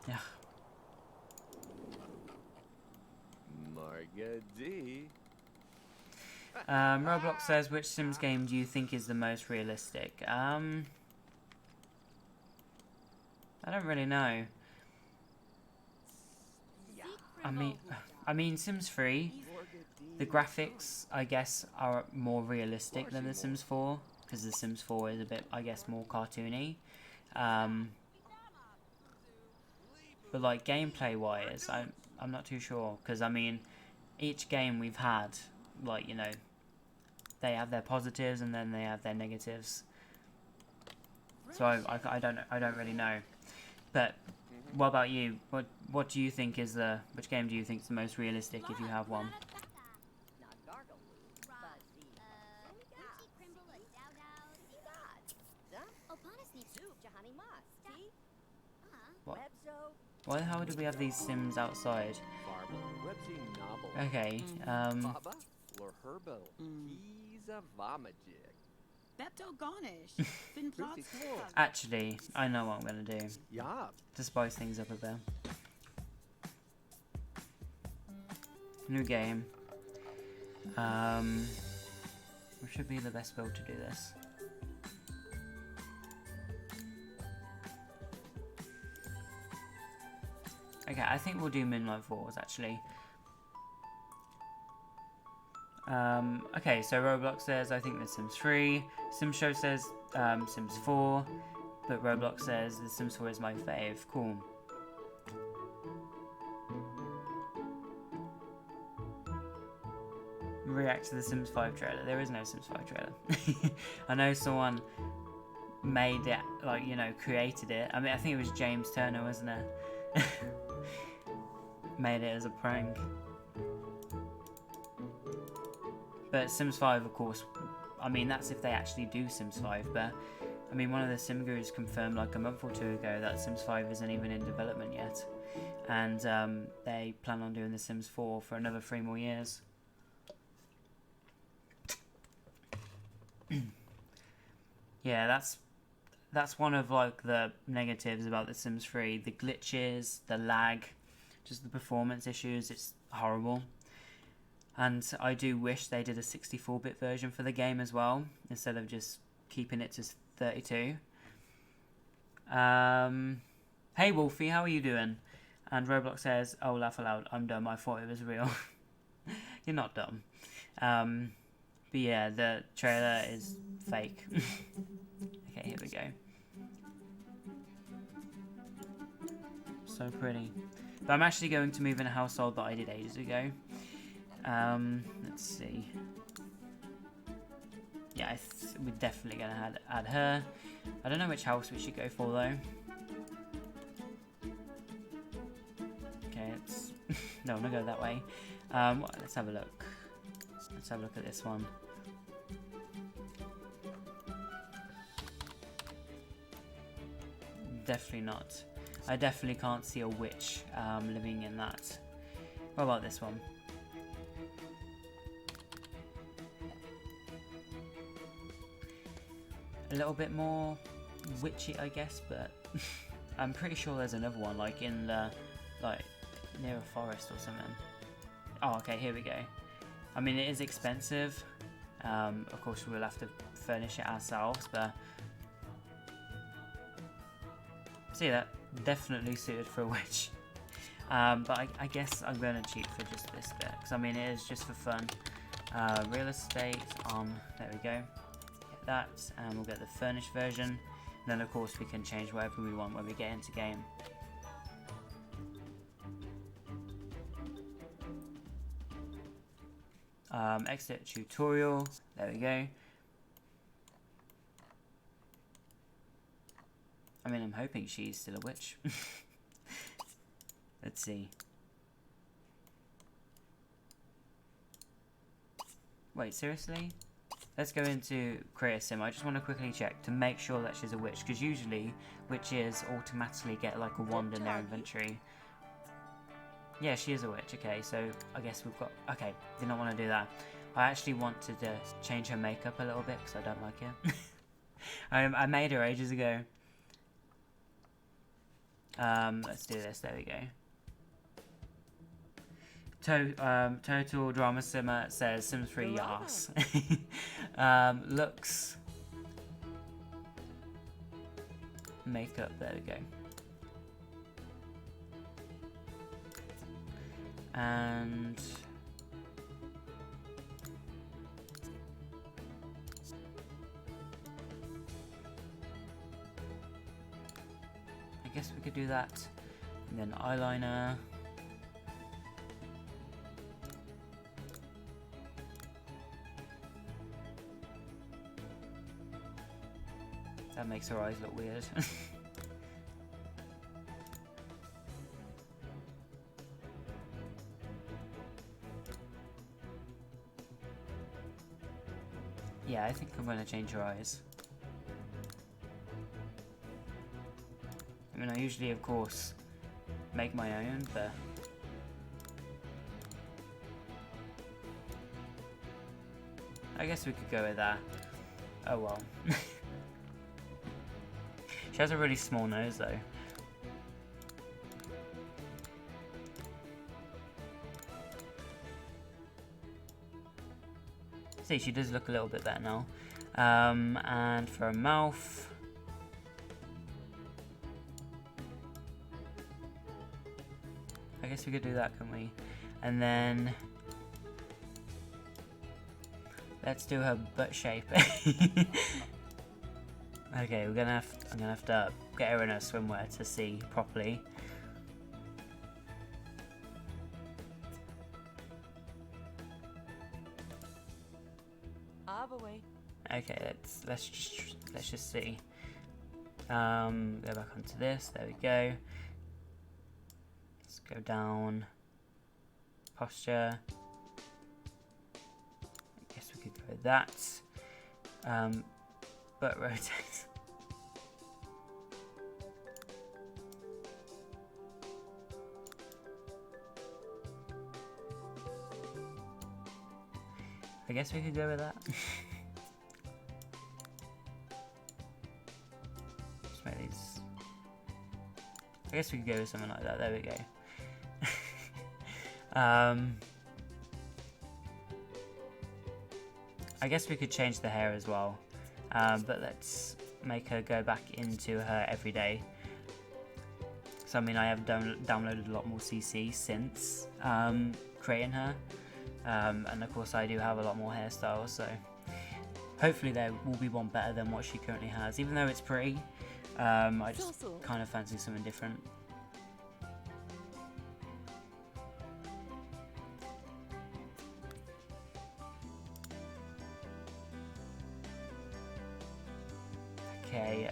Yeah. Roblox says, which Sims game do you think is the most realistic? I don't really know. I mean, Sims 3, the graphics, I guess, are more realistic than The Sims 4, because The Sims 4 is a bit, I guess, more cartoony. But, like, gameplay-wise, I'm not too sure, because, I mean, each game we've had, like, you know, they have their positives and then they have their negatives. So I don't really know. But what about you? What do you think is which game do you think is the most realistic if you have one? What? Why the hell do we have these Sims outside? Okay, actually, I know what I'm gonna do. To spice things up a bit. New game. Which should be the best build to do this? Okay, I think we'll do Midnight Falls actually. Okay, so Roblox says I think The Sims 3. SimShow says Sims 4. But Roblox says The Sims 4 is my fave. Cool. React to the Sims 5 trailer. There is no Sims 5 trailer. I know someone made it, like, you know, created it. I mean, I think it was James Turner, wasn't it? Made it as a prank. But Sims 5, of course, I mean, that's if they actually do Sims 5, but I mean, one of the Sim Gurus confirmed like a month or two ago that Sims 5 isn't even in development yet. And they plan on doing The Sims 4 for another 3 more years. Yeah, that's one of like the negatives about The Sims 3. The glitches, the lag, just the performance issues, it's horrible. And I do wish they did a 64-bit version for the game as well, instead of just keeping it to 32. Hey Wolfie, how are you doing? And Roblox says, oh, laugh aloud, I'm dumb, I thought it was real. You're not dumb. But yeah, the trailer is fake. Okay, here we go. So pretty. But I'm actually going to move in a household that I did ages ago. Let's see. Yeah, we're definitely gonna add her. I don't know which house we should go for though. Okay, let's no, I'm gonna go that way. Let's have a look. Let's have a look at this one. Definitely not. I definitely can't see a witch living in that. What about this one? A little bit more witchy, I guess, but I'm pretty sure there's another one, like in the, near a forest or something. Oh, okay, here we go. I mean, it is expensive. Of course, we'll have to furnish it ourselves, but see that definitely suited for a witch. But I guess I'm going to cheat for just this bit, because I mean, it is just for fun. Real estate on, there we go. Get that, and we'll get the furnished version. And then of course we can change whatever we want when we get into game. Exit tutorial, there we go. I mean, I'm hoping she's still a witch. Let's see. Wait, seriously? Let's go into create a sim. I just want to quickly check to make sure that she's a witch, because usually witches automatically get like a wand in their inventory. Yeah, she is a witch. Okay, so I guess we've got... Okay, did not want to do that. I actually wanted to change her makeup a little bit because I don't like it. I made her ages ago. Let's do this. There we go. Total Drama Simmer says Sims 3 yas. Looks. Makeup. There we go. And I guess we could do that. And then eyeliner. That makes her eyes look weird. Yeah, I think I'm going to change her eyes. I mean, I usually, of course, make my own, but... I guess we could go with that. Oh well. She has a really small nose, though. See, she does look a little bit better now. And for a mouth... I guess we could do that, couldn't we? And then... let's do her butt shape. Okay, I'm gonna have to get her in her swimwear to see properly. Okay, let's just see. Go back onto this. There we go. Let's go down. Posture. I guess we could go with that. Butt rotate. I guess we could go with that. Just make these. I guess we could go with something like that. There we go. I guess we could change the hair as well, but let's make her go back into her everyday. So I mean, I have downloaded a lot more CC since creating her, and of course I do have a lot more hairstyles, so hopefully there will be one better than what she currently has. Even though it's pretty, I just kind of fancy something different. Okay,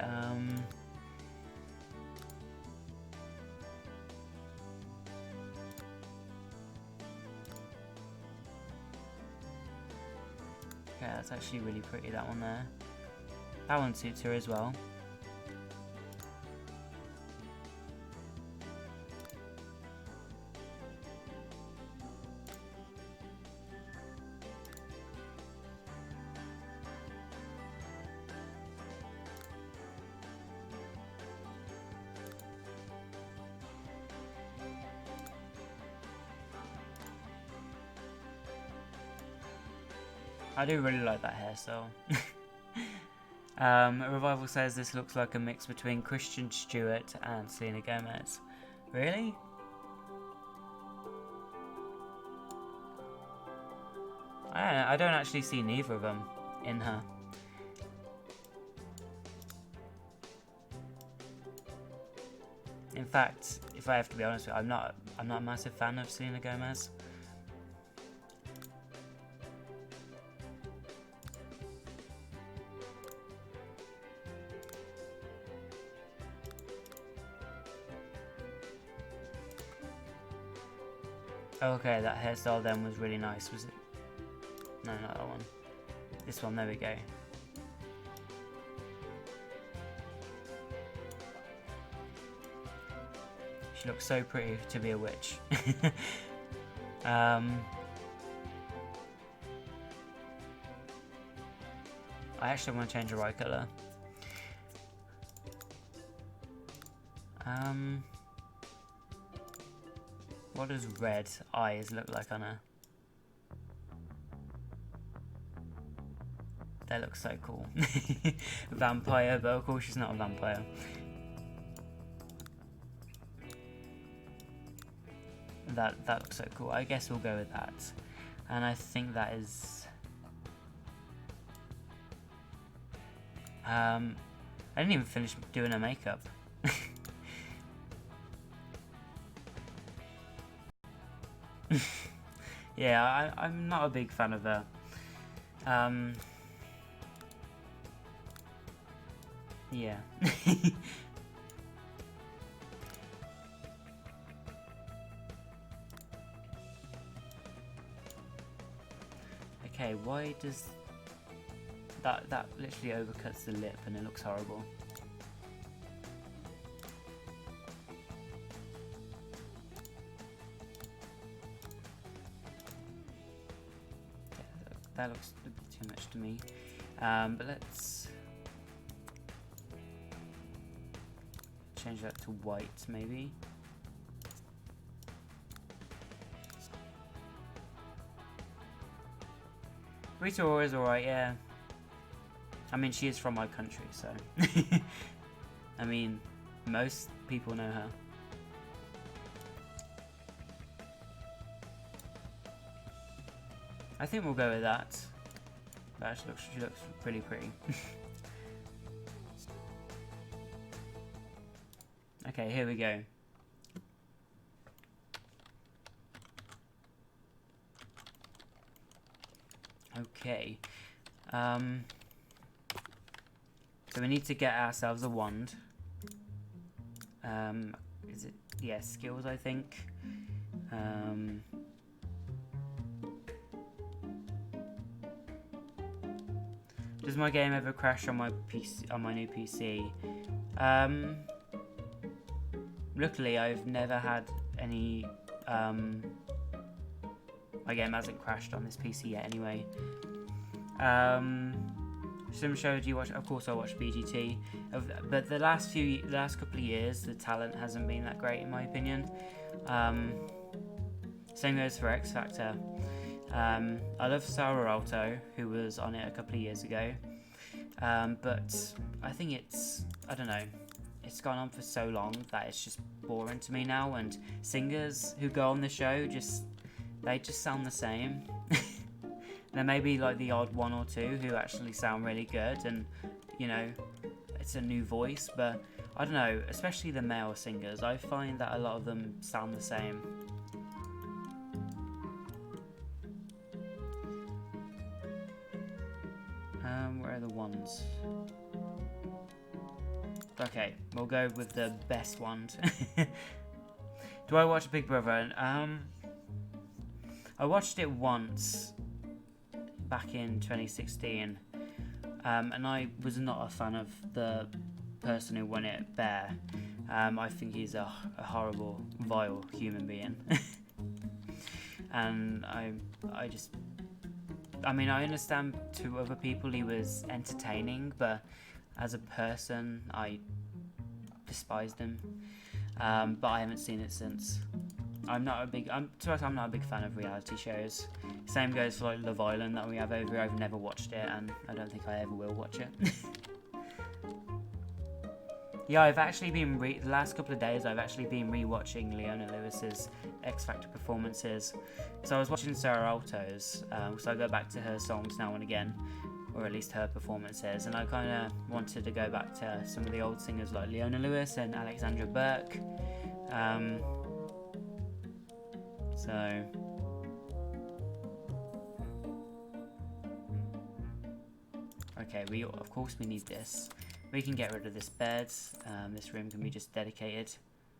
okay, that's actually really pretty, that one there. That one suits her as well. I do really like that hairstyle. Revival says this looks like a mix between Christian Stewart and Selena Gomez. Really? I don't actually see neither of them in her. In fact, if I have to be honest with you, I'm not a massive fan of Selena Gomez. Okay, that hairstyle then was really nice, was it? No, not that one. This one, there we go. She looks so pretty to be a witch. I actually want to change her eye colour. What does red eyes look like on her? That looks so cool. Vampire, but of course she's not a vampire. That looks so cool. I guess we'll go with that. And I think that is... I didn't even finish doing her makeup. Yeah, I'm not a big fan of her. Yeah. Okay, why does that literally overcuts the lip and it looks horrible. That looks a bit too much to me. But let's change that to white, maybe. Rita Ora is alright, yeah. I mean, she is from my country, so... I mean, most people know her. I think we'll go with that. That actually she looks pretty pretty. Okay, here we go. Okay. So we need to get ourselves a wand. Is it? Yeah, skills, I think. Does my game ever crash on my PC, on my new PC? Luckily, I've never had any. My game hasn't crashed on this PC yet, anyway. Some show do you watch? Of course, I watch BGT. But the last couple of years, the talent hasn't been that great, in my opinion. Same goes for X Factor. I love Sarah Alto, who was on it a couple of years ago. But I think I don't know, it's gone on for so long that it's just boring to me now. And singers who go on the show they just sound the same. There may be like the odd one or two who actually sound really good, and you know, it's a new voice, but I don't know, especially the male singers, I find that a lot of them sound the same. Where are the ones? Okay, we'll go with the best ones. Do I watch Big Brother? I watched it once back in 2016, and I was not a fan of the person who won it, Bear. I think he's a horrible, vile human being. And I mean, I understand to other people he was entertaining, but as a person, I despised him. But I haven't seen it since. I'm not a big fan of reality shows. Same goes for like Love Island that we have over here. I've never watched it, and I don't think I ever will watch it. Yeah, I've actually been the last couple of days. I've actually been rewatching Leona Lewis's X Factor performances. So I was watching Sarah Alto's, so I go back to her songs now and again, or at least her performances. And I kind of wanted to go back to some of the old singers like Leona Lewis and Alexandra Burke. So okay, of course we need this. We can get rid of this bed. This room can be just dedicated.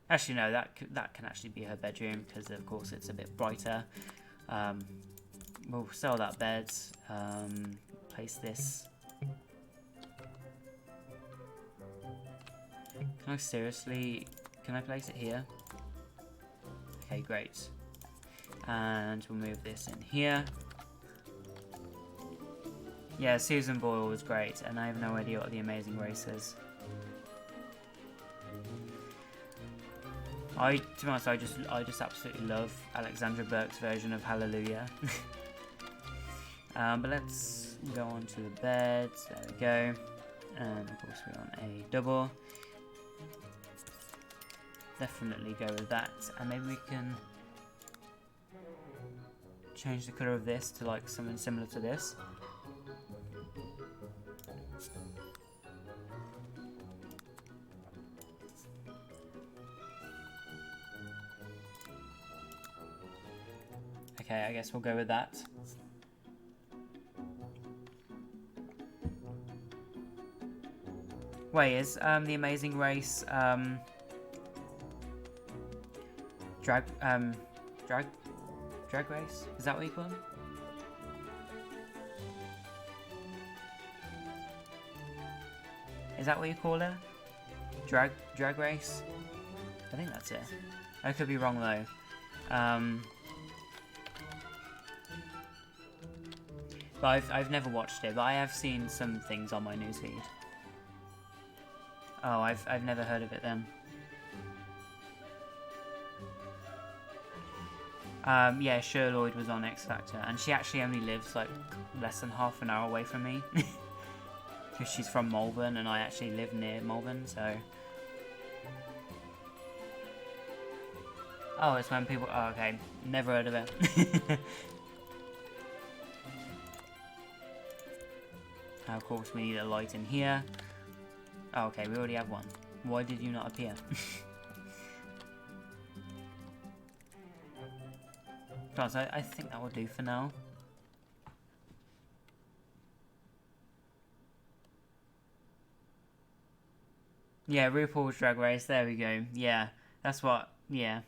Actually, no, that can actually be her bedroom because, of course, it's a bit brighter. We'll sell that bed. Place this. Can I seriously? Can I place it here? Okay, great. And we'll move this in here. Yeah, Susan Boyle was great, and I have no idea what The Amazing Race is. To be honest, I just absolutely love Alexandra Burke's version of Hallelujah. But let's go on to the bed. There we go. And of course we want a double. Definitely go with that. And maybe we can change the colour of this to like something similar to this. Okay, I guess we'll go with that. Wait, is The Amazing Race drag race? Is that what you call them? Is that what you call it? Drag race? I think that's it. I could be wrong though. But I've never watched it, but I have seen some things on my newsfeed. Oh, I've never heard of it then. Yeah, Cher Lloyd was on X Factor, and she actually only lives like less than half an hour away from me. Because she's from Malvern, and I actually live near Malvern, so... Oh, it's when people... Oh, okay. Never heard of it. Of course, we need a light in here. Oh, okay, we already have one. Why did you not appear? Guys, I think that will do for now. Yeah, RuPaul's Drag Race. There we go. Yeah, that's what. Yeah,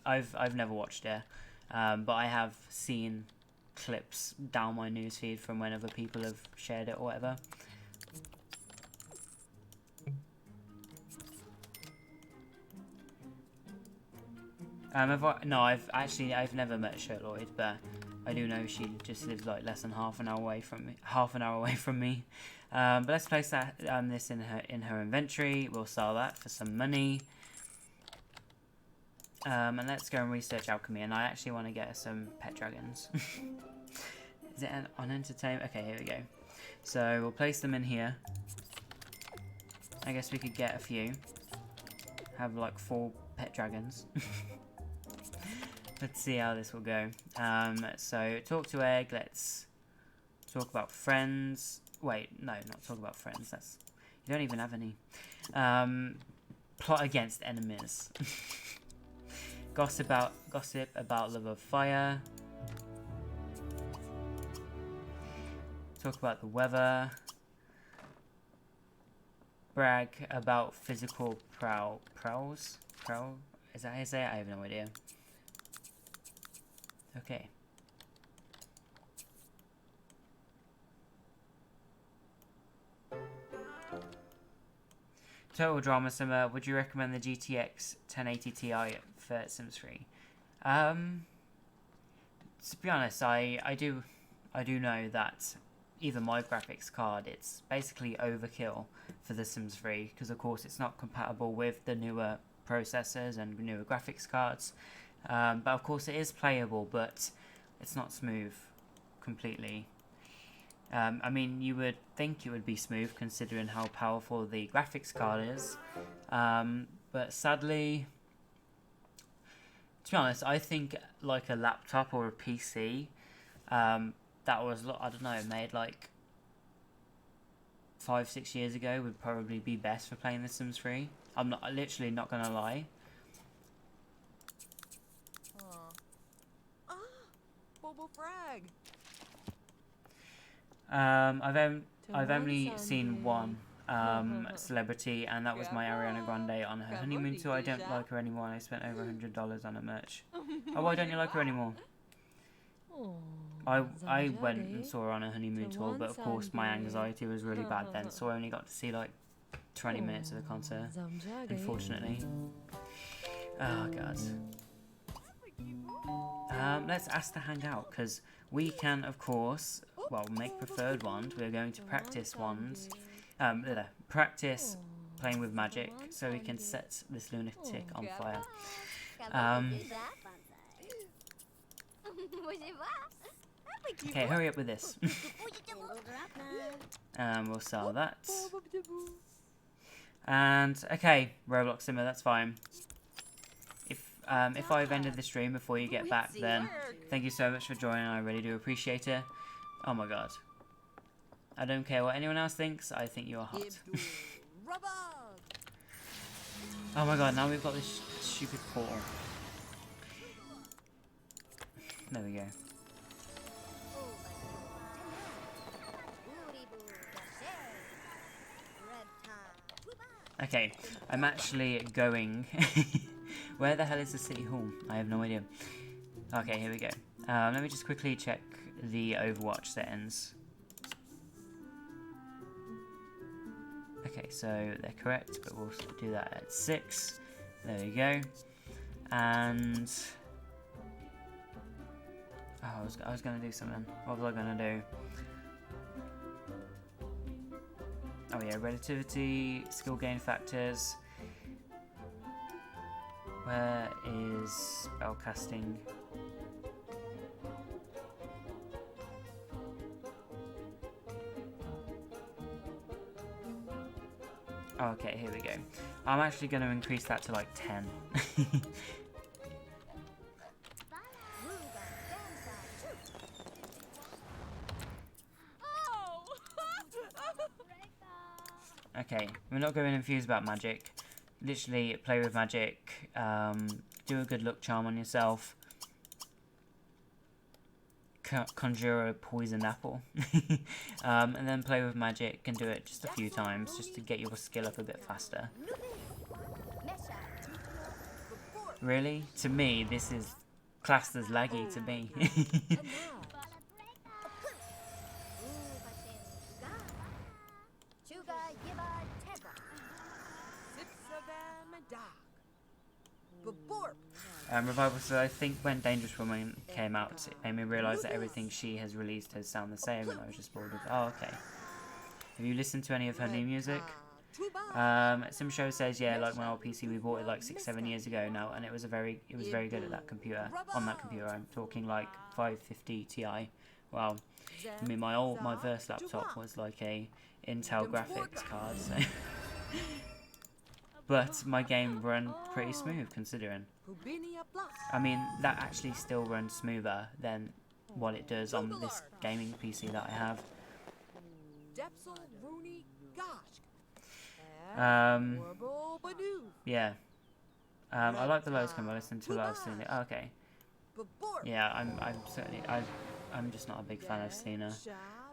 I've never watched it, but I have seen clips down my newsfeed from when other people have shared it or whatever. I've never met Cher Lloyd, but I do know she just lives like less than half an hour away from me. But let's place that this in her inventory. We'll sell that for some money. And let's go and research alchemy. And I actually want to get some pet dragons. Is it on entertainment? Okay, here we go. So we'll place them in here. I guess we could get a few. Have like 4 pet dragons. Let's see how this will go. So talk to egg. Let's talk about friends. Wait, no, not talk about friends. That's you don't even have any. Plot against enemies. Gossip about love of fire. Talk about the weather. brag about physical prowess? Is that how you say it? I have no idea. Okay. Total drama simmer. Would you recommend the GTX 1080 Ti for Sims 3? To be honest, I do know that even my graphics card, it's basically overkill for the Sims 3 because of course it's not compatible with the newer processors and newer graphics cards. But of course it is playable, but it's not smooth completely. I mean, you would think it would be smooth considering how powerful the graphics card is, but sadly, to be honest, I think like a laptop or a PC that was, I don't know, made like 5-6 years ago would probably be best for playing The Sims 3. I'm literally not gonna lie. Bobo Frag. I've only seen one celebrity, and that was my Ariana Grande on her honeymoon tour. I don't like her anymore, and I spent over $100 on her merch. Oh, why don't you like her anymore? I went and saw her on a honeymoon tour, but of course my anxiety was really bad then, so I only got to see like 20 minutes of the concert, unfortunately. Oh god. Let's ask to hang out, because we can of course, well, make preferred wand. We're going to practice wands, practice playing with magic, so we can set this lunatic on fire. Okay, hurry up with this. We'll sell that. And okay, Roblox Simmer, that's fine. If I've ended the stream before you get back, then thank you so much for joining. I really do appreciate it. Oh my god. I don't care what anyone else thinks. I think you're hot. Oh my god, now we've got this stupid portal. There we go. Okay, I'm actually going... Where the hell is the city hall? I have no idea. Okay, here we go. Let me just quickly check the Overwatch settings. Okay, so they're correct, but we'll do that at 6. There we go. And... oh, I was going to do something. What was I going to do? Oh yeah, relativity, skill gain factors. Where is spellcasting? Oh, okay, here we go. I'm actually going to increase that to like 10. Okay, we're not going infused about magic. Literally, play with magic, do a good luck charm on yourself, conjure a poisoned apple, and then play with magic and do it just a few times, just to get your skill up a bit faster. Really? To me, this is classed as laggy to me. Revival says, I think when Dangerous Woman came out, it made me realise that everything she has released has sound the same, and I was just bored with. Oh, okay. Have you listened to any of her new music? Sim Show says, yeah, like my old PC, we bought it like 6-7 years ago now, and it was very good at that computer. On that computer, I'm talking like 550 Ti. Wow. I mean, my first laptop was like a Intel graphics card, so. But my game ran pretty smooth considering. I mean, that actually still runs smoother than what it does on this gaming PC that I have. Yeah. I like the Lowe's Come. I listened to a lot of Selena. Oh, okay. Yeah, I'm just not a big fan of Selena.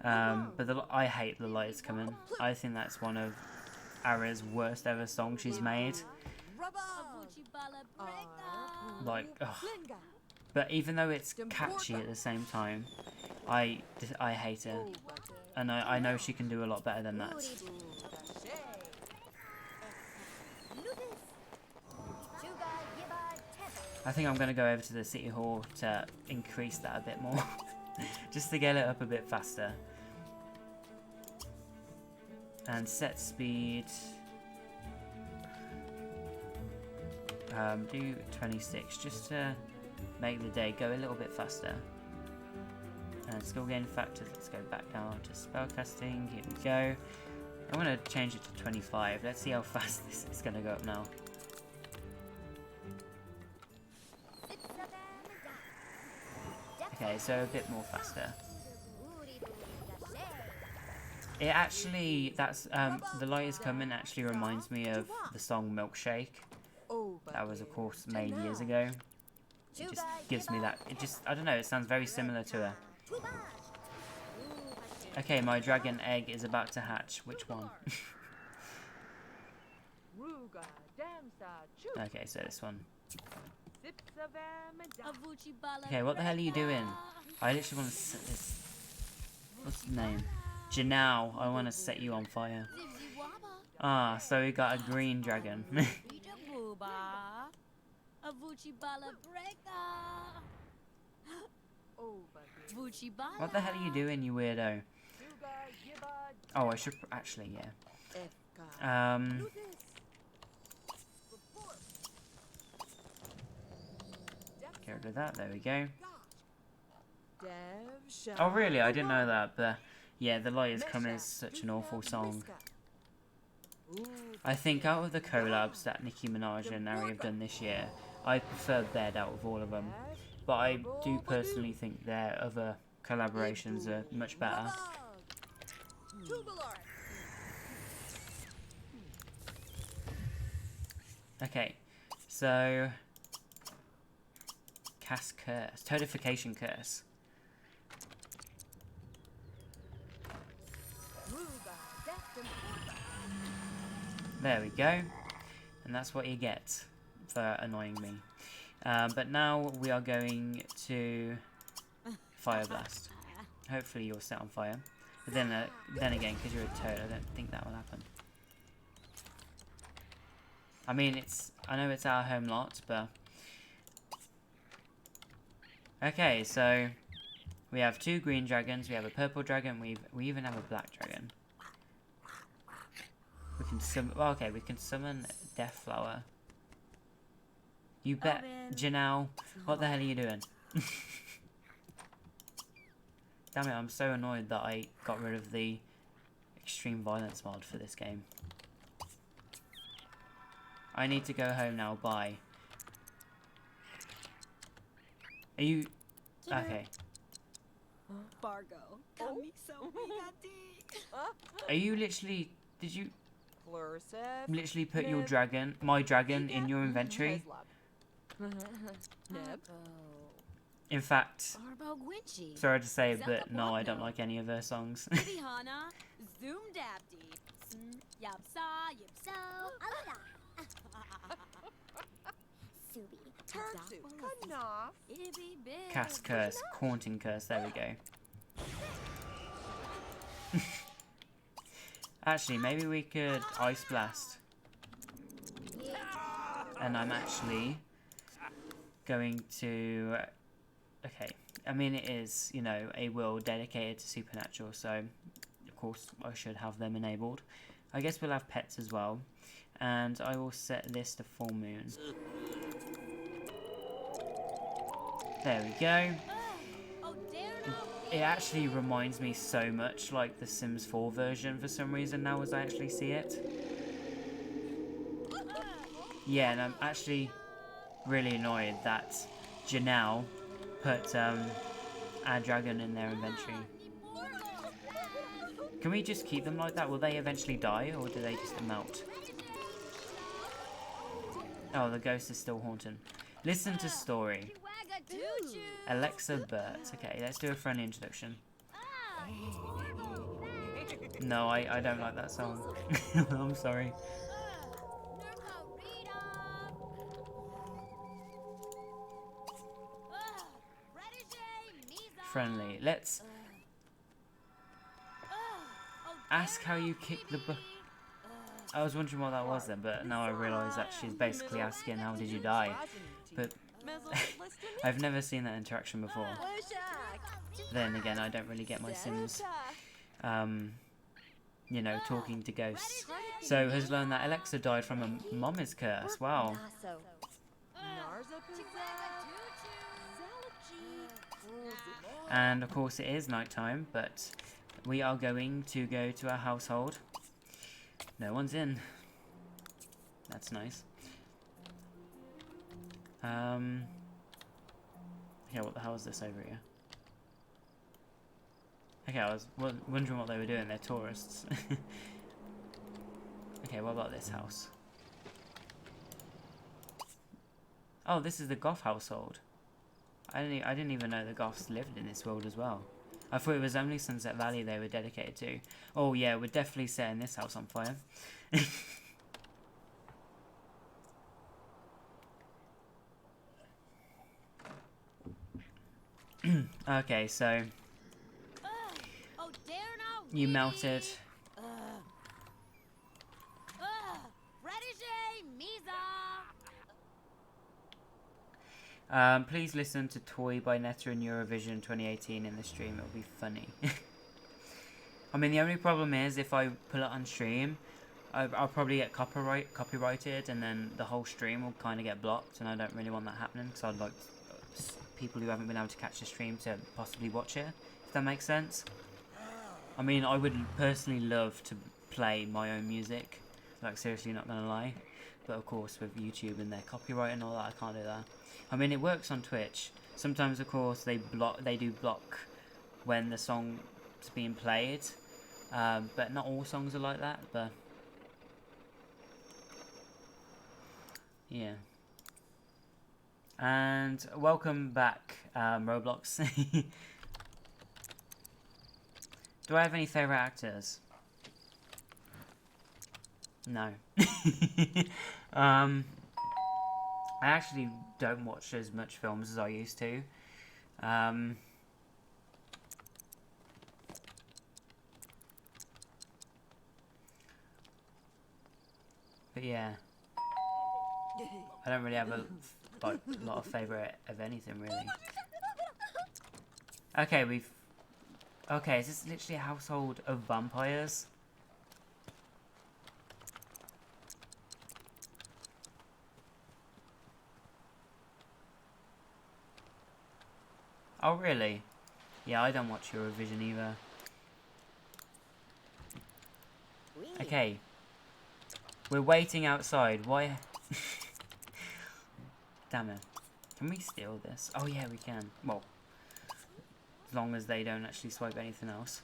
But I hate the Lights Coming. I think that's one of Ara's worst ever song she's made. Like, ugh. But even though it's catchy at the same time, I hate it. And I know she can do a lot better than that. I think I'm going to go over to the City Hall to increase that a bit more. Just to get it up a bit faster. And set speed. Do 26 just to make the day go a little bit faster. And skill gain factors, let's go back down to spellcasting. Here we go. I'm going to change it to 25. Let's see how fast this is going to go up now. Okay, so a bit more faster. It actually, that's, The Light Is Coming actually reminds me of the song Milkshake. That was, of course, made years ago. It just gives me that, I don't know, it sounds very similar to her. Okay, my dragon egg is about to hatch. Which one? Okay, so this one. Okay, what the hell are you doing? I literally want to set this... What's the name? Janelle, I want to set you on fire. Ah, so we got a green dragon. What the hell are you doing, you weirdo? Oh, I should... Actually, yeah. Get rid of that, there we go. Oh really, I didn't know that, but yeah, The Light Is Coming is such an awful song. I think out of the collabs that Nicki Minaj and Ari have done this year, I prefer Bed out of all of them. But I do personally think their other collaborations are much better. Okay, so... Cast Curse. Toadification Curse. There we go. And that's what you get for annoying me. But now we are going to Fire Blast. Hopefully you're set on fire. But then again, because you're a toad, I don't think that will happen. I mean, I know it's our home lot, but... Okay, so we have 2 green dragons, we have a purple dragon, we even have a black dragon. We can summon... Well, okay, we can summon Deathflower. You bet, Janelle. What the hell are you doing? Damn it, I'm so annoyed that I got rid of the extreme violence mod for this game. I need to go home now, bye. Are you... Okay. Are you literally... Did you... literally put your dragon, my dragon, in your inventory? In fact, sorry to say, but no, I don't like any of her songs. Cast Curse, Haunting Curse, there we go. Actually, maybe we could Ice Blast. And I'm actually going to... Okay, I mean it is, you know, a world dedicated to Supernatural, so of course I should have them enabled. I guess we'll have pets as well. And I will set this to full moon. There we go. It actually reminds me so much like the Sims 4 version for some reason now as I actually see it. Yeah, and I'm actually really annoyed that Janelle put our dragon in their inventory. Can we just keep them like that? Will they eventually die or do they just melt? Oh, the ghost is still haunting. Listen to story. Alexa Burt. Okay, let's do a friendly introduction. No, I don't like that song. I'm sorry. Friendly. Let's ask how you kick the bu- I was wondering what that was then, but now I realise that she's basically asking how did you die. But I've never seen that interaction before. Then again, I don't really get my Sims, you know, talking to ghosts. So has learned that Alexa died from a mommy's curse. Wow. And of course it is nighttime, but we are going to go to our household. No one's in. That's nice. Yeah, what the hell is this over here? Okay, I was wondering what they were doing. They're tourists. Okay, what about this house? Oh, this is the Goth household. I didn't even know the Goths lived in this world as well. I thought it was only Sunset Valley they were dedicated to. Oh yeah, we're definitely setting this house on fire. Okay, so you melted. Please listen to Toy by Netta in Eurovision 2018 in the stream. It'll be funny. I mean, the only problem is if I put it on stream, I'll probably get copyrighted, and then the whole stream will kind of get blocked, and I don't really want that happening because I'd like people who haven't been able to catch the stream to possibly watch it. If that makes sense. I mean, I would personally love to play my own music. Like, seriously, not gonna lie. But of course, with YouTube and their copyright and all that, I can't do that. I mean, it works on Twitch. Sometimes, of course, they do block when the song's being played. But not all songs are like that. But yeah. And welcome back, Roblox. Do I have any favourite actors? No. I actually don't watch as much films as I used to. But yeah. I don't really have a lot of favourite of anything, really. Okay, okay, is this literally a household of vampires? Oh, really? Yeah, I don't watch Eurovision either. Okay. We're waiting outside. Why? Damn it. Can we steal this? Oh, yeah, we can. Well, as long as they don't actually swipe anything else.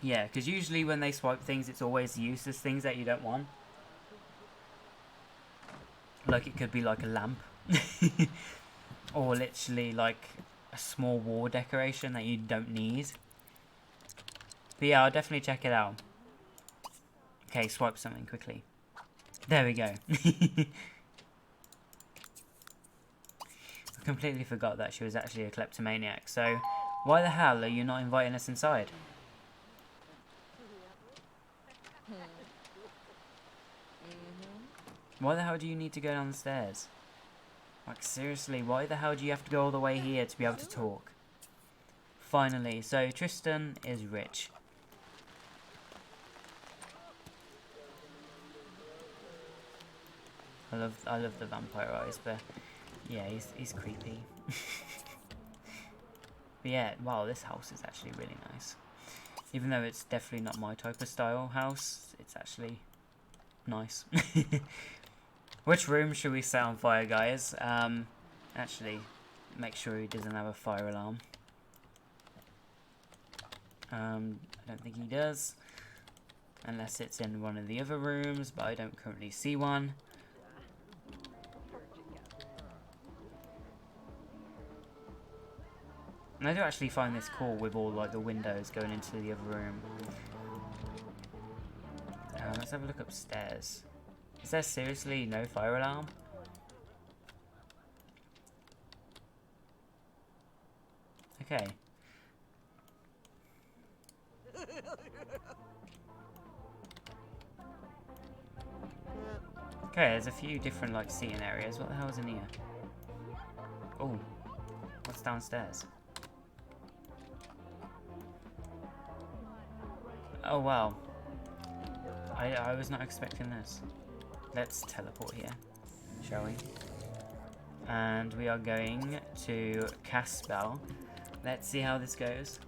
Yeah, because usually when they swipe things, it's always useless things that you don't want. Like, it could be like a lamp. Or literally like a small wall decoration that you don't need. But yeah, I'll definitely check it out. Okay, swipe something quickly. There we go. I completely forgot that she was actually a kleptomaniac. So, why the hell are you not inviting us inside? Why the hell do you need to go down the stairs? Like, seriously, why the hell do you have to go all the way here to be able to talk? Finally, so Tristan is rich. I love the vampire eyes, but yeah, he's creepy. But yeah, wow, this house is actually really nice. Even though it's definitely not my type of style house, it's actually nice. Which room should we set on fire, guys? Actually, make sure he doesn't have a fire alarm. I don't think he does. Unless it's in one of the other rooms, but I don't currently see one. And I do actually find this cool with all like the windows going into the other room. Let's have a look upstairs. Is there seriously no fire alarm? Okay. Okay, there's a few different like seating areas. What the hell is in here? Oh, what's downstairs? Oh wow. I was not expecting this. Let's teleport here, shall we? And we are going to cast spell. Let's see how this goes.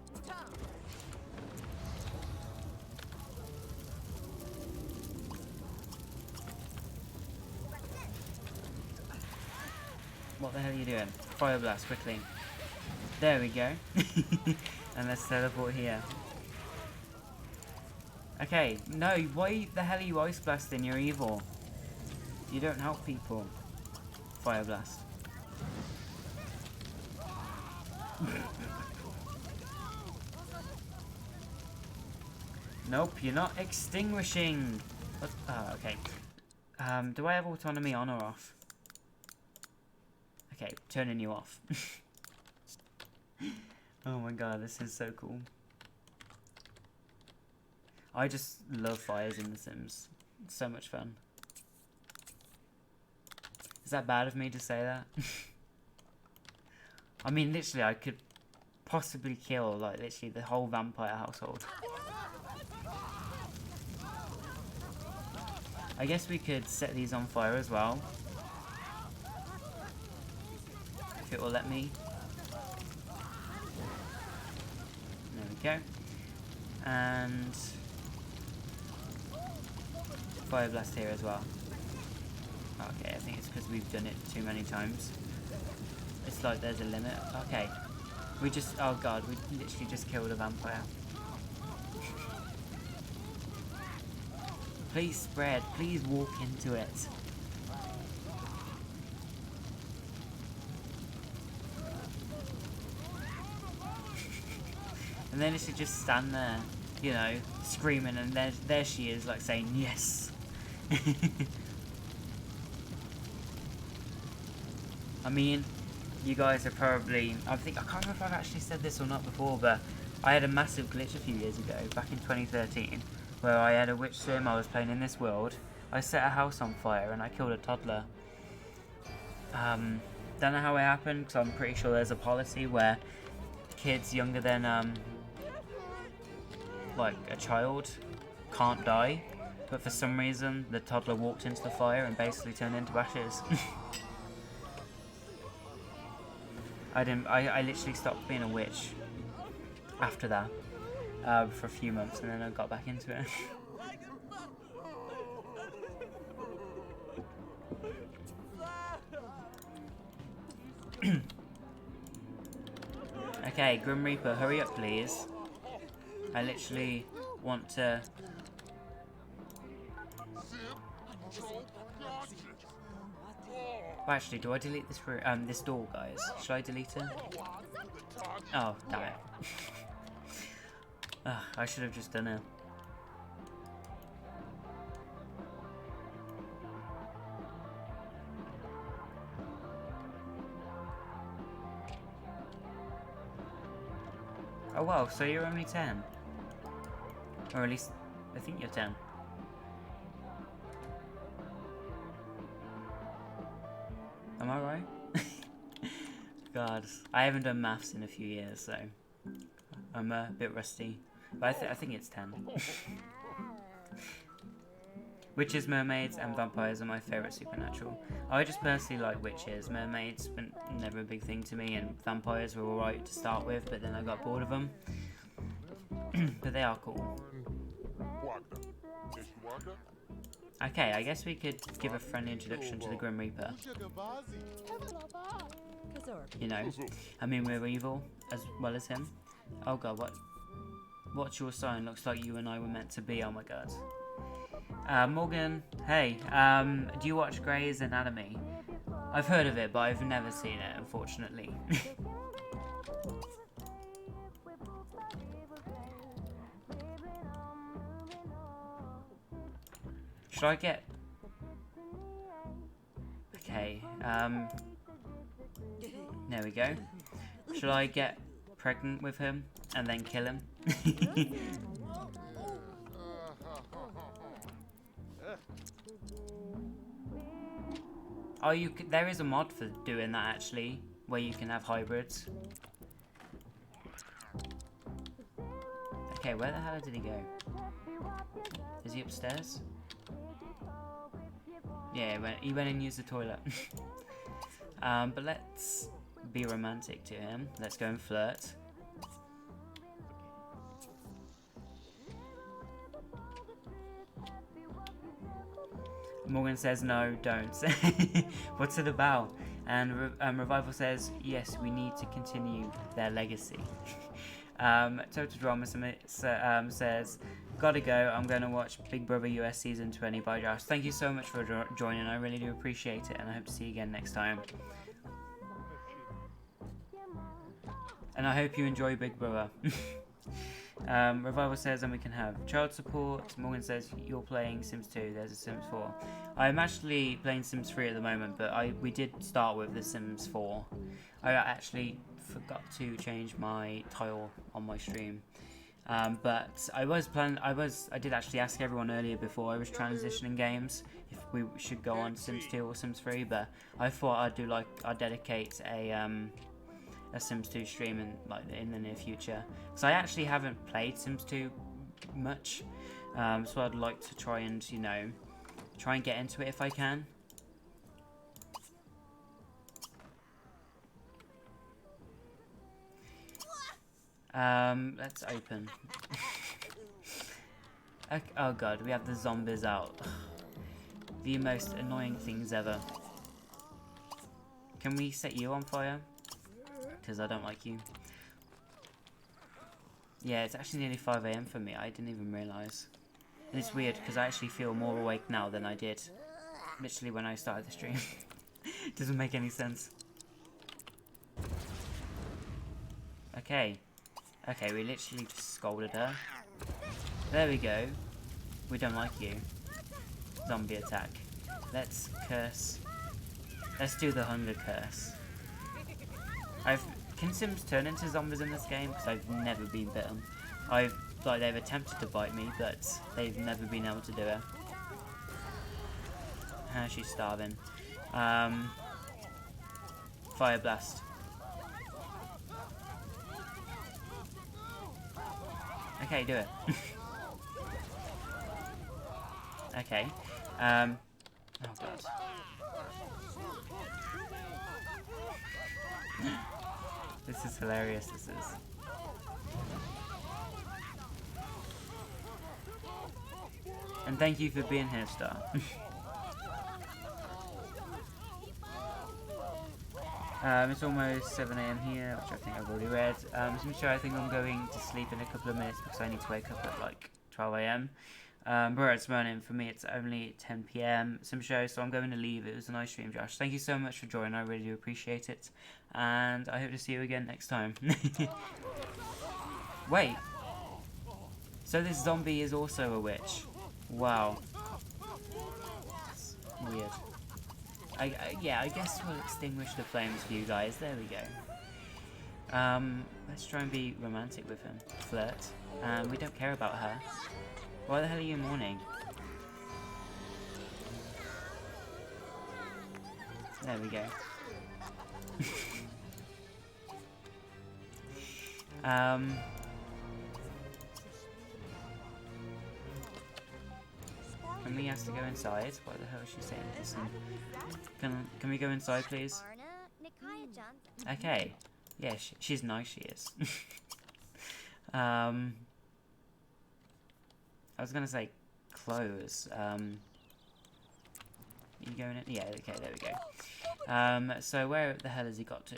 What the hell are you doing? Fire blast, quickly. There we go. And let's teleport here. Okay, no, why the hell are you ice blasting? You're evil. You don't help people. Fire blast. Nope, you're not extinguishing. What? Oh, okay. Do I have autonomy on or off? Okay, turning you off. Oh my god, this is so cool. I just love fires in The Sims. It's so much fun. Is that bad of me to say that? I mean, literally, I could possibly kill, like, literally the whole vampire household. I guess we could set these on fire as well. If it will let me. There we go. And fire blast here as well. Okay, I think it's because we've done it too many times. It's like there's a limit. Okay. We just, oh god, we literally just killed a vampire. Please spread, please walk into it. And then it should just stand there, you know, screaming, and there she is, like saying yes. I mean, you guys are probably, I can't remember if I've actually said this or not before, but I had a massive glitch a few years ago, back in 2013, where I had a witch sim. I was playing in this world. I set a house on fire and I killed a toddler. Don't know how it happened, because I'm pretty sure there's a policy where kids younger than like a child can't die, but for some reason the toddler walked into the fire and basically turned into ashes. I literally stopped being a witch after that for a few months, and then I got back into it. Okay, Grim Reaper, hurry up please. I literally want to... Well, actually, do I delete this this door, guys? Should I delete it? Oh, damn it. I should have just done it. Oh wow, so you're only 10. Or at least, I think you're 10. Am I right? God, I haven't done maths in a few years, so I'm a bit rusty. But I think it's 10. Witches, mermaids, and vampires are my favourite supernatural. I just personally like witches. Mermaids were never a big thing to me, and vampires were alright to start with, but then I got bored of them. But they are cool. Okay, I guess we could give a friendly introduction to the Grim Reaper. You know, I mean, we're evil as well as him. Oh god, what's your sign? Looks like you and I were meant to be. Oh my god. Morgan, hey, do you watch Grey's Anatomy? I've heard of it, but I've never seen it, unfortunately. Should I get... Okay, there we go. Should I get pregnant with him and then kill him? Oh, there is a mod for doing that actually, where you can have hybrids. Okay, where the hell did he go? Is he upstairs? Yeah, he went and used the toilet. But let's be romantic to him. Let's go and flirt. Morgan says no, don't. What's it about? And Revival says yes, we need to continue their legacy. Total Drama says, gotta go, I'm going to watch Big Brother US Season 20 by Josh. Thank you so much for joining, I really do appreciate it, and I hope to see you again next time. And I hope you enjoy Big Brother. Revival says, and we can have child support. Morgan says, you're playing Sims 2, there's a Sims 4. I'm actually playing Sims 3 at the moment, but we did start with the Sims 4. I actually forgot to change my title on my stream. But I did actually ask everyone earlier before I was transitioning games if we should go on Sims 2 or Sims 3, but I thought I'd dedicate a Sims 2 stream in the near future, because I actually haven't played Sims 2 much, so I'd like to try and get into it if I can. Let's open. Okay, oh god, we have the zombies out. The most annoying things ever. Can we set you on fire? Because I don't like you. Yeah, it's actually nearly 5 AM for me. I didn't even realise. And it's weird because I actually feel more awake now than I did literally when I started the stream. Doesn't make any sense. Okay. Okay, we literally just scolded her. There we go. We don't like you. Zombie attack. Let's curse. Let's do the hunger curse. Can Sims turn into zombies in this game? Because I've never been bitten. They've attempted to bite me, but they've never been able to do it. She's starving. Fire blast. Okay, do it. Okay. Oh god. This is hilarious, this is. And thank you for being here, Star. It's almost 7 AM here, which I think I've already read. I think I'm going to sleep in a couple of minutes because I need to wake up at like 12 AM. But it's morning. For me, it's only 10 PM. So I'm going to leave. It was a nice stream, Josh. Thank you so much for joining. I really do appreciate it. And I hope to see you again next time. Wait. So this zombie is also a witch. Wow. That's weird. Yeah, I guess we'll extinguish the flames for you guys. There we go. Let's try and be romantic with him. Flirt. We don't care about her. Why the hell are you mourning? There we go. Can we ask to go inside? What the hell is she saying? Listen. Can we go inside, please? Okay. Yeah, she's nice, she is. I was gonna say clothes. You going in? Yeah, okay, there we go. So where the hell has he got to?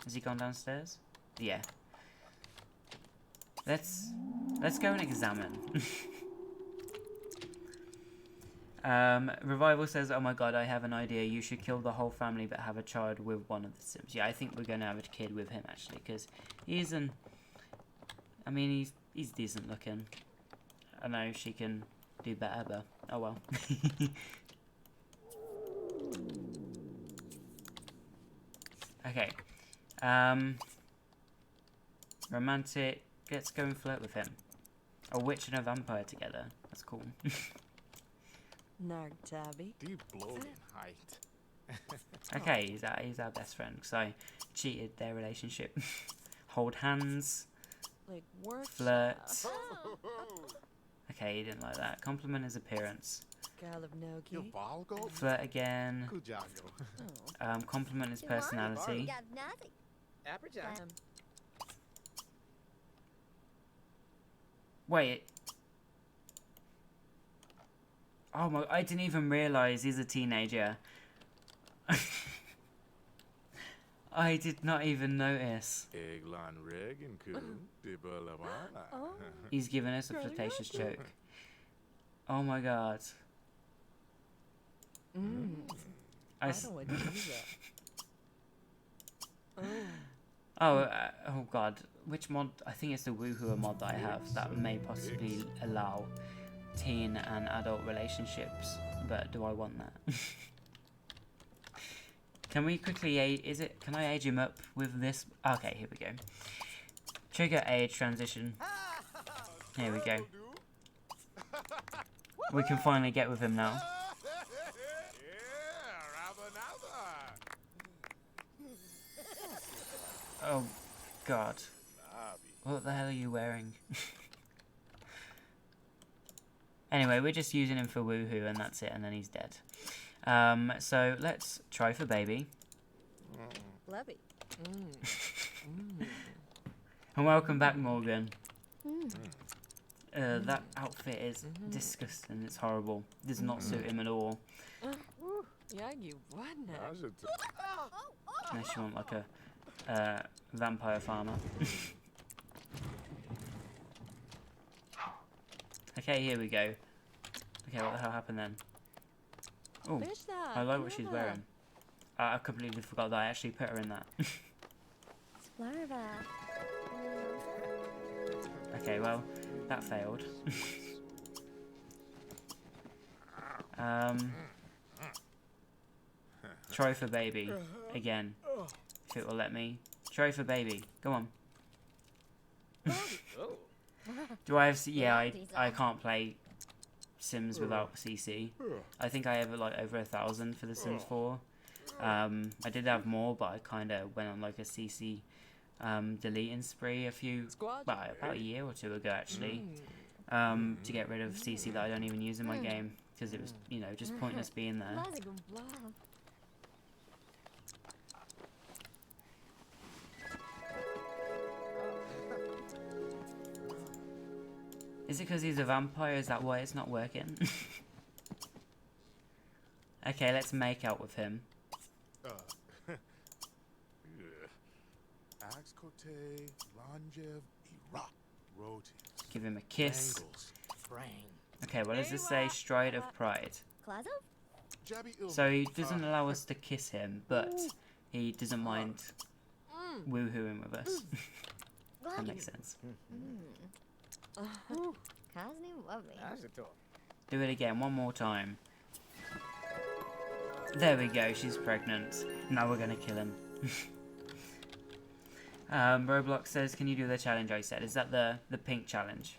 Has he gone downstairs? Yeah. Let's go and examine. Revival says, oh my god, I have an idea. You should kill the whole family but have a child with one of the Sims. Yeah, I think we're going to have a kid with him, actually, because he's an I mean, he's decent looking. I know she can do better, but oh well. Okay. Romantic. Let's go and flirt with him. A witch and a vampire together. That's cool. Narg Tabby. Deep bloating height. Okay, he's our best friend because I cheated their relationship. Hold hands. Like work. Flirt. Okay, he didn't like that. Compliment his appearance. Your Galavnoki. ball go? Flirt again. Kujayo. Compliment his personality. Appetite. Wait. Oh my! I didn't even realize he's a teenager. I did not even notice. Eglan reg and ku. Oh. He's giving us a Really flirtatious joke. Oh my god. I don't want to do that. Oh god. Which mod? I think it's the Woohoo mod that I have that may possibly allow teen and adult relationships. But do I want that? Can we quickly can I age him up with this? Okay, here we go. Trigger age transition. Here we go. We can finally get with him now. Oh god. What the hell are you wearing? Anyway, we're just using him for Woohoo and that's it, and then he's dead. So let's try for baby. Levy. And welcome back, Morgan. That outfit is disgusting. It's horrible. Does not suit him at all. Yeah, you wouldn't. Unless you want like a vampire farmer. Okay, here we go. Okay, what the hell happened then? Oh, I like what she's wearing. I completely forgot that I actually put her in that. Okay, well, that failed. Try for baby. Again. If it will let me. Try for baby. Go on. Do I have... Yeah, I can't play Sims without CC. I think I have like over 1,000 for the Sims 4. I did have more, but I kind of went on like a CC deleting spree about a year or two ago actually, to get rid of CC that I don't even use in my game because it was, you know, just pointless being there. Is it because he's a vampire? Is that why it's not working? Okay, let's make out with him. Give him a kiss. Okay, what does this say? Stride of Pride. So he doesn't allow us to kiss him, but he doesn't mind woohooing with us. That makes sense. Do it again, one more time. There we go, she's pregnant. Now we're gonna kill him. Roblox says, can you do the challenge I said? Is that the pink challenge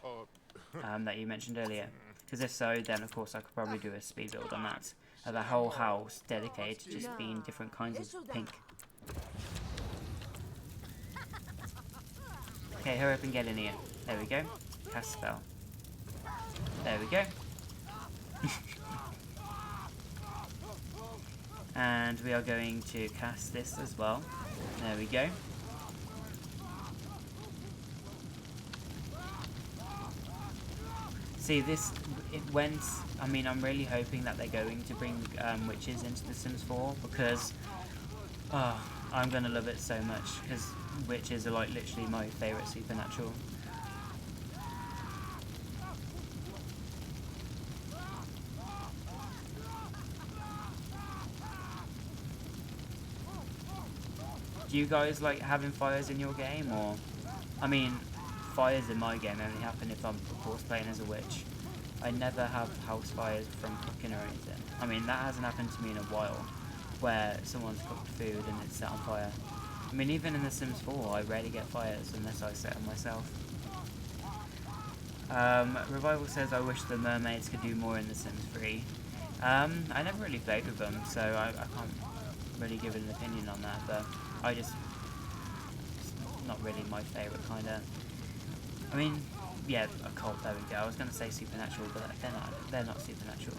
that you mentioned earlier? Because if so, then of course I could probably do a speed build on that. The whole house dedicated to just being different kinds of pink. Okay, hurry up and get in here. There we go. Cast spell. There we go. And we are going to cast this as well. There we go. See, this, it went, I mean, I'm really hoping that they're going to bring witches into The Sims 4 because, I'm going to love it so much because witches are like literally my favourite supernatural. Do you guys like having fires in your game, or, I mean, fires in my game only happen if I'm, of course, playing as a witch. I never have house fires from cooking or anything. I mean, that hasn't happened to me in a while, where someone's cooked food and it's set on fire. I mean, even in The Sims 4, I rarely get fires unless I set them myself. Revival says, I wish the mermaids could do more in The Sims 3. I never really played with them, so I can't really give an opinion on that, but it's not really my favourite kind of... I mean, yeah, occult, there we go. I was going to say supernatural, but they're not supernatural.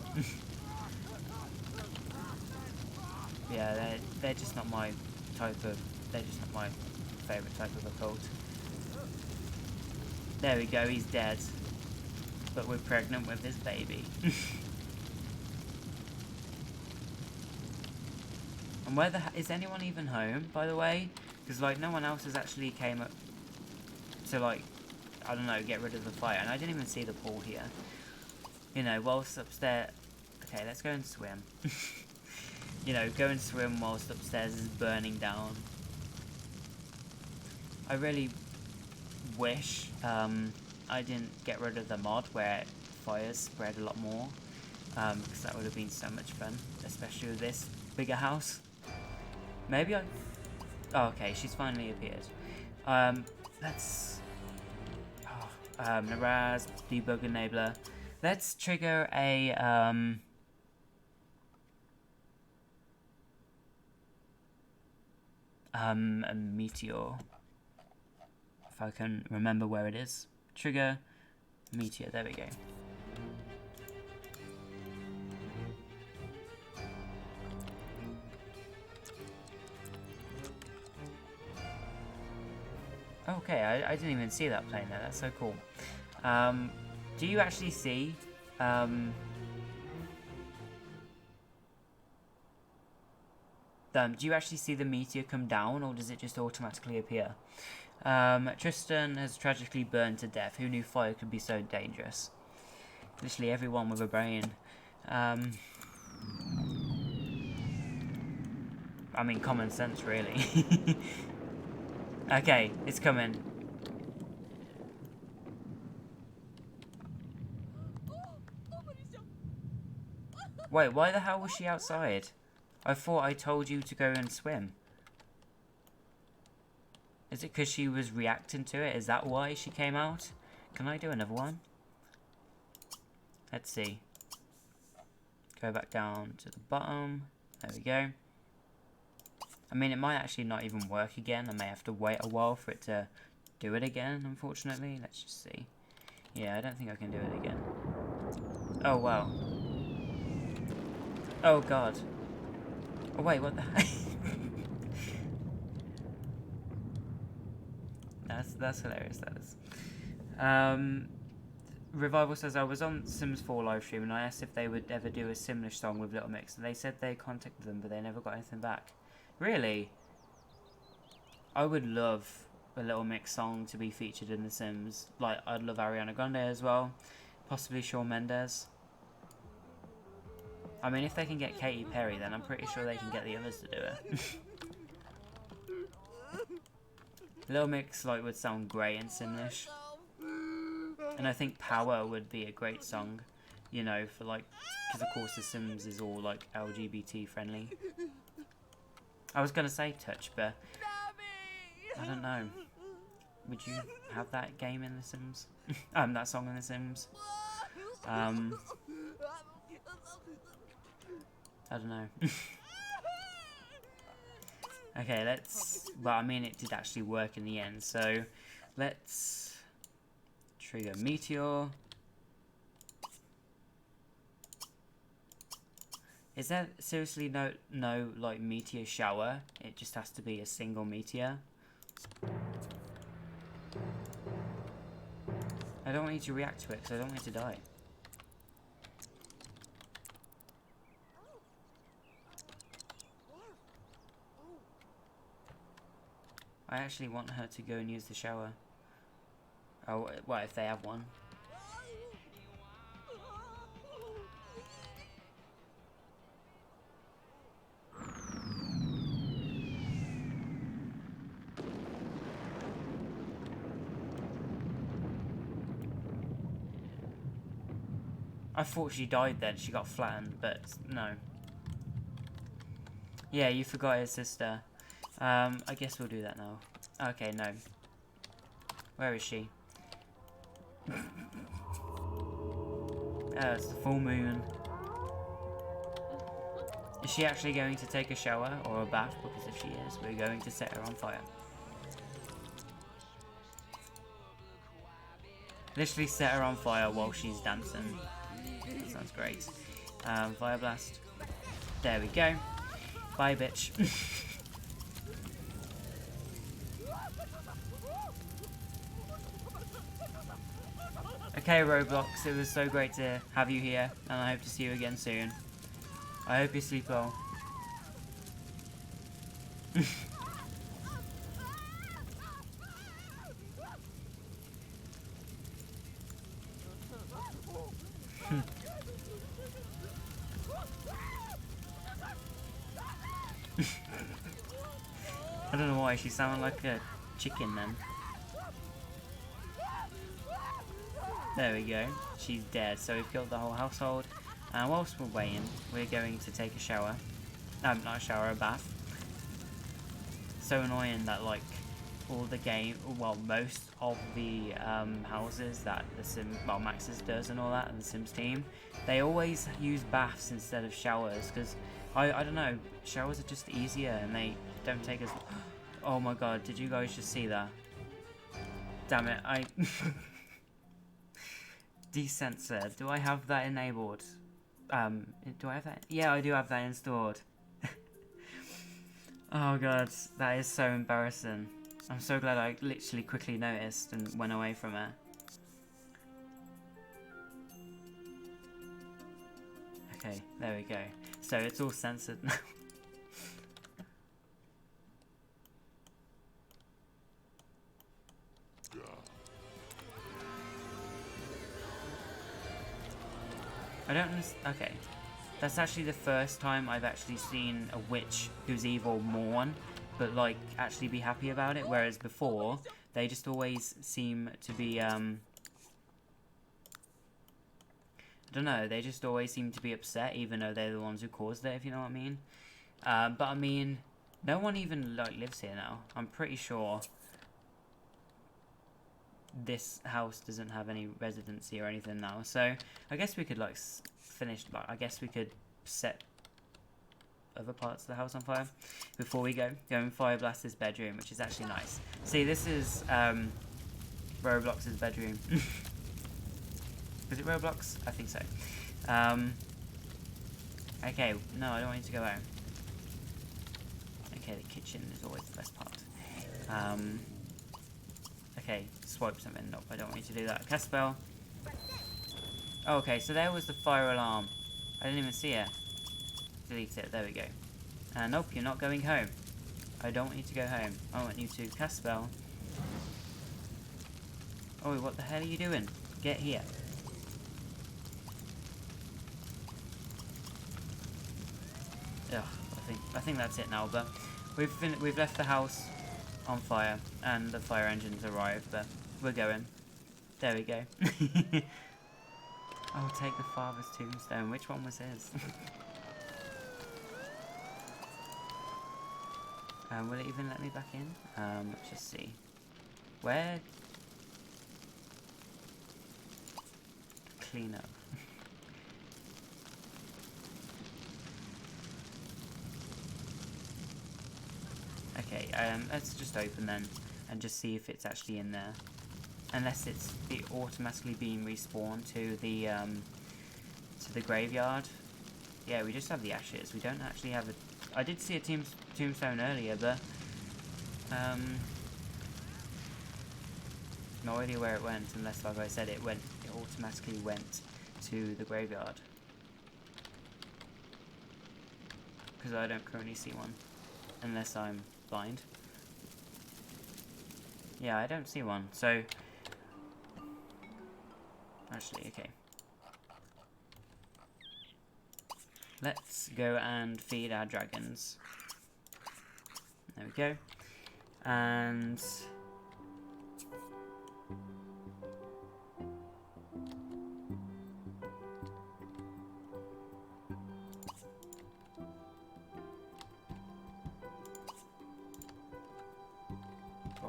Yeah, they're just not my type of... They're just not my favourite type of occult. There we go, he's dead. But we're pregnant with his baby. And where the is anyone even home, by the way? Because, like, no one else has actually came up to, like, I don't know, get rid of the fire. And I didn't even see the pool here. You know, whilst upstairs... Okay, let's go and swim. You know, go and swim whilst upstairs is burning down. I really wish I didn't get rid of the mod where fires spread a lot more. Because that would have been so much fun. Especially with this bigger house. Maybe I... Oh, okay, she's finally appeared. Let's... Oh, Naraz, debug enabler. Let's trigger a meteor. If I can remember where it is. Trigger meteor, there we go. Okay, I didn't even see that plane there, that's so cool. Do you actually see do you actually see the meteor come down, or does it just automatically appear? Tristan has tragically burned to death. Who knew fire could be so dangerous? Literally everyone with a brain. I mean, common sense, really. Okay, it's coming. Wait, why the hell was she outside? I thought I told you to go and swim. Is it because she was reacting to it? Is that why she came out? Can I do another one? Let's see. Go back down to the bottom. There we go. I mean, it might actually not even work again. I may have to wait a while for it to do it again, unfortunately. Let's just see. Yeah, I don't think I can do it again. Oh, wow. Oh, God. Oh, wait, what the heck? That's hilarious, that is. Revival says, I was on Sims 4 livestream and I asked if they would ever do a Simlish song with Little Mix, and they said they contacted them, but they never got anything back. Really? I would love a Little Mix song to be featured in The Sims. Like, I'd love Ariana Grande as well. Possibly Shawn Mendes. I mean, if they can get Katy Perry, then I'm pretty sure they can get the others to do it. Little Mix, like, would sound great in Simlish. And I think Power would be a great song, you know, for, like, because of course The Sims is all, like, LGBT friendly. I was gonna say Touch, but I don't know. Would you have that game in The Sims? That song in The Sims? I don't know. Okay, let's... Well, I mean, it did actually work in the end, so let's trigger Meteor. Is there seriously no like meteor shower? It just has to be a single meteor. I don't want you to react to it because I don't want you to die. I actually want her to go and use the shower. Oh, well, if they have one. I thought she died then. She got flattened, but no. Yeah, you forgot his sister. I guess we'll do that now. Okay, no. Where is she? Oh, it's the full moon. Is she actually going to take a shower or a bath? Because if she is, we're going to set her on fire. Literally set her on fire while she's dancing. That sounds great. Fire blast. There we go. Bye, bitch. Okay, Roblox, it was so great to have you here, and I hope to see you again soon. I hope you sleep well. I don't know why, she sounded like a chicken then. There we go. She's dead, so we've killed the whole household. And whilst we're waiting, we're going to take a shower. Not a shower, a bath. So annoying that, like, all the game, well, most of the houses that Max's does and all that, and the Sims team, they always use baths instead of showers, because, I don't know, showers are just easier, and they don't take as... Oh my god, did you guys just see that? Damn it, Desensor, do I have that enabled? Do I have that? Yeah, I do have that installed. Oh god, that is so embarrassing. I'm so glad I literally quickly noticed and went away from it. Okay, there we go. So it's all censored now. I don't understand. Okay. That's actually the first time I've actually seen a witch who's evil mourn, but like actually be happy about it, whereas before they just always seem to be I don't know, they just always seem to be upset even though they're the ones who caused it, if you know what I mean. But I mean, no one even like lives here now. I'm pretty sure this house doesn't have any residency or anything now, so I guess we could like finish, like I guess we could set other parts of the house on fire before we go and fire blast this bedroom, which is actually nice. See, this is Roblox's bedroom. Is it Roblox? I think so. Okay, no, I don't want you to go out. Okay, the kitchen is always the best part. Okay, swipe something. Nope, I don't want you to do that. Cast spell. Oh, okay, so there was the fire alarm. I didn't even see it. Delete it. There we go. Nope, you're not going home. I don't want you to go home. I want you to cast spell. Oh, what the hell are you doing? Get here. Ugh, I think that's it now. But we've left the house on fire, and the fire engines arrived, but we're going. There we go. I'll take the father's tombstone. Which one was his? Will it even let me back in? Let's just see. Where? Clean up. Okay, let's just open then and just see if it's actually in there. Unless it's automatically being respawned to the graveyard. Yeah, we just have the ashes. We don't actually have a... I did see a tombstone earlier, but no idea where it went, unless, like I said, it automatically went to the graveyard. Because I don't currently see one, unless I'm blind. Yeah, I don't see one, so... Actually, okay. Let's go and feed our dragons. There we go. And...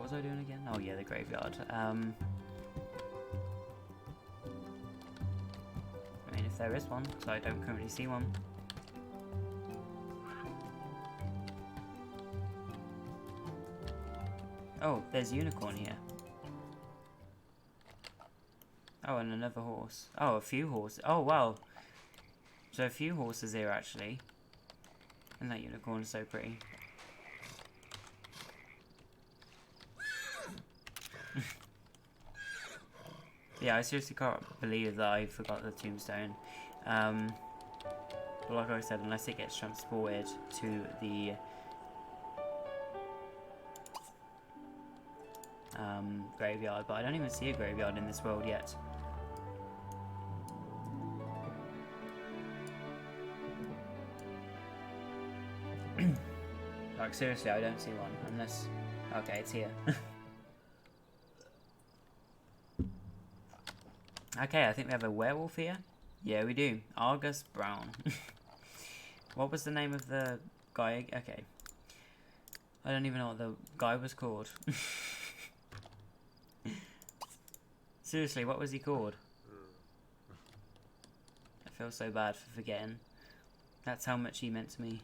was I doing again? Oh yeah, the graveyard. I mean, if there is one, because I don't currently see one. Oh, there's a unicorn here. Oh, and another horse. Oh, a few horses. Oh, wow. So a few horses here, actually. And that unicorn is so pretty. Yeah, I seriously can't believe that I forgot the tombstone. But like I said, unless it gets transported to the graveyard, but I don't even see a graveyard in this world yet. Like seriously, I don't see one unless... Okay, it's here. Okay, I think we have a werewolf here. Yeah, we do. Argus Brown. What was the name of the guy? Okay. I don't even know what the guy was called. Seriously, what was he called? I feel so bad for forgetting. That's how much he meant to me.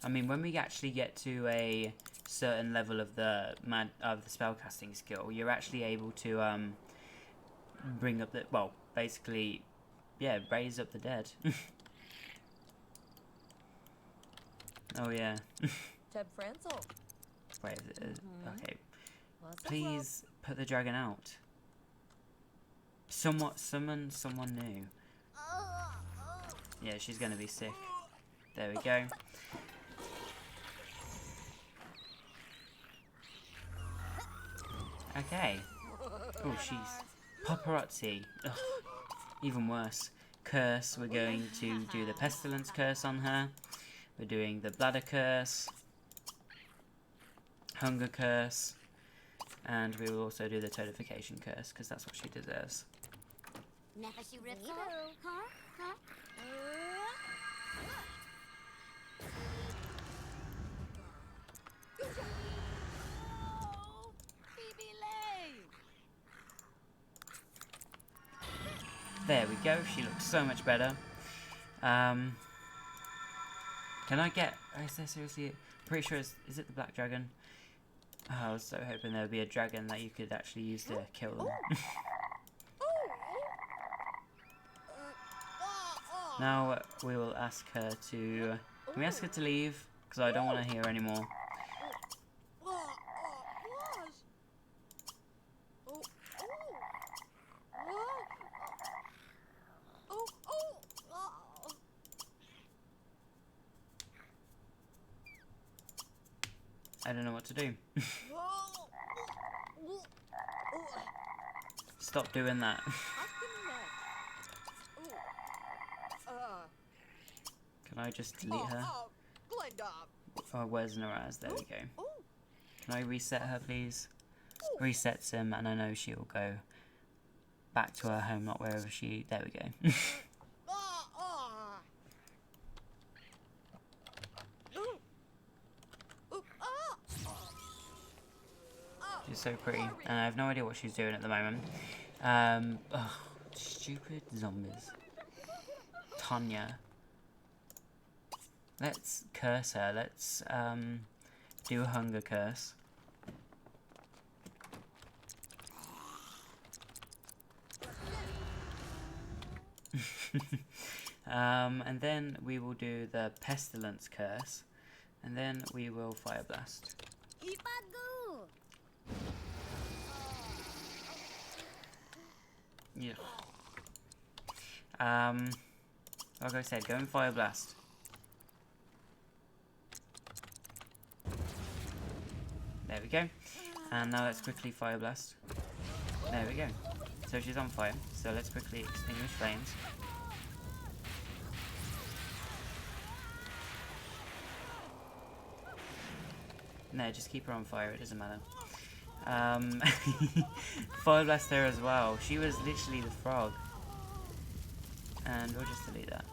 I mean, when we actually get to a certain level of the spellcasting skill, you're actually able to bring up the, well, basically, yeah, raise up the dead. Oh yeah. Ted Franzel. Wait, okay. Please put the dragon out. Summon someone new. Yeah, she's gonna be sick. There we go. Okay. Oh, she's paparazzi. Ugh. Even worse. Curse. We're going to do the pestilence curse on her. We're doing the bladder curse, hunger curse, and we will also do the toadification curse because that's what she deserves. There we go. She looks so much better. Can I get... Is there seriously... Pretty sure it's... Is it the black dragon? Oh, I was so hoping there would be a dragon that you could actually use to kill them. Now we will ask her to... Can we ask her to leave? Because I don't want to hear her anymore. I don't know what to do. Stop doing that. Can I just delete her? Oh, where's Naraz? There we go. Can I reset her, please? Resets him, and I know she'll go back to her home, not wherever she... There we go. She's so pretty, and I have no idea what she's doing at the moment. Ugh, stupid zombies. Tanya. Let's curse her. Let's do a hunger curse. And then we will do the pestilence curse, and then we will fire blast. Yeah. Like I said, go and fire blast. There we go. And now let's quickly fire blast. There we go. So she's on fire. So let's quickly extinguish flames. No, just keep her on fire. It doesn't matter. Fire blast her as well. She was literally the frog. And we'll just delete that.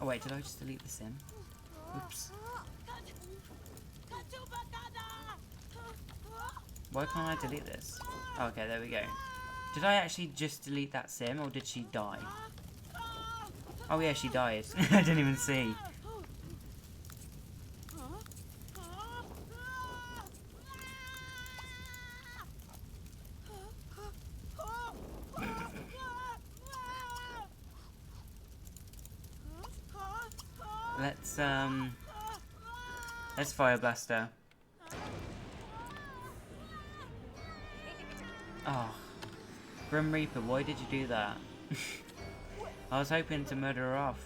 Oh wait, did I just delete the sim? Oops. Why can't I delete this? Oh, okay, there we go. Did I actually just delete that sim, or did she die? Oh yeah, she died. I didn't even see. Let's fire blast her. Oh, Grim Reaper, why did you do that? I was hoping to murder her off.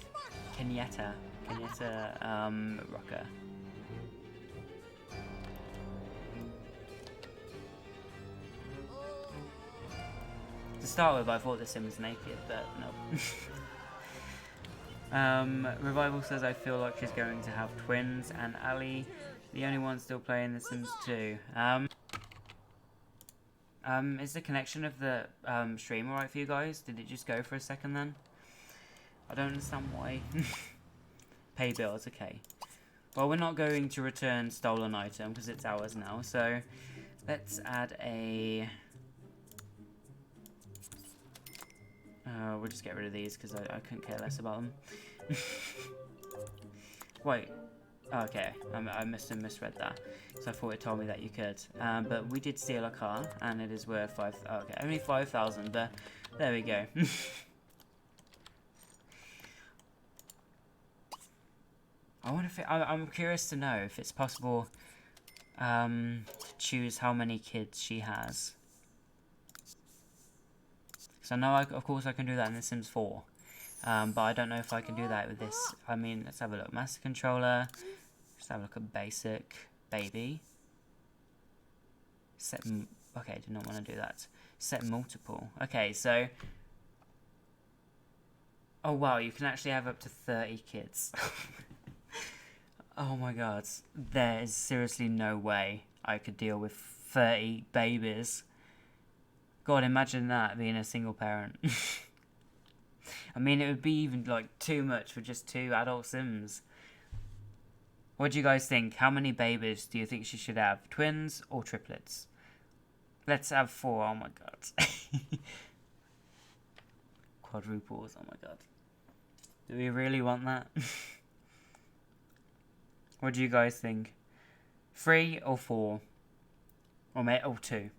Kenyatta, Rocker. To start with, I thought the sim was naked, but no. Revival says, I feel like she's going to have twins, and Ali, the only one still playing The Sims 2. Is the connection of the stream alright for you guys? Did it just go for a second then? I don't understand why. Pay bills, okay. Well, we're not going to return stolen item because it's ours now, so let's add a... we'll just get rid of these because I couldn't care less about them. Wait. Oh, okay, I must have misread that. So I thought it told me that you could. But we did steal a car, and it is worth okay, only 5,000, but there we go. I wonder if I'm curious to know if it's possible to choose how many kids she has. Because I know, of course, I can do that in The Sims 4. But I don't know if I can do that with this. I mean, let's have a look. Master controller. Let's have a look at basic. Baby. Set. Okay, did not want to do that. Set multiple. Okay, so. Oh wow, you can actually have up to 30 kids. Oh my god. There is seriously no way I could deal with 30 babies. God, imagine that being a single parent. I mean, it would be even, like, too much for just 2 adult Sims. What do you guys think? How many babies do you think she should have? Twins or triplets? Let's have 4. Oh my god. Quadruples. Oh my god. Do we really want that? What do you guys think? 3 or 4? Or 2?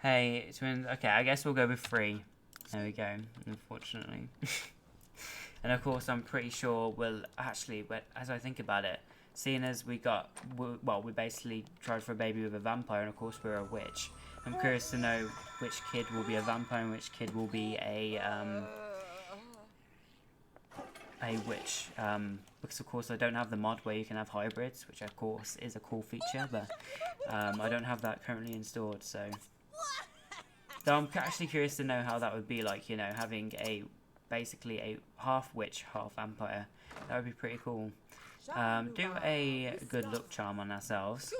Hey, twins. Okay, I guess we'll go with 3. There we go, unfortunately. And of course, I'm pretty sure we'll actually, as I think about it, seeing as we basically tried for a baby with a vampire, and of course we're a witch. I'm curious to know which kid will be a vampire and which kid will be a witch. Because of course I don't have the mod where you can have hybrids, which of course is a cool feature, but I don't have that currently installed, so... Though I'm actually curious to know how that would be like, you know, having basically a half witch, half vampire. That would be pretty cool. Do a good look charm on ourselves.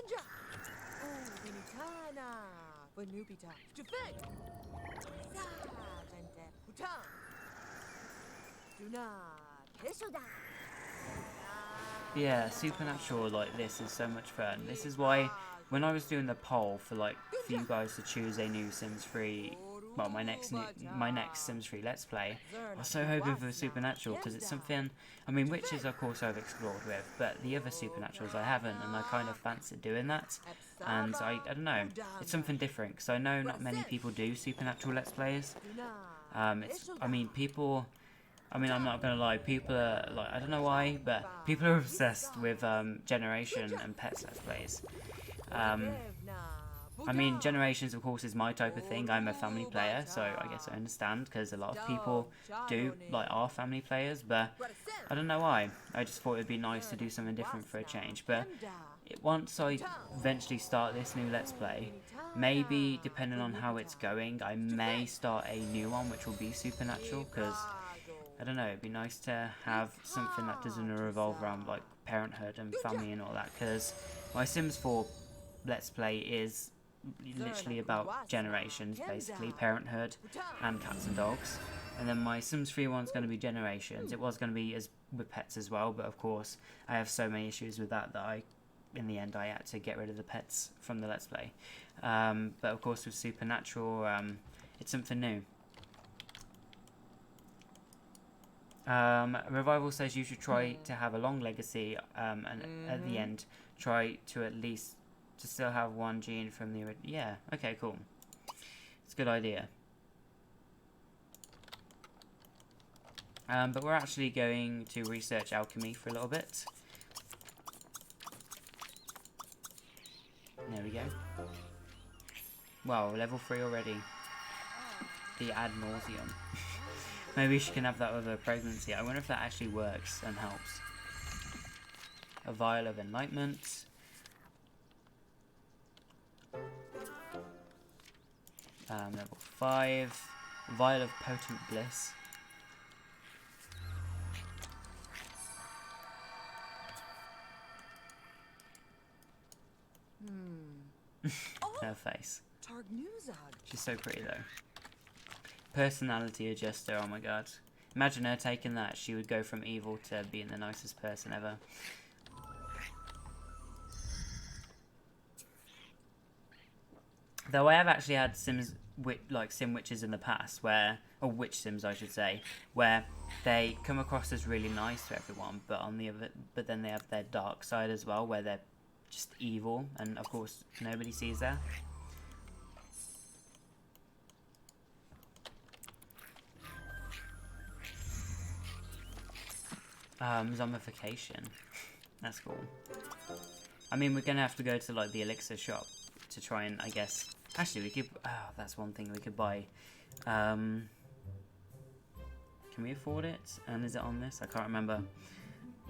Yeah, supernatural like this is so much fun. This is why when I was doing the poll for you guys to choose a new Sims 3, well, my next Sims 3 Let's Play, I was so hoping for Supernatural because it's something, I mean, witches of course I've explored with, but the other Supernaturals I haven't, and I kind of fancied doing that, and I don't know, it's something different because I know not many people do Supernatural Let's Plays. I mean, people, I mean, I'm not gonna lie, people are I don't know why, but people are obsessed with Generation and Pets Let's Plays. I mean, Generations, of course, is my type of thing. I'm a family player, so I guess I understand, because a lot of people are family players, but I don't know why. I just thought it would be nice to do something different for a change, but once I eventually start this new Let's Play, maybe, depending on how it's going, I may start a new one, which will be Supernatural, because, I don't know, it'd be nice to have something that doesn't revolve around, parenthood and family and all that, because my Sims 4 Let's Play is literally about generations, basically, parenthood and cats and dogs. And then my Sims 3 one's going to be generations. It was going to be with pets as well, but of course I have so many issues with that in the end I had to get rid of the pets from the Let's Play. But of course with Supernatural, it's something new. Revival says you should try to have a long legacy, and at the end try to at least to still have one gene from the original. Yeah, okay, cool. It's a good idea. But we're actually going to research alchemy for a little bit. There we go. Wow, level 3 already. The ad nauseum. Maybe she can have that with her pregnancy. I wonder if that actually works and helps. A vial of enlightenment. Level 5. Vial of potent bliss. Her face. She's so pretty though. Personality adjuster, oh my god. Imagine her taking that, she would go from evil to being the nicest person ever. Though I have actually had Sims, like Sim Witches in the past, where, or Witch Sims I should say, where they come across as really nice to everyone, but on the other, but then they have their dark side as well, where they're just evil, and of course nobody sees that. Zombification. That's cool. I mean, we're gonna have to go to like the elixir shop to try and, I guess. Actually, we could. Oh, that's one thing we could buy. Can we afford it? And is it on this? I can't remember.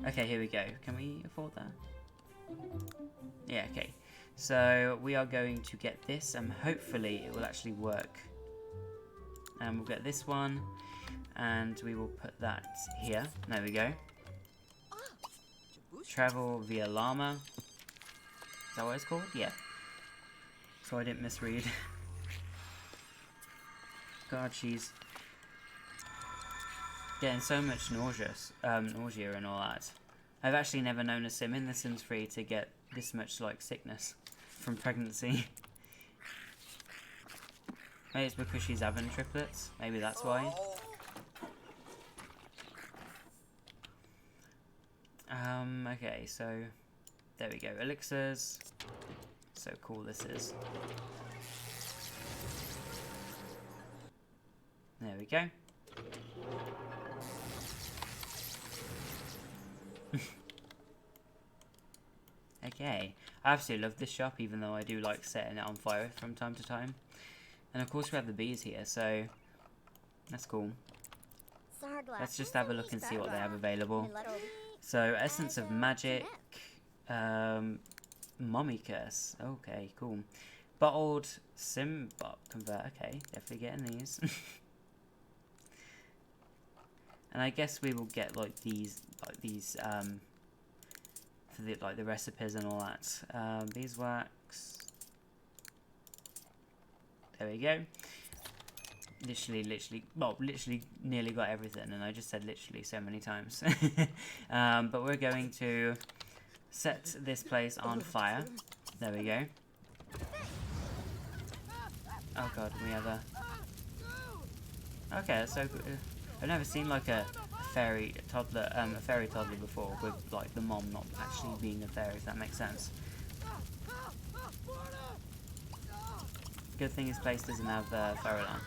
Okay, here we go. Can we afford that? Yeah. Okay. So we are going to get this, and hopefully it will actually work. And we'll get this one, and we will put that here. There we go. Travel via llama. Is that what it's called? Yeah. So I didn't misread. God, she's getting so much nausea and all that. I've actually never known a Sim in The Sims 3 to get this much like sickness from pregnancy. Maybe it's because she's having triplets. Maybe that's why. Okay, so there we go. Elixirs. So cool this is. There we go. Okay, I absolutely love this shop, even though I do like setting it on fire from time to time. And of course we have the bees here, so that's cool. Let's just have a look and see what they have available. So, Essence of Magic, Mummy Curse, okay, cool. Bottled Simbot Convert, okay, definitely getting these. And I guess we will get like these for the the recipes and all that. Beeswax. There we go. Literally nearly got everything, and I just said literally so many times. But we're going to set this place on fire. There we go. Oh god, we have a... Okay, that's so good. I've never seen like a fairy toddler before, with like the mom not actually being a fairy, if that makes sense. Good thing this place doesn't have fire alarm.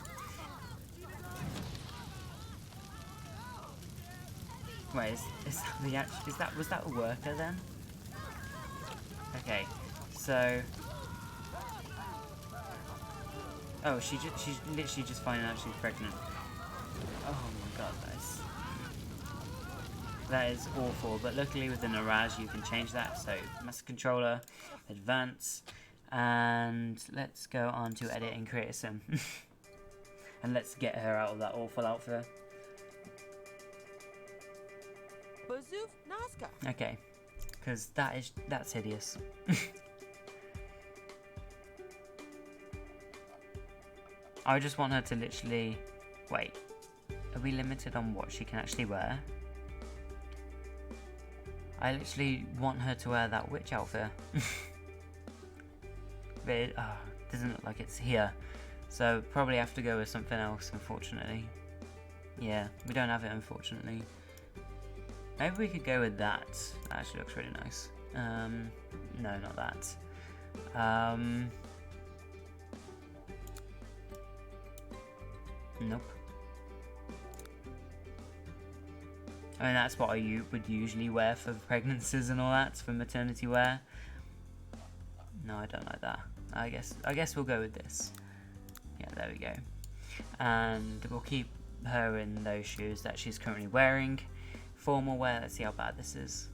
Wait, was that a worker then? Okay, so oh, she's literally just finding out she's pregnant. Oh my god, that is awful. But luckily with the Naraj you can change that. So Master Controller, Advance, and let's go on to Edit and Create a Sim. And let's get her out of that awful outfit. Okay. because that's hideous. I just want her to literally... Wait, are we limited on what she can actually wear? I literally want her to wear that witch outfit. But it doesn't look like it's here. So probably have to go with something else, unfortunately. Yeah, we don't have it, unfortunately. Maybe we could go with that. That actually looks really nice. No, not that. Nope. I mean, that's what I would usually wear for pregnancies and all that, for maternity wear. No, I don't like that. I guess we'll go with this. Yeah, there we go. And we'll keep her in those shoes that she's currently wearing. Formal wear, let's see how bad this is.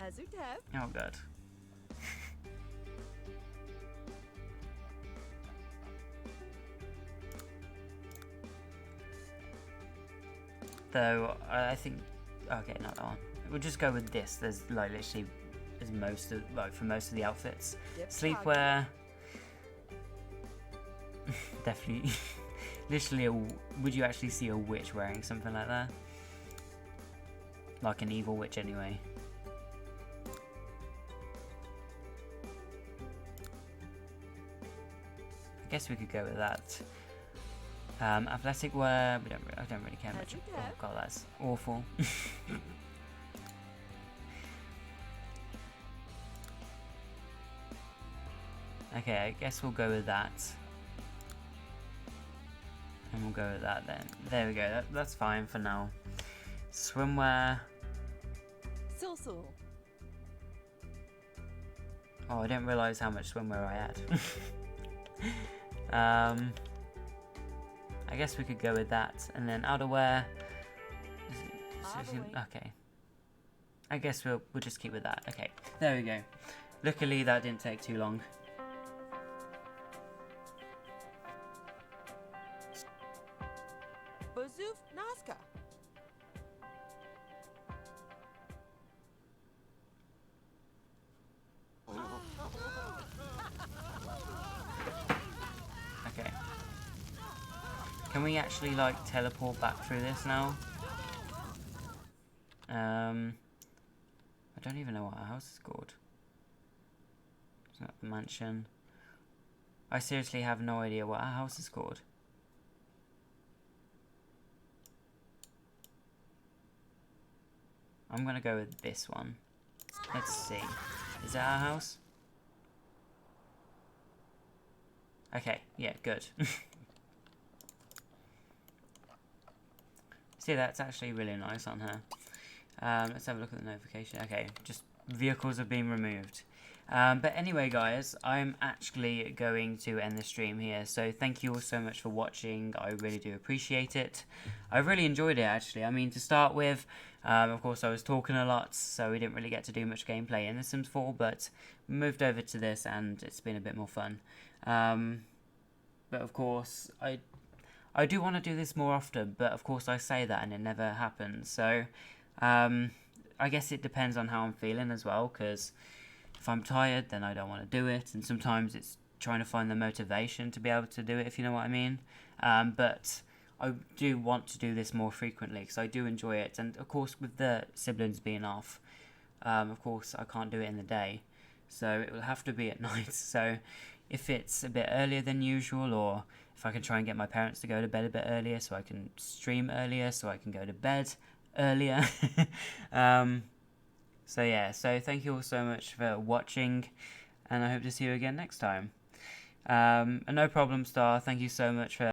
Oh god. Though, I think... Okay, not that one. We'll just go with this. There's like literally is most of for most of the outfits. Sleepwear. Definitely. Literally, would you actually see a witch wearing something like that? Like an evil witch, anyway. I guess we could go with that. Athletic wear. I don't really care much. Oh god, that's awful. Okay, I guess we'll go with that. And we'll go with that then. There we go, that's fine for now. Swimwear. Oh, I didn't realise how much swimwear I had. I guess we could go with that. And then outerwear. Okay. I guess we'll just keep with that. Okay, there we go. Luckily that didn't take too long. Okay. Can we actually like teleport back through this now? I don't even know what our house is called. It's not the mansion. I seriously have no idea what our house is called. I'm gonna go with this one. Let's see. Is that our house? Okay, yeah, good. See, that's actually really nice on her. Let's have a look at the notification. Okay, just vehicles have been removed. But anyway, guys, I'm actually going to end the stream here. So thank you all so much for watching. I really do appreciate it. I really enjoyed it, actually. I mean, to start with, of course, I was talking a lot, so we didn't really get to do much gameplay in The Sims 4, but we moved over to this, and it's been a bit more fun. But of course, I do want to do this more often, but of course I say that and it never happens. So I guess it depends on how I'm feeling as well, because if I'm tired, then I don't want to do it, and sometimes it's trying to find the motivation to be able to do it, if you know what I mean. But I do want to do this more frequently, because I do enjoy it, and of course with the siblings being off, of course I can't do it in the day, so it will have to be at night. So if it's a bit earlier than usual, or if I can try and get my parents to go to bed a bit earlier so I can stream earlier, so I can go to bed earlier. So yeah, so thank you all so much for watching, and I hope to see you again next time. And no problem, Star, thank you so much for